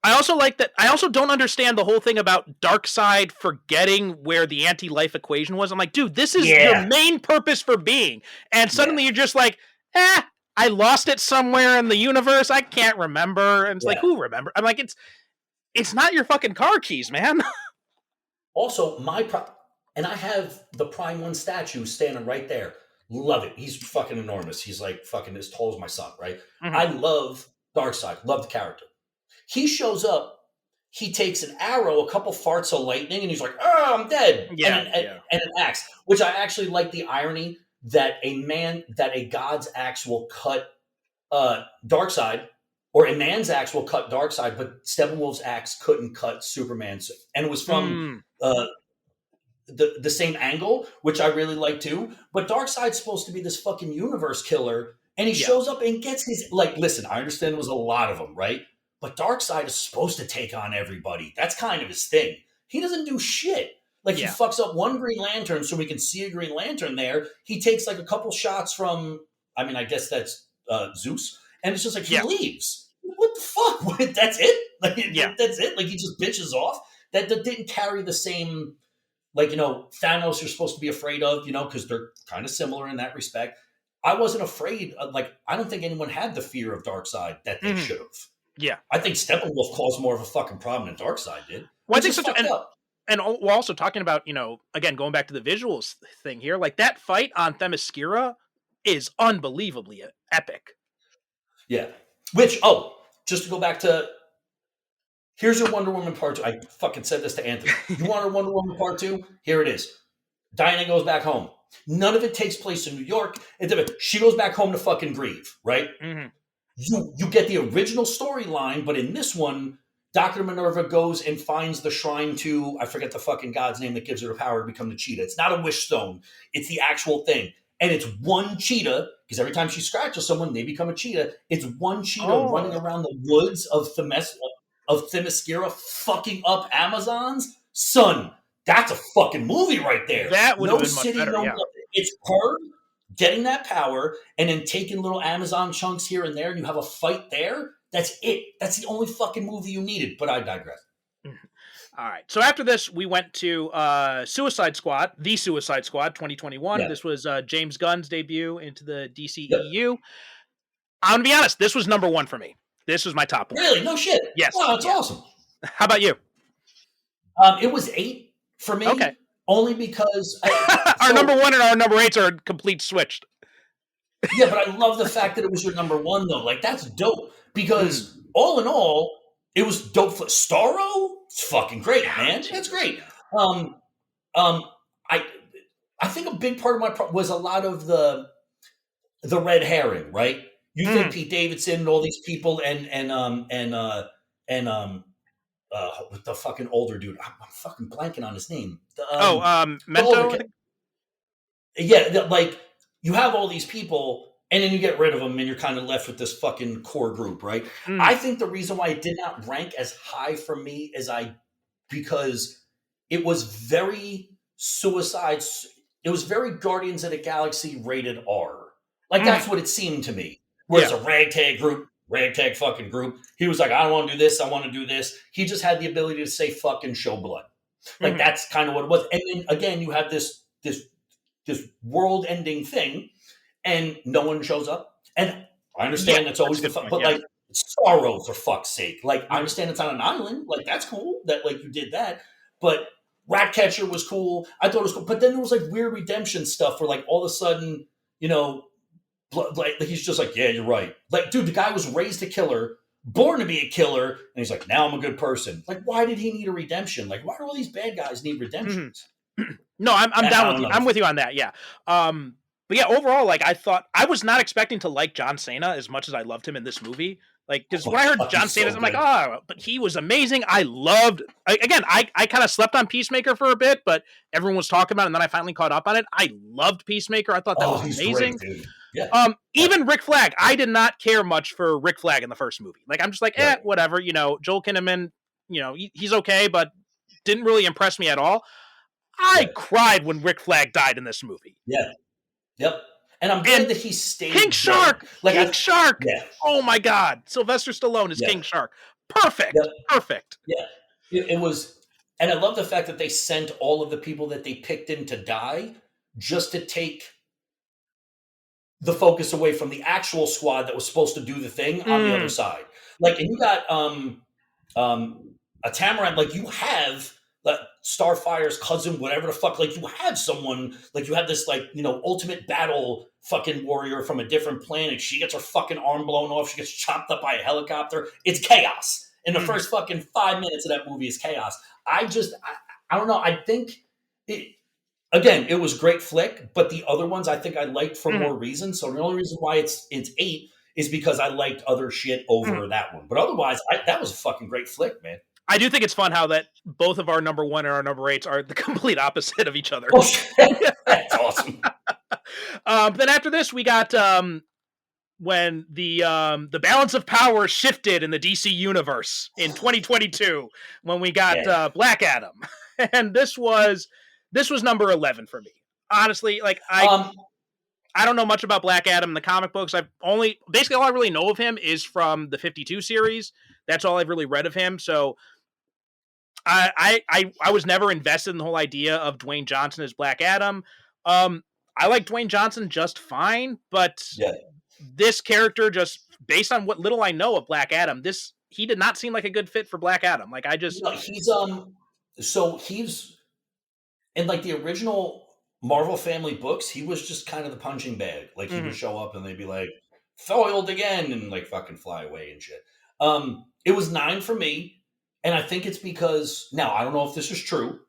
I also like that. I also don't understand the whole thing about Darkseid forgetting where the anti-life equation was. I'm like, dude, this is your main purpose for being. And suddenly you're just like, I lost it somewhere in the universe. I can't remember. And it's like, who remember? I'm like, it's not your fucking car keys, man. Also, and I have the Prime 1 statue standing right there. Love it. He's fucking enormous. He's like fucking as tall as my son, right? I love Darkseid. Love the character. He shows up. He takes an arrow, a couple farts of lightning, and he's like, "Oh, I'm dead." And an axe, which I actually like the irony that a god's axe will cut Darkseid, or a man's axe will cut Darkseid, but Steppenwolf's axe couldn't cut Superman's, and it was from the same angle, which I really like too. But Darkseid's supposed to be this fucking universe killer, and he shows up and gets his, like, listen, I understand there was a lot of them, right? But Darkseid is supposed to take on everybody. That's kind of his thing. He doesn't do shit. Like, he fucks up one Green Lantern so we can see a Green Lantern there. He takes, like, a couple shots from, I mean, I guess that's Zeus. And it's just like, he leaves. What the fuck? That's it? Like, that's it? Like, he just bitches off? That didn't carry the same, like, you know, Thanos you're supposed to be afraid of, you know, because they're kind of similar in that respect. I wasn't afraid of, like, I don't think anyone had the fear of Darkseid that they should have. Yeah. I think Steppenwolf caused more of a fucking problem than Darkseid did. Well, I think and we're also talking about, you know, again, going back to the visuals thing here, like, that fight on Themyscira is unbelievably epic. Yeah. Which, just to go back to, here's your Wonder Woman Part 2. I fucking said this to Anthony. You want a Wonder Woman Part 2? Here it is. Diana goes back home. None of it takes place in New York. She goes back home to fucking grieve, right? You get the original storyline, but in this one, Dr. Minerva goes and finds the shrine to, I forget the fucking god's name that gives her the power to become the cheetah. It's not a wish stone. It's the actual thing. And it's one cheetah, because every time she scratches someone, they become a cheetah. It's one cheetah running around the woods of Themyscira, fucking up Amazons. Son, that's a fucking movie right there. That would have been much better, It's her getting that power and then taking little Amazon chunks here and there, and you have a fight there. That's it. That's the only fucking movie you needed, but I digress. All right. So after this, we went to Suicide Squad, The Suicide Squad 2021. This was James Gunn's debut into the DCEU. I'm going to be honest, this was number one for me. This was my top one. Really? No shit? Yes. Wow, that's awesome. How about you? It was 8 for me. Okay. Only because... our number 1 and our number 8s are complete switched. Yeah, but I love the fact that it was your number 1, though. Like, that's dope. Because all in all, it was dope. Starro, it's fucking great, man. That's great. I think a big part of my was a lot of the red herring, right? You think Pete Davidson and all these people with the fucking older dude. I'm fucking blanking on his name. Mento. Like you have all these people, and then you get rid of them, and you're kind of left with this fucking core group, right? I think the reason why it did not rank as high for me because it was very it was very Guardians of the Galaxy rated R. Like that's what it seemed to me. Whereas a ragtag fucking group, he was like, I don't want to do this, I want to do this. He just had the ability to say fucking show blood. Like that's kind of what it was. And then again, you have this world-ending thing, and no one shows up. And I understand that's always the fun, but like Sorrow, for fuck's sake. Like I understand it's on an island. Like that's cool that like you did that, but Ratcatcher was cool. I thought it was cool, but then there was like weird redemption stuff where like all of a sudden, like he's just like, yeah, you're right. Like, dude, the guy was raised a killer, born to be a killer, and he's like, now I'm a good person. Like, why did he need a redemption? Like, why do all these bad guys need redemptions? No, I'm down with you. I'm with you on that. Yeah. But yeah, overall, like I was not expecting to like John Cena as much as I loved him in this movie. Like, because when I heard John Cena, I'm like, but he was amazing. I kind of slept on Peacemaker for a bit, but everyone was talking about it, and then I finally caught up on it. I loved Peacemaker. I thought that was amazing. Great, dude. Yeah. Even Rick Flag, I did not care much for Rick Flag in the first movie. Like, I'm just like, whatever. Joel Kinnaman, he's okay, but didn't really impress me at all. I cried when Rick Flag died in this movie. Yeah. Yep. And I'm glad that he stayed. King Shark! King Shark! Yeah. Oh my God. Sylvester Stallone is King Shark. Perfect. Yep. Perfect. Yeah. It was, and I love the fact that they sent all of the people that they picked in to die just to take the focus away from the actual squad that was supposed to do the thing on the other side. Like, and you got a Tamaran, like you have Starfire's cousin, whatever the fuck, like you have someone, like you have this like, ultimate battle fucking warrior from a different planet. She gets her fucking arm blown off. She gets chopped up by a helicopter. It's chaos. In the first fucking 5 minutes of that movie is chaos. I don't know. I think again, it was a great flick, but the other ones I think I liked for more reasons. So the only reason why it's 8 is because I liked other shit over that one. But otherwise, that was a fucking great flick, man. I do think it's fun how that both of our number 1 and our number 8s are the complete opposite of each other. Oh, shit. That's awesome. Then after this, we got when the balance of power shifted in the DC universe in 2022 when we got Black Adam, and this was number 11 for me. Honestly, like I don't know much about Black Adam in the comic books. Basically all I really know of him is from the 52 series. That's all I've really read of him. So I was never invested in the whole idea of Dwayne Johnson as Black Adam. I like Dwayne Johnson just fine, but this character, just based on what little I know of Black Adam, he did not seem like a good fit for Black Adam. Like he's in like the original Marvel family books, he was just kind of the punching bag. Like he would show up and they'd be like, foiled again, and like fucking fly away and shit. It was 9 for me, and I think it's because, now I don't know if this is true,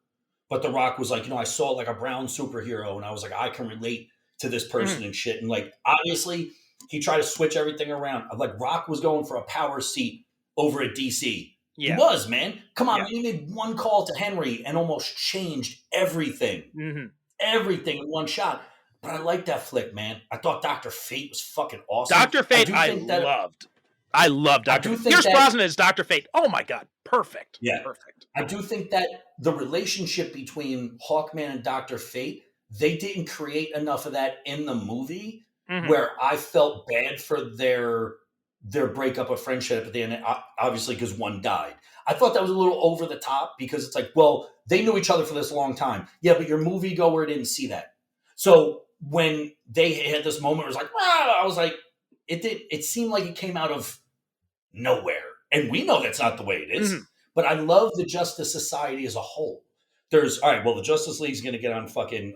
but The Rock was like, I saw like a brown superhero, and I was like, I can relate to this person and shit. And like, obviously, he tried to switch everything around. Like, Rock was going for a power seat over at DC. Yeah. He was, man. Come on, man. He made one call to Henry and almost changed everything. Everything in one shot. But I like that flick, man. I thought Dr. Fate was fucking awesome. Dr. Fate, I loved Dr. Fate. Pierce Brosnan as Dr. Fate. Oh my God. Perfect. Yeah. Perfect. I do think that the relationship between Hawkman and Dr. Fate, they didn't create enough of that in the movie where I felt bad for their breakup of friendship at the end, obviously because one died. I thought that was a little over the top because it's like, well, they knew each other for this long time. Yeah, but your moviegoer didn't see that. So when they had this moment, it was like, I was like, it seemed like it came out of nowhere. And we know that's not the way it is. But I love the Justice Society as a whole. The Justice League's going to get on fucking,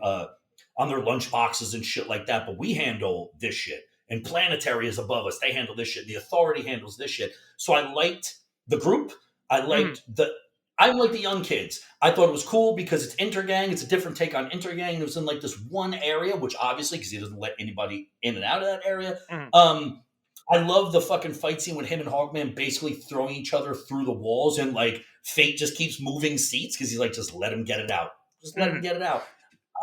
on their lunch boxes and shit like that, but we handle this shit. and Planetary is above us. They handle this shit. The Authority handles this shit. So I liked the group. I liked the young kids. I thought it was cool because it's Intergang. It's a different take on Intergang. It was in like this one area, which obviously, because he doesn't let anybody in and out of that area. I love the fucking fight scene with him and Hawkman basically throwing each other through the walls, and like Fate just keeps moving seats because he's like, just let him get it out. Just let him get it out.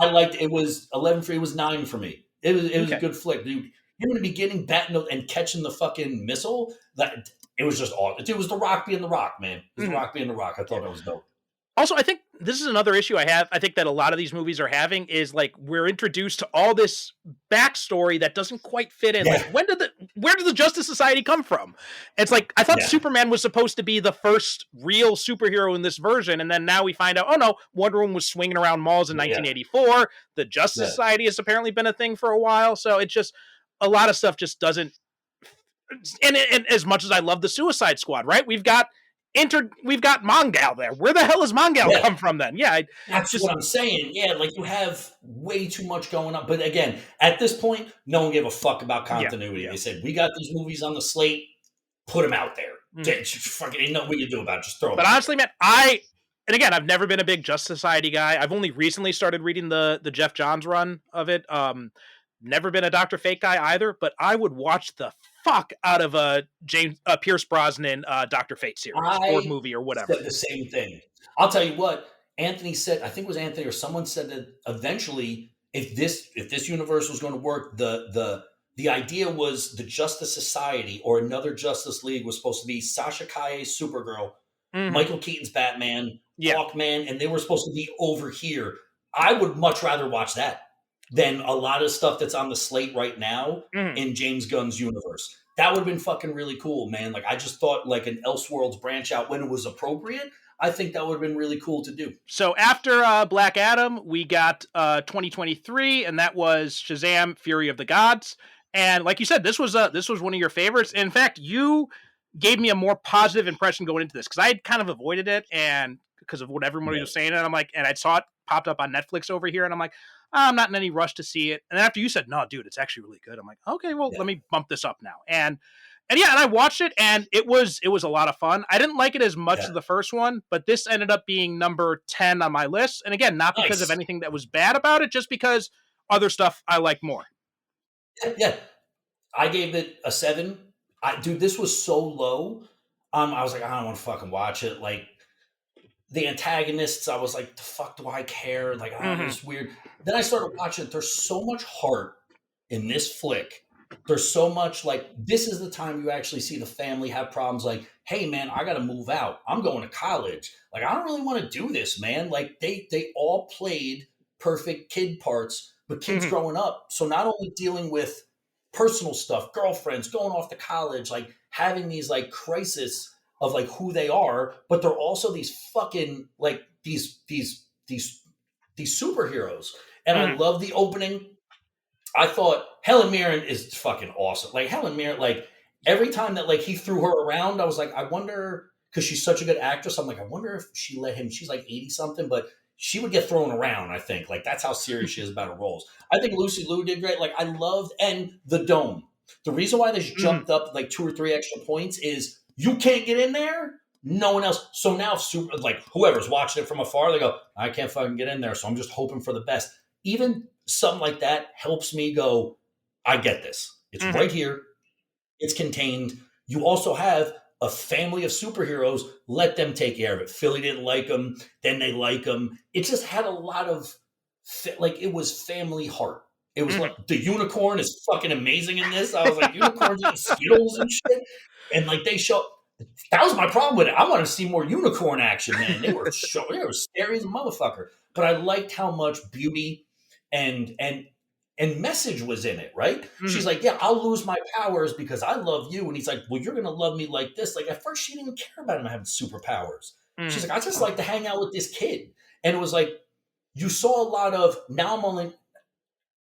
I liked it. Was 11 for me. It was 9 for me. It was a good flick. Dude, him in the beginning, batting and catching the fucking missile. That it was just awesome. It was The Rock being The Rock, man. It was The Rock being The Rock. I thought that was dope. Also, I think this is another issue I have. I think that a lot of these movies are having is like we're introduced to all this backstory that doesn't quite fit in. Like, where did the Justice Society come from? It's like I thought Superman was supposed to be the first real superhero in this version, and then now we find out, oh no, Wonder Woman was swinging around malls in 1984. The Justice Society has apparently been a thing for a while, so it's just a lot of stuff just doesn't. And as much as I love the Suicide Squad, right? We've got Mongal there. Where the hell has Mongal come from then? Yeah. That's just what I'm saying. Yeah, like you have way too much going on. But again, at this point, no one gave a fuck about continuity. They said, we got these movies on the slate, put them out there. Fucking ain't nothing we can do about it. Just throw them. But honestly, man, and again, I've never been a big Justice Society guy. I've only recently started reading the Jeff Johns run of it. Never been a Dr. Fate guy either, but I would watch the fuck out of a Pierce Brosnan Dr. Fate series or movie or whatever. Said the same thing. I'll tell you what, Anthony said, I think it was Anthony or someone said that eventually if this universe was going to work, the idea was the Justice Society or another Justice League was supposed to be Sasha Calle's Supergirl, Michael Keaton's Batman, Hawkman, and they were supposed to be over here. I would much rather watch that than a lot of stuff that's on the slate right now in James Gunn's universe. That would have been fucking really cool, man. Like, I just thought like an Elseworlds branch out when it was appropriate. I think that would have been really cool to do. So after Black Adam, we got 2023, and that was Shazam! Fury of the Gods. And like you said, this was one of your favorites. In fact, you gave me a more positive impression going into this because I had kind of avoided it and because of what everybody was saying. And I'm like, and I saw it popped up on Netflix over here, and I'm like, I'm not in any rush to see it. And then after you said, no, dude, it's actually really good. I'm like, okay, well, let me bump this up now. And I watched it and it was a lot of fun. I didn't like it as much as the first one, but this ended up being number 10 on my list. And again, not because of anything that was bad about it, just because other stuff I like more. Yeah. I gave it a 7. Dude, this was so low. I was like, I don't want to fucking watch it. Like, the antagonists, I was like, the fuck do I care? Like, it's weird. Then I started watching it. There's so much heart in this flick. There's so much, like, this is the time you actually see the family have problems like, hey, man, I got to move out. I'm going to college. Like, I don't really want to do this, man. Like, they all played perfect kid parts, but kids growing up. So not only dealing with personal stuff, girlfriends, going off to college, like, having these, like, crises of like who they are, but they're also these fucking like these superheroes. And I love the opening. I thought Helen Mirren is fucking awesome. Like Helen Mirren, like every time that like he threw her around, I was like, I wonder, because she's such a good actress. I'm like, I wonder if she let him. She's like 80 something, but she would get thrown around. I think like that's how serious she is about her roles. I think Lucy Liu did great. Like I loved and the dome. The reason why this jumped up like 2 or 3 extra points is. You can't get in there. No one else. So now, like whoever's watching it from afar, they go, I can't fucking get in there. So I'm just hoping for the best. Even something like that helps me go, I get this. It's right here. It's contained. You also have a family of superheroes. Let them take care of it. Philly didn't like them. Then they like them. It just had a lot of, like, it was family heart. It was like the unicorn is fucking amazing in this. I was like, unicorns eating Skittles and shit. And like they show, that was my problem with it. I wanted to see more unicorn action, man. They were scary as a motherfucker. But I liked how much beauty and message was in it, right? She's like, yeah, I'll lose my powers because I love you. And he's like, well, you're gonna love me like this. Like at first she didn't even care about him having superpowers. She's like, I just like to hang out with this kid. And it was like, you saw a lot of now I'm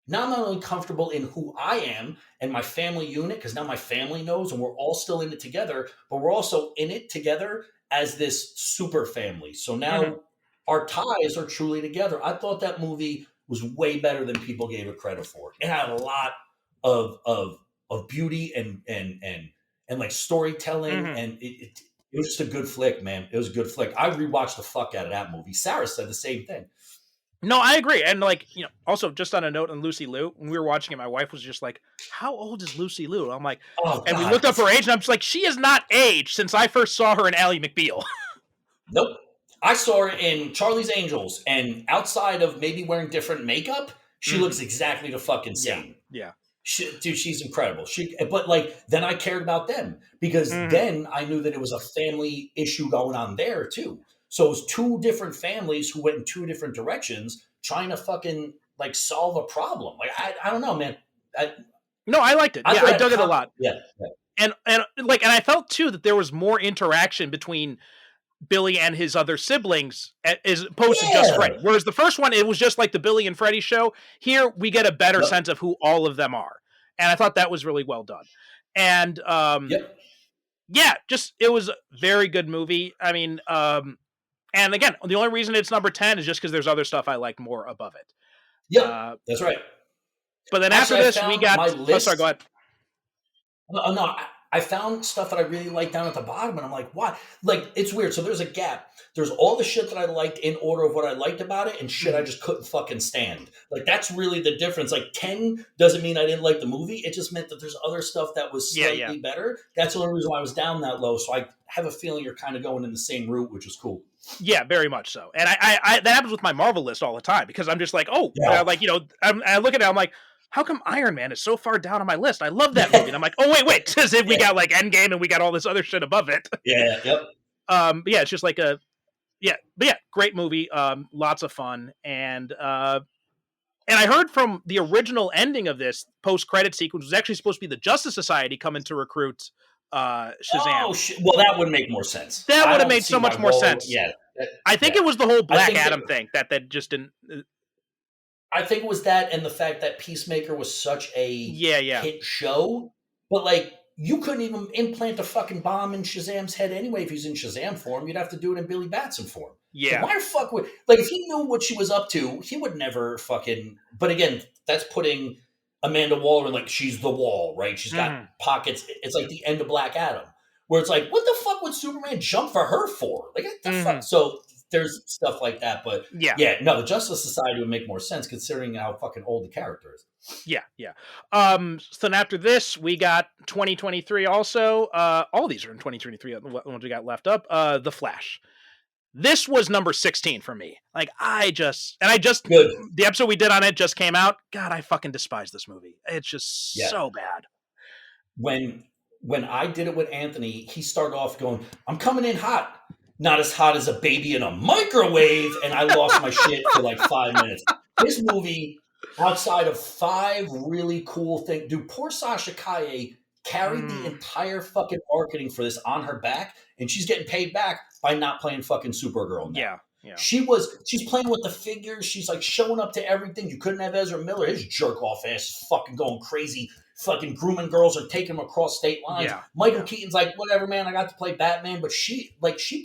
not only comfortable in who I am and my family unit, because now my family knows and we're all still in it together, but we're also in it together as this super family. So now our ties are truly together. I thought that movie was way better than people gave it credit for. It had a lot of of beauty and like storytelling, and it was just a good flick, man. It was a good flick. I rewatched the fuck out of that movie. Sarah said the same thing. No, I agree. And like, also just on a note on Lucy Liu, when we were watching it, my wife was just like, how old is Lucy Liu? I'm like, and we looked up her age, and I'm just like, she is not aged since I first saw her in Ally McBeal. Nope. I saw her in Charlie's Angels, and outside of maybe wearing different makeup, she looks exactly the fucking same. Yeah. Dude, she's incredible. But like, then I cared about them because then I knew that it was a family issue going on there too. So it was two different families who went in two different directions trying to fucking like solve a problem. Like, I don't know, man. No, I liked it. I dug it a lot. Yeah. And I felt too that there was more interaction between Billy and his other siblings as opposed to just Freddy. Whereas the first one, it was just like the Billy and Freddy show. Here we get a better sense of who all of them are. And I thought that was really well done. And it was a very good movie. I mean, and again, the only reason it's number 10 is just because there's other stuff I liked more above it. Yeah, that's right. But then after this, we got... Oh, sorry, go ahead. No, I found stuff that I really liked down at the bottom, and I'm like, what? Like, it's weird. So there's a gap. There's all the shit that I liked in order of what I liked about it, and shit I just couldn't fucking stand. Like, that's really the difference. Like, 10 doesn't mean I didn't like the movie. It just meant that there's other stuff that was slightly better. That's the only reason why I was down that low. So I have a feeling you're kind of going in the same route, which is cool. Yeah, very much so. And I that happens with my Marvel list all the time because I'm just like, I look at it, I'm like, how come Iron Man is so far down on my list? I love that movie. And I'm like, oh, wait. As if we got like Endgame and we got all this other shit above it. Yeah, yep. It's just like great movie. Lots of fun. And I heard from the original ending of this post-credit sequence was actually supposed to be the Justice Society coming to recruit Shazam. Oh, well, that would make more sense. That would have made so much more sense. Yeah. I think it was the whole Black Adam thing that just didn't... I think it was that and the fact that Peacemaker was such a hit show. But, like, you couldn't even implant a fucking bomb in Shazam's head anyway if he's in Shazam form. You'd have to do it in Billy Batson form. Yeah. So why the fuck would... Like, if he knew what she was up to, he would never fucking... But again, that's putting Amanda Waller in, like, she's the Wall, right? She's got pockets. It's like the end of Black Adam. Where it's like, what the fuck would Superman jump for her for? Like, what the fuck? So... There's stuff like that, but the Justice Society would make more sense considering how fucking old the character is. Yeah. So then after this, we got 2023 also. All these are in 2023, the ones we got left up. The Flash. This was number 16 for me. Like, the episode we did on it just came out. God, I fucking despise this movie. It's just so bad. When I did it with Anthony, he started off going, I'm coming in hot. Not as hot as a baby in a microwave, and I lost my shit for like 5 minutes. This movie, outside of 5 really cool things, dude, poor Sasha Kaye carried the entire fucking marketing for this on her back, and she's getting paid back by not playing fucking Supergirl now. Yeah. She's playing with the figures. She's like showing up to everything. You couldn't have Ezra Miller. His jerk off ass is fucking going crazy. Fucking grooming girls are taking him across state lines. Michael Keaton's like, whatever, man, I got to play Batman. But she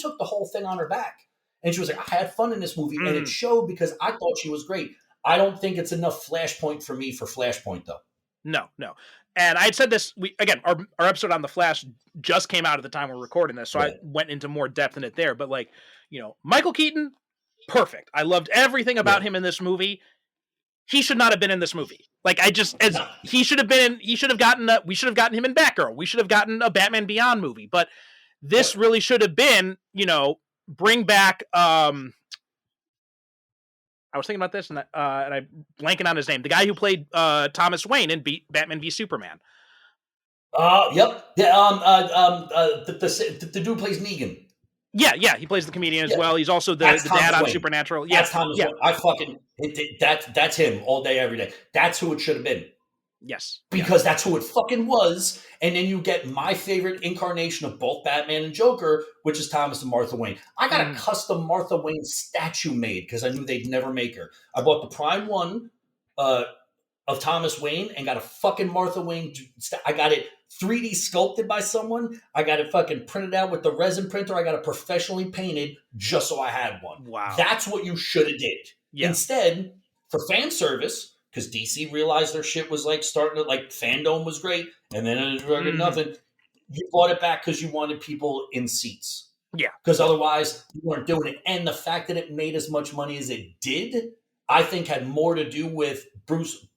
took the whole thing on her back. And she was like, I had fun in this movie. And it showed because I thought she was great. I don't think it's enough Flashpoint for me for Flashpoint, though. No. And I had said this, our episode on The Flash just came out at the time we're recording this. So I went into more depth in it there. But like, Michael Keaton, perfect. I loved everything about him in this movie. He should not have been in this movie. Like, we should have gotten him in Batgirl. We should have gotten a Batman Beyond movie. But this really should have been, bring back, I was thinking about this and I'm blanking on his name. The guy who played Thomas Wayne in Batman v Superman. Yep. Yeah. The dude plays Negan. Yeah, he plays the comedian as well. He's also the dad on Supernatural. Yeah, that's Thomas Wayne. That's him all day, every day. That's who it should have been. Yes. Because that's who it fucking was. And then you get my favorite incarnation of both Batman and Joker, which is Thomas and Martha Wayne. I got a custom Martha Wayne statue made because I knew they'd never make her. I bought the Prime one of Thomas Wayne and got a fucking Martha Wayne. I got it 3D sculpted by someone. I got it fucking printed out with the resin printer. I got it professionally painted just so I had one. Wow. That's what you should have did. Yeah. Instead, for fan service, because DC realized their shit was like starting to like fandom was great, and then it was nothing. You bought it back because you wanted people in seats. Yeah. Because otherwise you weren't doing it. And the fact that it made as much money as it did, I think had more to do with Bruce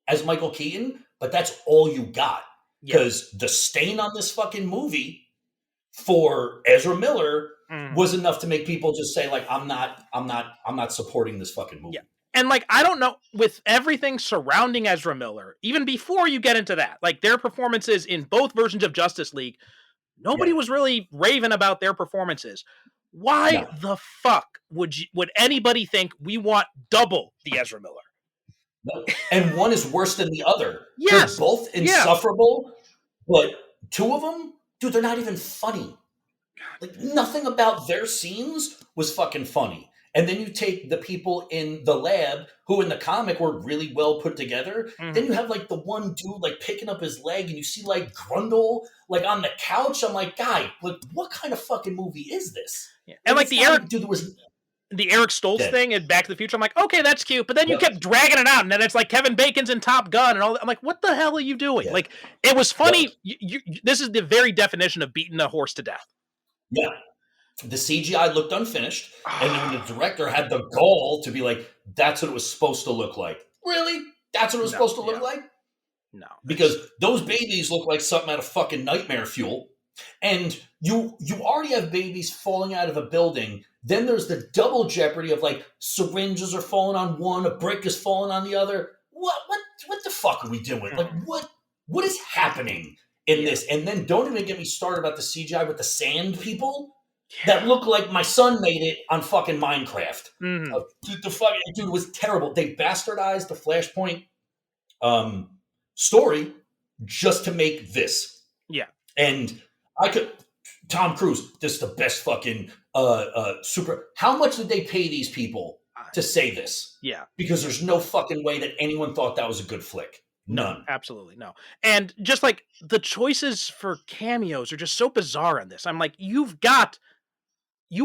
as Michael Keaton, but that's all you got. Because the stain on this fucking movie for Ezra Miller was enough to make people just say, like, I'm not supporting this fucking movie. Yeah. And like, I don't know, with everything surrounding Ezra Miller, even before you get into that, like their performances in both versions of Justice League, nobody was really raving about their performances. Why the fuck would anybody think we want double the Ezra Miller? No. And one is worse than the other. Yes. They're both insufferable, but two of them, dude, they're not even funny. Like, nothing about their scenes was fucking funny. And then you take the people in the lab who in the comic were really well put together. Then you have like the one dude like picking up his leg and you see like Grundle like on the couch. I'm like, guy, like what kind of fucking movie is this? Yeah. And like the Eric Stoltz dead. thing in Back to the Future, I'm like, okay, that's cute. But then you kept dragging it out and then it's like Kevin Bacon's in Top Gun and all that. I'm like, what the hell are you doing? Like, it was funny. This is the very definition of beating a horse to death. Yeah. The CGI looked unfinished, and then the director had the gall to be like, that's what it was supposed to look like. Really? That's what it was supposed to look like? No. Because those babies look like something out of fucking Nightmare Fuel. And you already have babies falling out of a building. Then there's the double jeopardy of like syringes are falling on one, a brick is falling on the other. What the fuck are we doing? Like what is happening in this? And then don't even get me started about the CGI with the sand people. That looked like my son made it on fucking Minecraft. The fucking dude was terrible. They bastardized the Flashpoint story just to make this. Yeah. And Tom Cruise, this is the best fucking super. How much did they pay these people to say this? Yeah. Because there's no fucking way that anyone thought that was a good flick. None. No, absolutely no. And just like the choices for cameos are just so bizarre in this. I'm like, you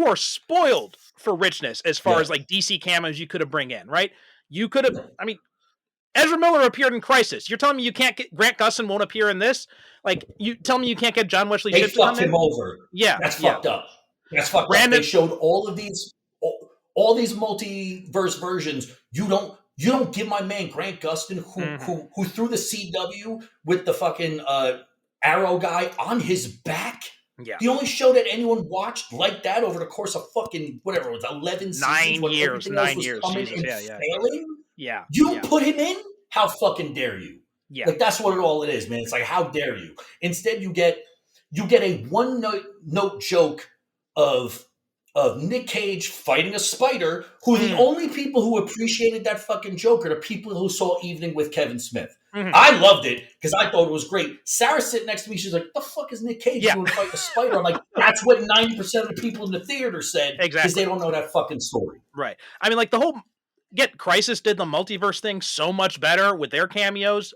are spoiled for richness as far as like DC cameos you could have bring in, right? You could have, I mean, Ezra Miller appeared in Crisis. You're telling me you can't get Grant Gustin won't appear in this? Like, you tell me you can't get John Wesley They Shipp to come fucked him in? over. Yeah. That's fucked up. That's fucked up. They showed all these multiverse versions. You don't give my man Grant Gustin, who threw the CW with the fucking Arrow guy on his back. Yeah. The only show that anyone watched like that over the course of fucking whatever it was, 11 seasons. 9 years. 9 years. Jesus, yeah. You don't put him in? How fucking dare you? Yeah. Like, that's what it is, man. It's like, how dare you? Instead, you get a one note joke of Nick Cage fighting a spider, who the only people who appreciated that fucking joke are the people who saw Evening with Kevin Smith. I loved it because I thought it was great. Sarah sitting next to me, she's like, the fuck is Nick Cage doing fighting a spider? I'm like, that's what 90% of the people in the theater said. Exactly. Because they don't know that fucking story. Right. I mean, like the whole... Crisis did the multiverse thing so much better with their cameos.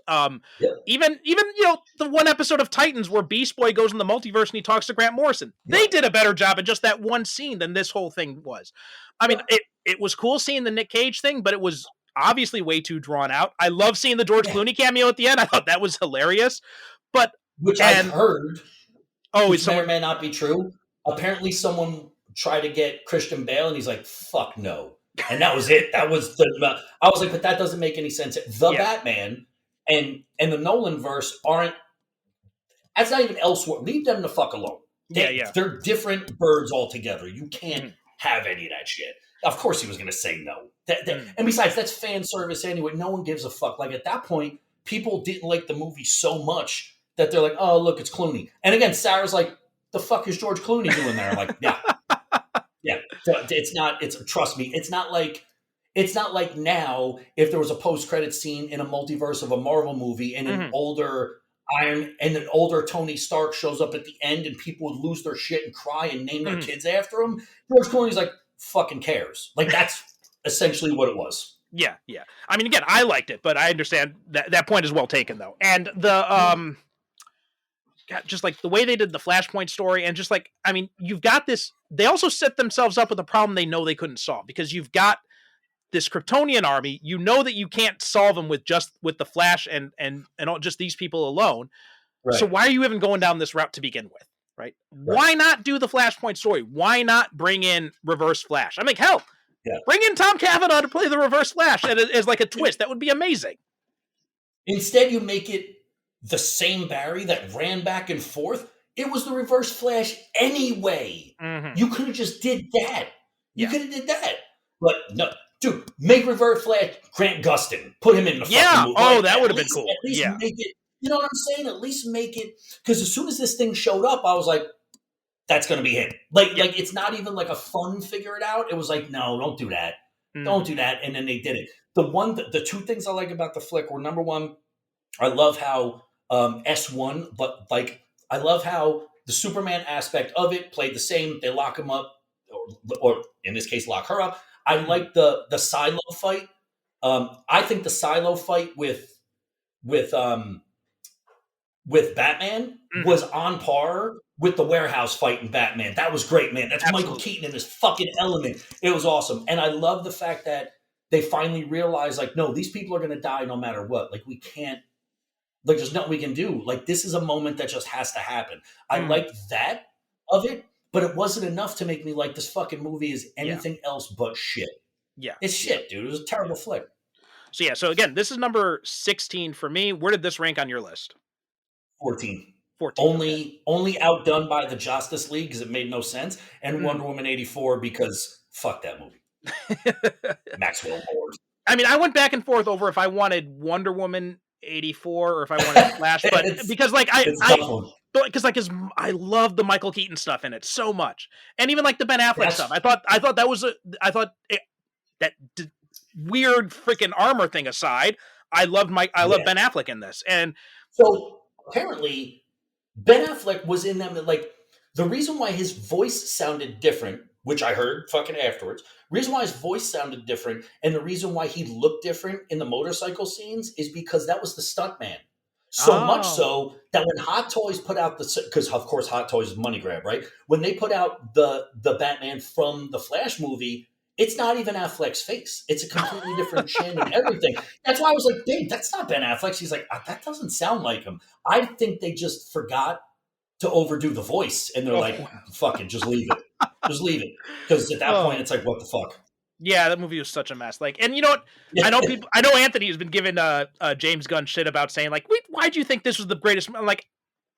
Even the one episode of Titans where Beast Boy goes in the multiverse and he talks to Grant Morrison. They did a better job in just that one scene than this whole thing was. I mean, it was cool seeing the Nick Cage thing, but it was obviously way too drawn out. I love seeing the George Clooney cameo at the end. I thought that was hilarious. I've heard, which may may or may not be true. Apparently someone tried to get Christian Bale and he's like, fuck no. And that was it. I was like, but that doesn't make any sense. Batman and the Nolan verse aren't. That's not even elsewhere. Leave them the fuck alone. They're different birds altogether. You can't have any of that shit. Of course, he was going to say no. And besides, that's fan service anyway. No one gives a fuck. Like at that point, people didn't like the movie so much that they're like, oh look, it's Clooney. And again, Sarah's like, the fuck is George Clooney doing there? I'm like, yeah. Yeah, trust me, it's not like now if there was a post-credit scene in a multiverse of a Marvel movie and an older Tony Stark shows up at the end and people would lose their shit and cry and name their kids after him. George Clooney's like, fucking cares. Like that's essentially what it was. Yeah. I mean, again, I liked it, but I understand that point is well taken though. And the just like the way they did the Flashpoint story and just like, I mean, you've got this, they also set themselves up with a problem they know they couldn't solve because you've got this Kryptonian army. You know that you can't solve them with the Flash and all, just these people alone. Right. So why are you even going down this route to begin with? Right? Why not do the Flashpoint story? Why not bring in Reverse Flash? I mean, hell, bring in Tom Cavanaugh to play the Reverse Flash as like a twist. That would be amazing. Instead, you make it the same Barry that ran back and forth. It was the Reverse Flash anyway. Mm-hmm. You could have just did that. You could have did that. But no, dude, make Reverse Flash Grant Gustin. Put him in the fucking movie. Oh, that would have been cool. At least make it. You know what I'm saying? At least make it, because as soon as this thing showed up, I was like, that's going to be him. Like it's not even like a fun figure it out. It was like, no, don't do that. Don't do that. And then they did it. The two things I like about the flick were, number one, I love how S1, but like, I love how the Superman aspect of it played the same. They lock him up, or in this case, lock her up. I like the silo fight. I think the silo fight with Batman was on par with the warehouse fight in Batman. That was great, man. That's Absolutely. Michael Keaton in this fucking element. It was awesome. And I love the fact that they finally realized, like, no, these people are going to die no matter what. Like, we can't, like, there's nothing we can do. Like, this is a moment that just has to happen. I liked that of it, but it wasn't enough to make me like this fucking movie is anything else but shit. Yeah. It's shit, dude. It was a terrible flick. So again, this is number 16 for me. Where did this rank on your list? 14. Only outdone by the Justice League because it made no sense, and Wonder Woman 84 because fuck that movie. Maxwell Lord. I mean, I went back and forth over if I wanted Wonder Woman 84 or if I wanted Flash, but because like I love the Michael Keaton stuff in it so much, and even like the Ben Affleck stuff. I thought that weird freaking armor thing aside, I loved Ben Affleck in this, and so apparently Ben Affleck was in them. Like, the reason why his voice sounded different, which I heard fucking afterwards, reason why his voice sounded different and the reason why he looked different in the motorcycle scenes is because that was the stuntman. So much so that when Hot Toys put out because of course Hot Toys is money grab, right? When they put out the Batman from the Flash movie, it's not even Affleck's face. It's a completely different chin and everything. That's why I was like, babe, that's not Ben Affleck. She's like, that doesn't sound like him. I think they just forgot to overdo the voice. And they're like, fuck it, just leave it. Just leave it. Because at that point, it's like, what the fuck? Yeah, that movie was such a mess. Like, and you know what? I know Anthony has been giving James Gunn shit about saying, like, why'd you think this was the greatest? I'm like,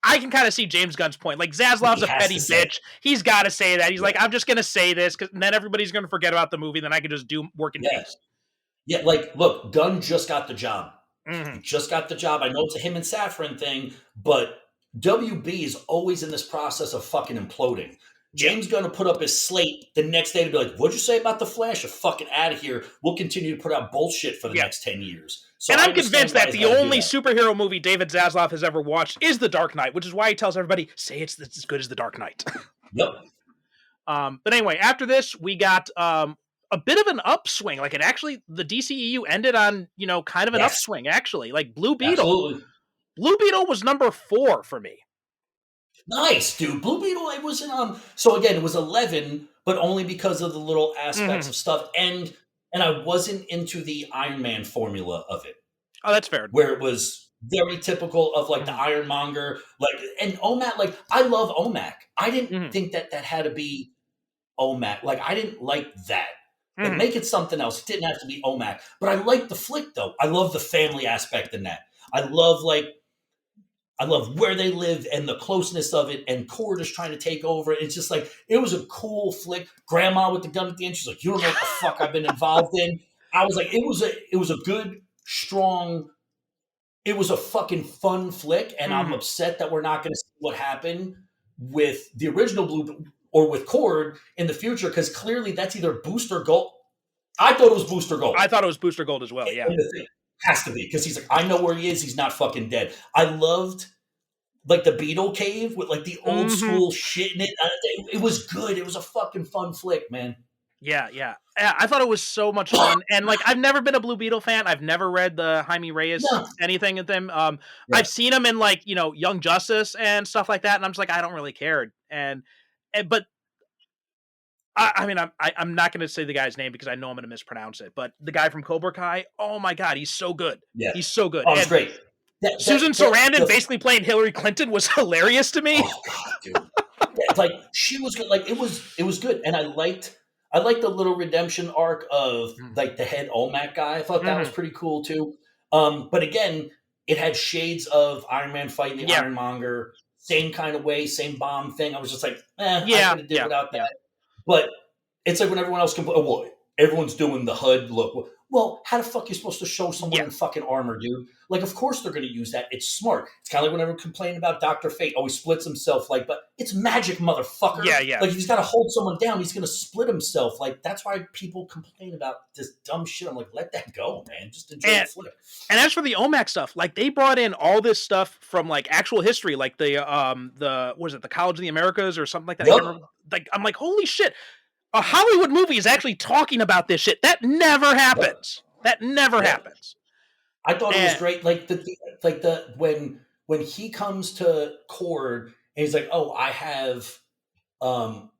I can kind of see James Gunn's point. Like, Zaslav's a petty bitch. He's got to say that. He's like, I'm just going to say this, and then everybody's going to forget about the movie. Then I can just do work in peace. Yeah, like, look, Gunn just got the job. He just got the job. I know it's a him and Safran thing, but WB is always in this process of fucking imploding. James Gunn will put up his slate the next day to be like, what'd you say about The Flash? You're fucking out of here. We'll continue to put out bullshit for the next 10 years. So and I'm convinced that the only superhero movie David Zaslav has ever watched is The Dark Knight, which is why he tells everybody, say it's as good as The Dark Knight. Yep. But anyway, after this, we got a bit of an upswing. Like, the DCEU ended on, kind of an upswing, actually. Like, Blue Beetle. Absolutely. Blue Beetle was number 4 for me. Nice, dude. Blue Beetle, it wasn't so again, it was 11, but only because of the little aspects of stuff. And I wasn't into the Iron Man formula of it. Oh, that's fair. Where it was very typical of like the Ironmonger, like, and OMAC, like, I love OMAC. I didn't think that had to be OMAC. Like, I didn't like that. But make it something else. It didn't have to be OMAC. But I like the flick though. I love the family aspect in that. I love where they live and the closeness of it, and Cord is trying to take over. It's just like, it was a cool flick. Grandma with the gun at the end, she's like, you don't know what the fuck I've been involved in. I was like, it was a good, strong, it was a fucking fun flick, and I'm upset that we're not going to see what happened with the original Blue or with Cord in the future, because clearly that's either Booster Gold. I thought it was Booster Gold. I thought it was Booster Gold as well, yeah. Has to be, because he's like, I know where he is. He's not fucking dead. I loved like the Beetle Cave with like the old school shit in it. It was good. It was a fucking fun flick, man. Yeah. I thought it was so much fun. And like, I've never been a Blue Beetle fan. I've never read the Jaime Reyes anything of them. I've seen him in like, Young Justice and stuff like that. And I'm just like, I don't really care. But I mean, I'm not going to say the guy's name because I know I'm going to mispronounce it, but the guy from Cobra Kai, oh my God, he's so good. Yeah. He's so good. Oh, it's great. Susan Sarandon basically playing Hillary Clinton was hilarious to me. Oh God, dude. Like she was good. Like it was good. And I liked the little redemption arc of like the head OMAC guy. I thought that was pretty cool too. But again, it had shades of Iron Man fighting the Ironmonger, same kind of way, same bomb thing. I was just like, I could have did without that. But it's like when everyone else can put, well, everyone's doing the HUD look. Well, how the fuck are you supposed to show someone in fucking armor, dude? Like, of course they're going to use that. It's smart. It's kind of like when everyone complained about Dr. Fate. Oh, he splits himself. Like, but it's magic, motherfucker. Yeah. Like, if he's got to hold someone down, he's going to split himself. Like, that's why people complain about this dumb shit. I'm like, let that go, man. Just enjoy the flick. And as for the OMAC stuff, like, they brought in all this stuff from, like, actual history. Like, the College of the Americas or something like that. Yep. Like, I'm like, holy shit. A Hollywood movie is actually talking about this shit. That never happens. That never happens. I thought it was great. Like when he comes to Cord and he's like, "Oh, I have an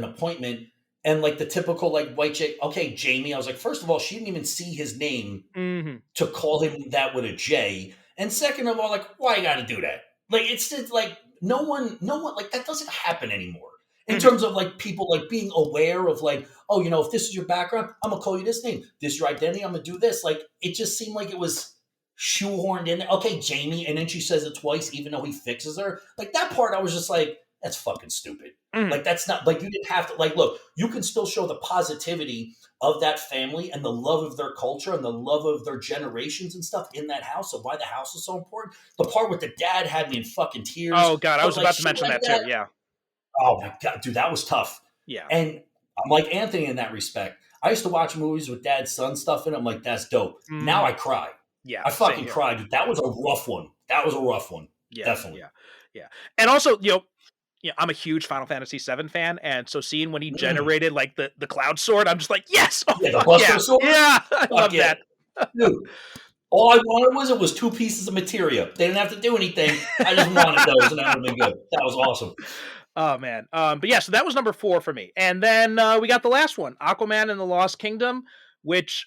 appointment," and like the typical like white chick. Okay, Jamie. I was like, first of all, she didn't even see his name to call him that with a J, and second of all, like, why you got to do that? Like, it's just like no one like that doesn't happen anymore. In terms of like people like being aware of like, oh, if this is your background, I'm gonna call you this name. This is your identity, I'm gonna do this. Like it just seemed like it was shoehorned in. Okay, Jamie, and then she says it twice, even though he fixes her. Like that part, I was just like, that's fucking stupid. Like that's not like you didn't have to like look. You can still show the positivity of that family and the love of their culture and the love of their generations and stuff in that house of why the house is so important. The part with the dad had me in fucking tears. Oh God, I was about to mention that too. Yeah. Oh my God, dude, that was tough. Yeah. And I'm like Anthony in that respect. I used to watch movies with dad's son stuff in it. I'm like, that's dope. Now I cry. Yeah. I fucking cried, dude. That was a rough one. Yeah. Definitely. Yeah. And also, I'm a huge Final Fantasy VII fan. And so seeing when he generated like the cloud sword, I'm just like, yes. Oh, the Buster sword? Yeah. I love that. Dude. All I wanted was 2 pieces of materia. They didn't have to do anything. I just wanted those, and that would have been good. That was awesome. Oh man. But yeah, so that was number 4 for me. And then we got the last one, Aquaman and the Lost Kingdom, which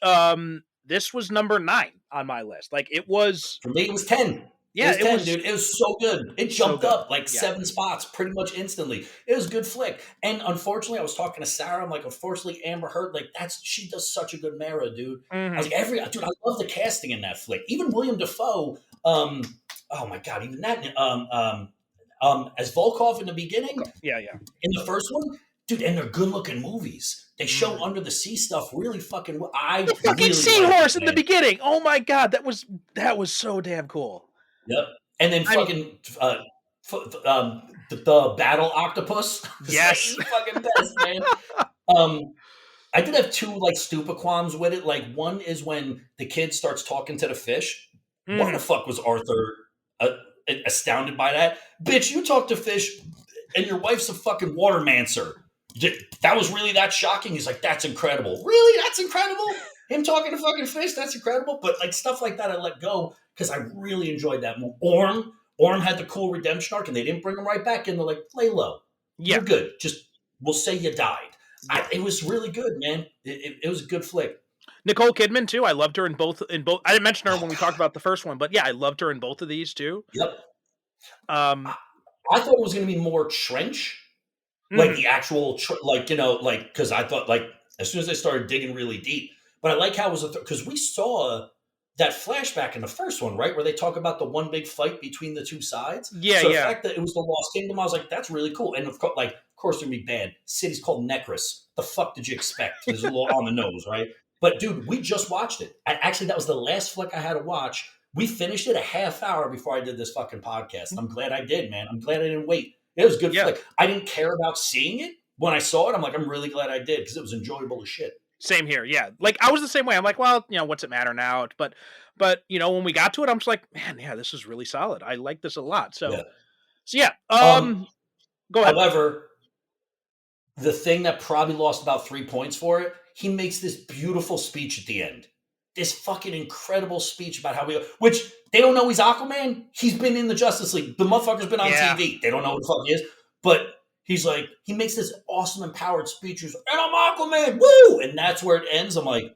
this was number 9 on my list. Like it was for me, it was 10. Yeah, it was 10, dude. It was so good. It jumped up like 7 spots pretty much instantly. It was a good flick. And unfortunately, I was talking to Sarah. I'm like, unfortunately, Amber Heard, like she does such a good Mara, dude. I was like, I love the casting in that flick. Even William Dafoe, oh my God, even that, as Volkov in the beginning. Yeah. In the first one, dude, and they're good looking movies. They show under the sea stuff really fucking well. The fucking really seahorse in the beginning. Oh my God, that was so damn cool. Yep. And then the battle octopus. Yes. Like, fucking best, man. I did have 2 like stupid qualms with it. Like one is when the kid starts talking to the fish. Why the fuck was Arthur astounded by that? Bitch, you talk to fish and your wife's a fucking watermancer. That was really that shocking? He's like, that's incredible. Really? That's incredible? Him talking to fucking fish? That's incredible. But like stuff like that I let go because I really enjoyed that movie. Orm had the cool redemption arc and they didn't bring him right back in. They're like, lay low. Yeah. You're good. Just we'll say you died. It was really good, man. It was a good flick. Nicole Kidman too. I loved her in both. I didn't mention her when we talked about the first one, but yeah, I loved her in both of these too. Yep. I thought it was going to be more trench, like the actual, because I thought like as soon as I started digging really deep, but I like how it was because we saw that flashback in the first one, right, where they talk about the one big fight between the 2 sides. Yeah, so the fact that it was the Lost Kingdom, I was like, that's really cool. And of course, it'd be bad. City's called Necros. The fuck did you expect? It's a little on the nose, right? But dude, we just watched it. Actually, that was the last flick I had to watch. We finished it a half hour before I did this fucking podcast. I'm glad I did, man. I'm glad I didn't wait. It was a good flick. I didn't care about seeing it. When I saw it, I'm like, I'm really glad I did because it was enjoyable as shit. Same here. Yeah. Like I was the same way. I'm like, well, what's it matter now? But when we got to it, I'm just like, man, yeah, this is really solid. I like this a lot. So yeah. Go ahead. However, the thing that probably lost about 3 points for it, he makes this beautiful speech at the end. This fucking incredible speech about how which they don't know he's Aquaman. He's been in the Justice League. The motherfucker's been on TV. They don't know who the fuck he is. But he's like, he makes this awesome empowered speech. He's like, and I'm Aquaman, woo! And that's where it ends. I'm like,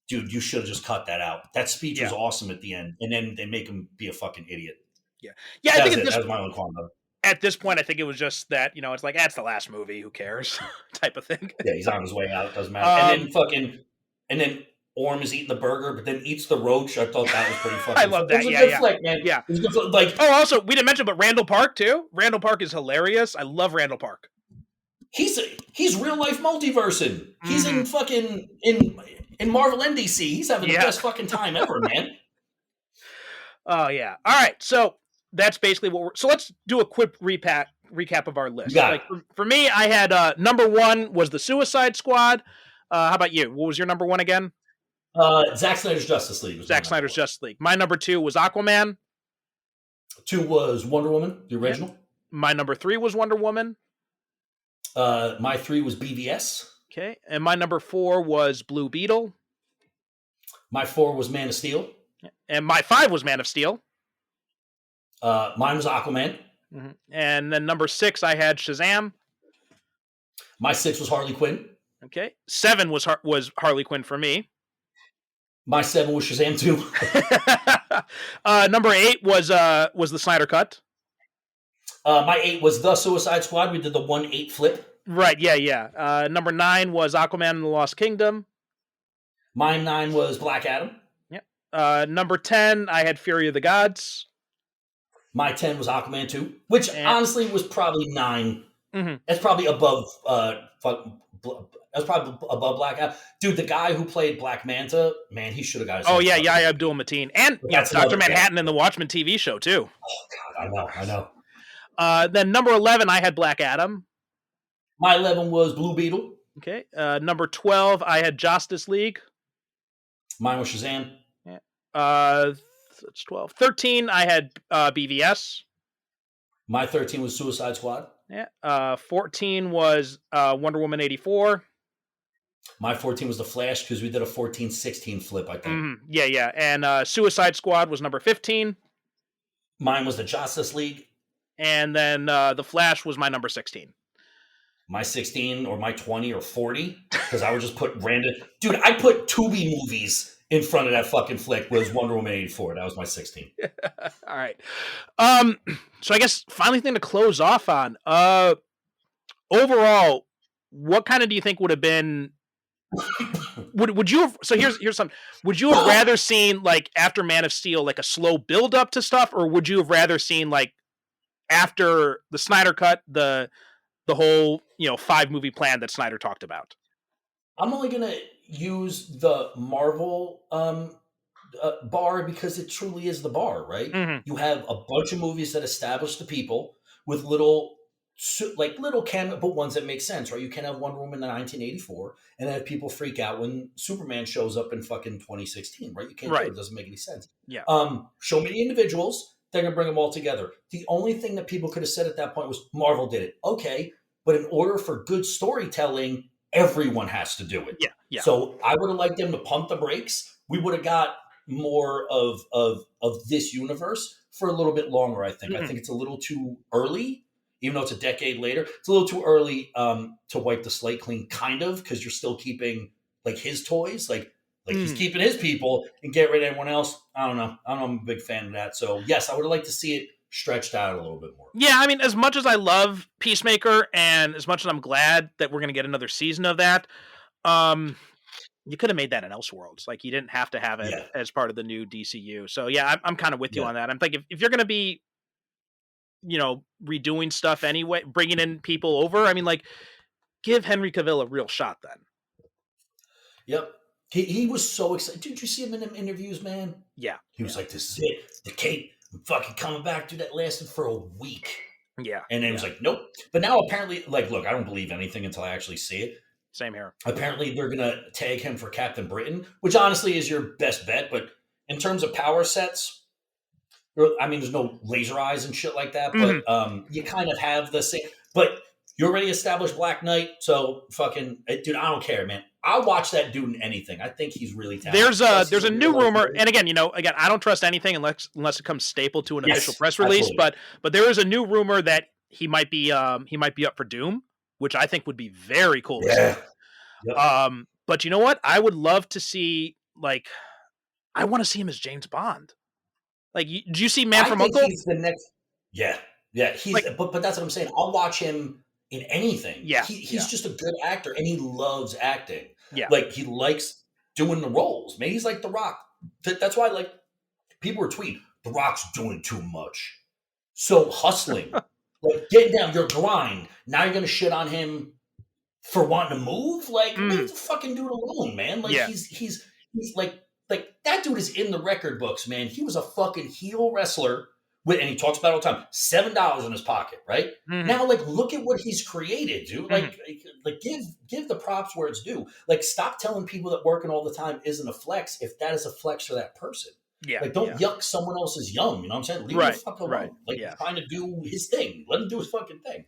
dude, you should have just cut that out. That speech was awesome at the end. And then they make him be a fucking idiot. Yeah. Yeah, I think that was my only comment. At this point, I think it was just that, it's like, that's the last movie. Who cares? type of thing. Yeah, he's on his way out. It doesn't matter. And then Orm is eating the burger, but then eats the roach. I thought that was pretty fucking I love that. It was a good flick, man. Yeah. It was a good flick. Like, also, we didn't mention, but Randall Park, too. Randall Park is hilarious. I love Randall Park. He's real life multiversing. He's in fucking in Marvel and DC. He's having the best fucking time ever, man. Oh, yeah. All right. So that's basically what so let's do a quick recap of our list. Like for me, I had number 1 was the Suicide Squad. How about you? What was your number 1 again? Zack Snyder's Justice League. Zack Snyder's Justice League. My number 2 was Aquaman. 2 was Wonder Woman, the original. My number 3 was Wonder Woman. My 3 was BVS. Okay. And my number 4 was Blue Beetle. My 4 was Man of Steel. And my 5 was Man of Steel. Mine was Aquaman. And then number 6, I had Shazam. My 6 was Harley Quinn. Okay. 7 was Harley Quinn for me. My 7 was Shazam 2. Number 8 was the Snyder Cut. My 8 was the Suicide Squad. We did the 1-8 flip. Right. Yeah. Number 9 was Aquaman and the Lost Kingdom. My 9 was Black Adam. Yep. Number 10, I had Fury of the Gods. My 10 was Aquaman 2, which honestly was probably 9. That's probably above. That's probably above Black Adam. Dude, the guy who played Black Manta, man, he should have got his. Oh yeah, Yahya Abdul-Mateen, and Dr. Manhattan in the Watchmen TV show too. Oh God, I know. Then number 11, I had Black Adam. My 11 was Blue Beetle. Okay. Number 12, I had Justice League. Mine was Shazam. Yeah. That's 12. 13, I had BVS. My 13 was Suicide Squad. Yeah. 14 was Wonder Woman 84. My 14 was The Flash because we did a 14-16 flip, I think. Yeah. And Suicide Squad was number 15. Mine was the Justice League. And then The Flash was my number 16. My 16 or my 20 or 40 because I would just put random. Dude, I put Tubi movies in front of that fucking flick was Wonder Woman 84. That was my 16. All right. So I guess finally thing to close off on. Overall, what kind of do you think would have been would you have, so here's something. Would you have rather seen like after Man of Steel like a slow build up to stuff, or would you have rather seen like after the Snyder Cut the whole 5-movie plan that Snyder talked about? I'm only gonna use the Marvel bar because it truly is the bar, right? You have a bunch of movies that establish the people with little cameo, but ones that make sense, right? You can have Wonder Woman in 1984 and have people freak out when Superman shows up in fucking 2016, right? You can't do it. It doesn't make any sense. Yeah. Show me the individuals, they're gonna bring them all together. The only thing that people could have said at that point was Marvel did it. Okay, but in order for good storytelling, everyone has to do it. Yeah. So I would have liked them to pump the brakes. We would have got more of this universe for a little bit longer, I think. I think it's a little too early, even though it's a decade later. It's a little too early to wipe the slate clean, kind of, because you're still keeping like his toys, like he's keeping his people and get rid of everyone else. I don't know. I'm a big fan of that. So yes, I would have liked to see it stretched out a little bit more. Yeah, I mean, as much as I love Peacemaker and as much as I'm glad that we're going to get another season of that, you could have made that in Elseworlds. Like, you didn't have to have it as part of the new DCU. So yeah, I'm kind of with you on that. I'm thinking if you're going to be, redoing stuff anyway, bringing in people over, I mean, like, give Henry Cavill a real shot then. Yep. He was so excited. Did you see him in them interviews, man? Yeah. He was like, this is it. The Kate, I'm fucking coming back. Dude, that lasted for a week. Yeah. And then it was like, nope. But now apparently, like, look, I don't believe anything until I actually see it. Same here. Apparently they're going to tag him for Captain Britain, which honestly is your best bet. But in terms of power sets, I mean, there's no laser eyes and shit like that, but you kind of have the same. But you already established Black Knight, so fucking, dude, I don't care, man. I'll watch that dude in anything. I think he's really talented. There's a new rumor, and again, I don't trust anything unless it comes stapled to an official press release. Absolutely. But there is a new rumor that he might be up for Doom, which I think would be very cool to Yeah. see. Yep. But you know what? I would love to see, like, I want to see him as James Bond. Like, do you see Man I from think Uncle? he's the next. Yeah, yeah. Like, But that's what I'm saying. I'll watch him in anything. yeah, He's just a good actor, and he loves acting. yeah. Like he likes doing the roles. Man, he's like The Rock. That's why like people were tweeting, The Rock's doing too much. So hustling, like getting down your grind. Now you're gonna shit on him for wanting to move? Like, leave the fucking dude alone, man. Like he's like that dude is in the record books, man. He was a fucking heel wrestler with, and he talks about it all the time. $7 in his pocket, right? Now, like, look at what he's created, dude. Like give the props where it's due. Like, stop telling people that working all the time isn't a flex if that is a flex for that person. Yeah. Like, don't yuck someone else's yum. You know what I'm saying? Leave him the fuck alone. Like, trying to do his thing. Let him do his fucking thing.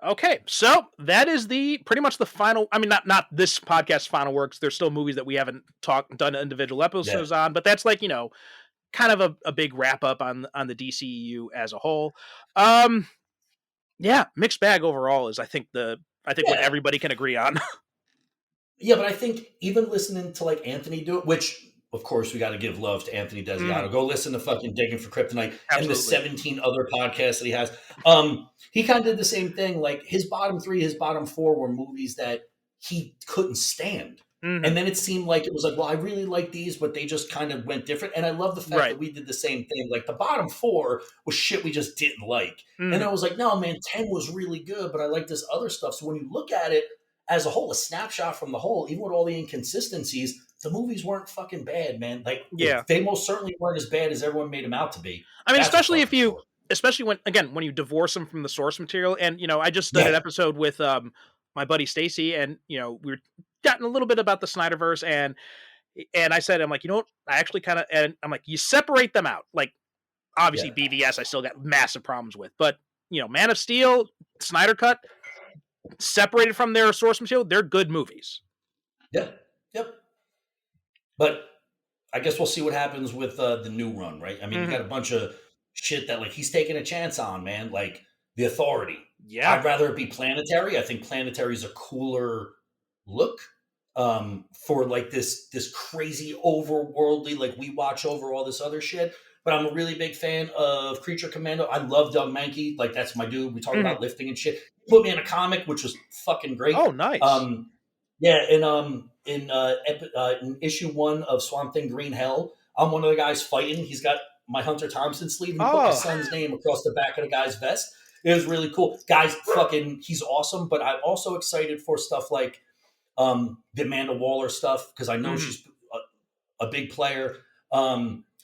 Okay, so that is pretty much the final. I mean, not this podcast's final works. There's still movies that we haven't done individual episodes on, but that's like, kind of a big wrap up on the DCEU as a whole. Yeah, mixed bag overall is I think what everybody can agree on. Yeah, but I think even listening to like Anthony do it, which of course we got to give love to Anthony Desiato. Go listen to fucking Digging for Kryptonite and the 17 other podcasts that he has. He kind of did the same thing. Like his bottom 3, his bottom 4 were movies that he couldn't stand. And then it seemed like it was like, well, I really like these, but they just kind of went different. And I love the fact that we did the same thing. Like the bottom 4 was shit we just didn't like. And I was like, no, man, 10 was really good, but I like this other stuff. So when you look at it as a whole, a snapshot from the whole, even with all the inconsistencies, the movies weren't fucking bad, man. Like, they most certainly weren't as bad as everyone made them out to be. I mean, especially when you divorce them from the source material. And, I just did an episode with my buddy Stacy, and, we were chatting a little bit about the Snyderverse, and I said, I'm like, you know what? I actually kind of, and I'm like, you separate them out. Like, obviously BVS, I still got massive problems with, but, Man of Steel, Snyder Cut, separated from their source material, they're good movies. Yep. But I guess we'll see what happens with the new run, right? I mean, you got a bunch of shit that like he's taking a chance on, man. Like The Authority. Yeah, I'd rather it be Planetary. I think Planetary is a cooler look for like this crazy overworldly, like we watch over all this other shit. But I'm a really big fan of Creature Commando. I love Doug Mankey. Like that's my dude. We talk about lifting and shit. He put me in a comic, which was fucking great. Oh, nice. Yeah, in issue 1 of Swamp Thing Green Hell, I'm one of the guys fighting. He's got my Hunter Thompson sleeve. He put my son's name across the back of the guy's vest. It was really cool. Guys, he's awesome. But I'm also excited for stuff like the Amanda Waller stuff, because I know she's a big player.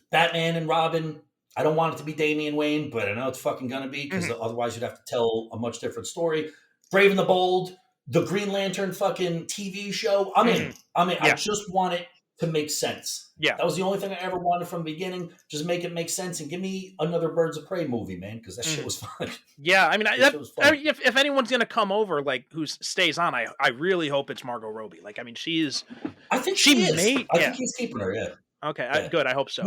Batman and Robin, I don't want it to be Damian Wayne, but I know it's fucking gonna be, because otherwise you'd have to tell a much different story. Brave and the Bold, the Green Lantern fucking TV show. I'm in. I just want it to make sense. Yeah. That was the only thing I ever wanted from the beginning. Just make it make sense and give me another Birds of Prey movie, man, because that shit was fun. Yeah, I mean, if anyone's going to come over, like, who stays on, I really hope it's Margot Robbie. Like, I mean, I think she is. I think he's keeping her, Okay, good. I hope so.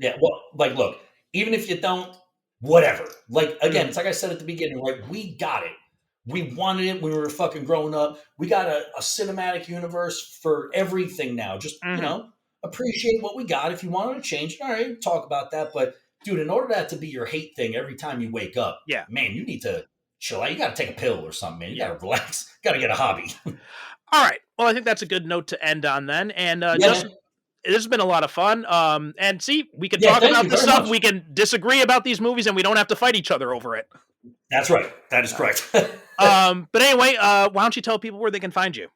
Well, like, look, even if you don't, whatever. Like, again, it's like I said at the beginning, like, we got it. We wanted it when we were fucking growing up. We got a cinematic universe for everything now. Just, appreciate what we got. If you wanted to change, all right, talk about that. But, dude, in order for that to be your hate thing every time you wake up, man, you need to chill out. You got to take a pill or something, man. You got to relax. Got to get a hobby. All right. Well, I think that's a good note to end on then. And this has been a lot of fun. And see, we can talk about this stuff. We can disagree about these movies, and we don't have to fight each other over it. That's right. That is correct. But anyway, why don't you tell people where they can find you?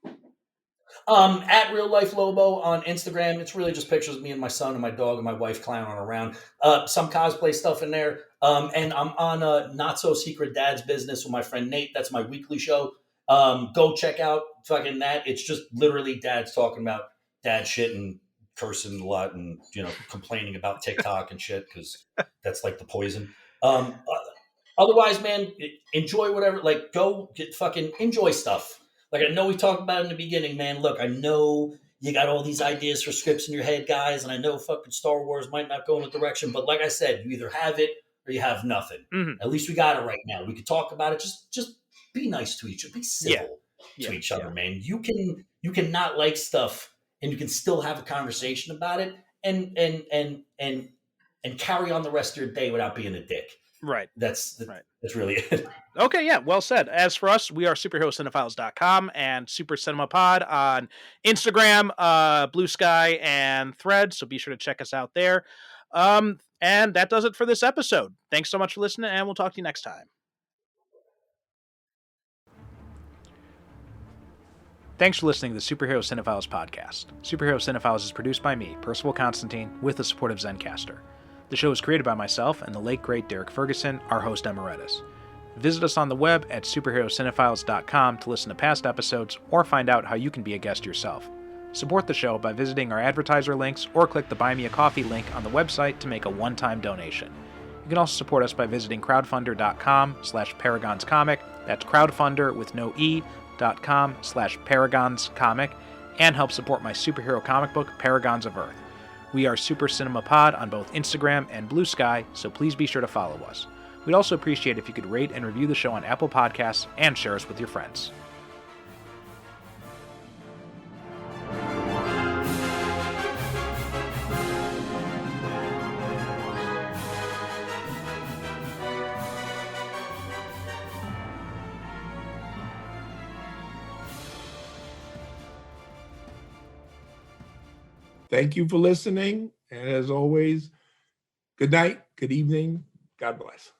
At Real Life Lobo on Instagram. It's really just pictures of me and my son and my dog and my wife clowning around. Some cosplay stuff in there. And I'm on Not So Secret Dad's Business with my friend Nate. That's my weekly show. Go check out fucking that. It's just literally dads talking about dad shit and cursing a lot and, complaining about TikTok and shit, because that's like the poison. Otherwise, man, enjoy whatever. Like, go get fucking enjoy stuff. Like, I know we talked about it in the beginning, man. Look, I know you got all these ideas for scripts in your head, guys, and I know fucking Star Wars might not go in a direction, but like I said, you either have it or you have nothing. Mhm. At least we got it right now. We could talk about it. Just be nice to each other. Be civil to each other, man. You can not like stuff and you can still have a conversation about it and carry on the rest of your day without being a dick. Right. That's right. That's really it. Okay, yeah, well said. As for us, we are superherocinephiles.com and Super Cinema Pod on Instagram, Blue Sky, and Threads, so be sure to check us out there. And that does it for this episode. Thanks so much for listening, and we'll talk to you next time. Thanks for listening to the Superhero Cinephiles podcast. Superhero Cinephiles is produced by me, Percival Constantine, with the support of Zencastr. The show is created by myself and the late great Derek Ferguson, our host emeritus. Visit us on the web at superherocinephiles.com to listen to past episodes or find out how you can be a guest yourself. Support the show by visiting our advertiser links or click the Buy Me a Coffee link on the website to make a one-time donation. You can also support us by visiting crowdfunder.com/paragonscomic, that's crowdfunder with no e.com/paragonscomic, and help support my superhero comic book, Paragons of Earth. We are Super Cinema Pod on both Instagram and Blue Sky, so please be sure to follow us. We'd also appreciate if you could rate and review the show on Apple Podcasts and share us with your friends. Thank you for listening. And as always, good night, good evening. God bless.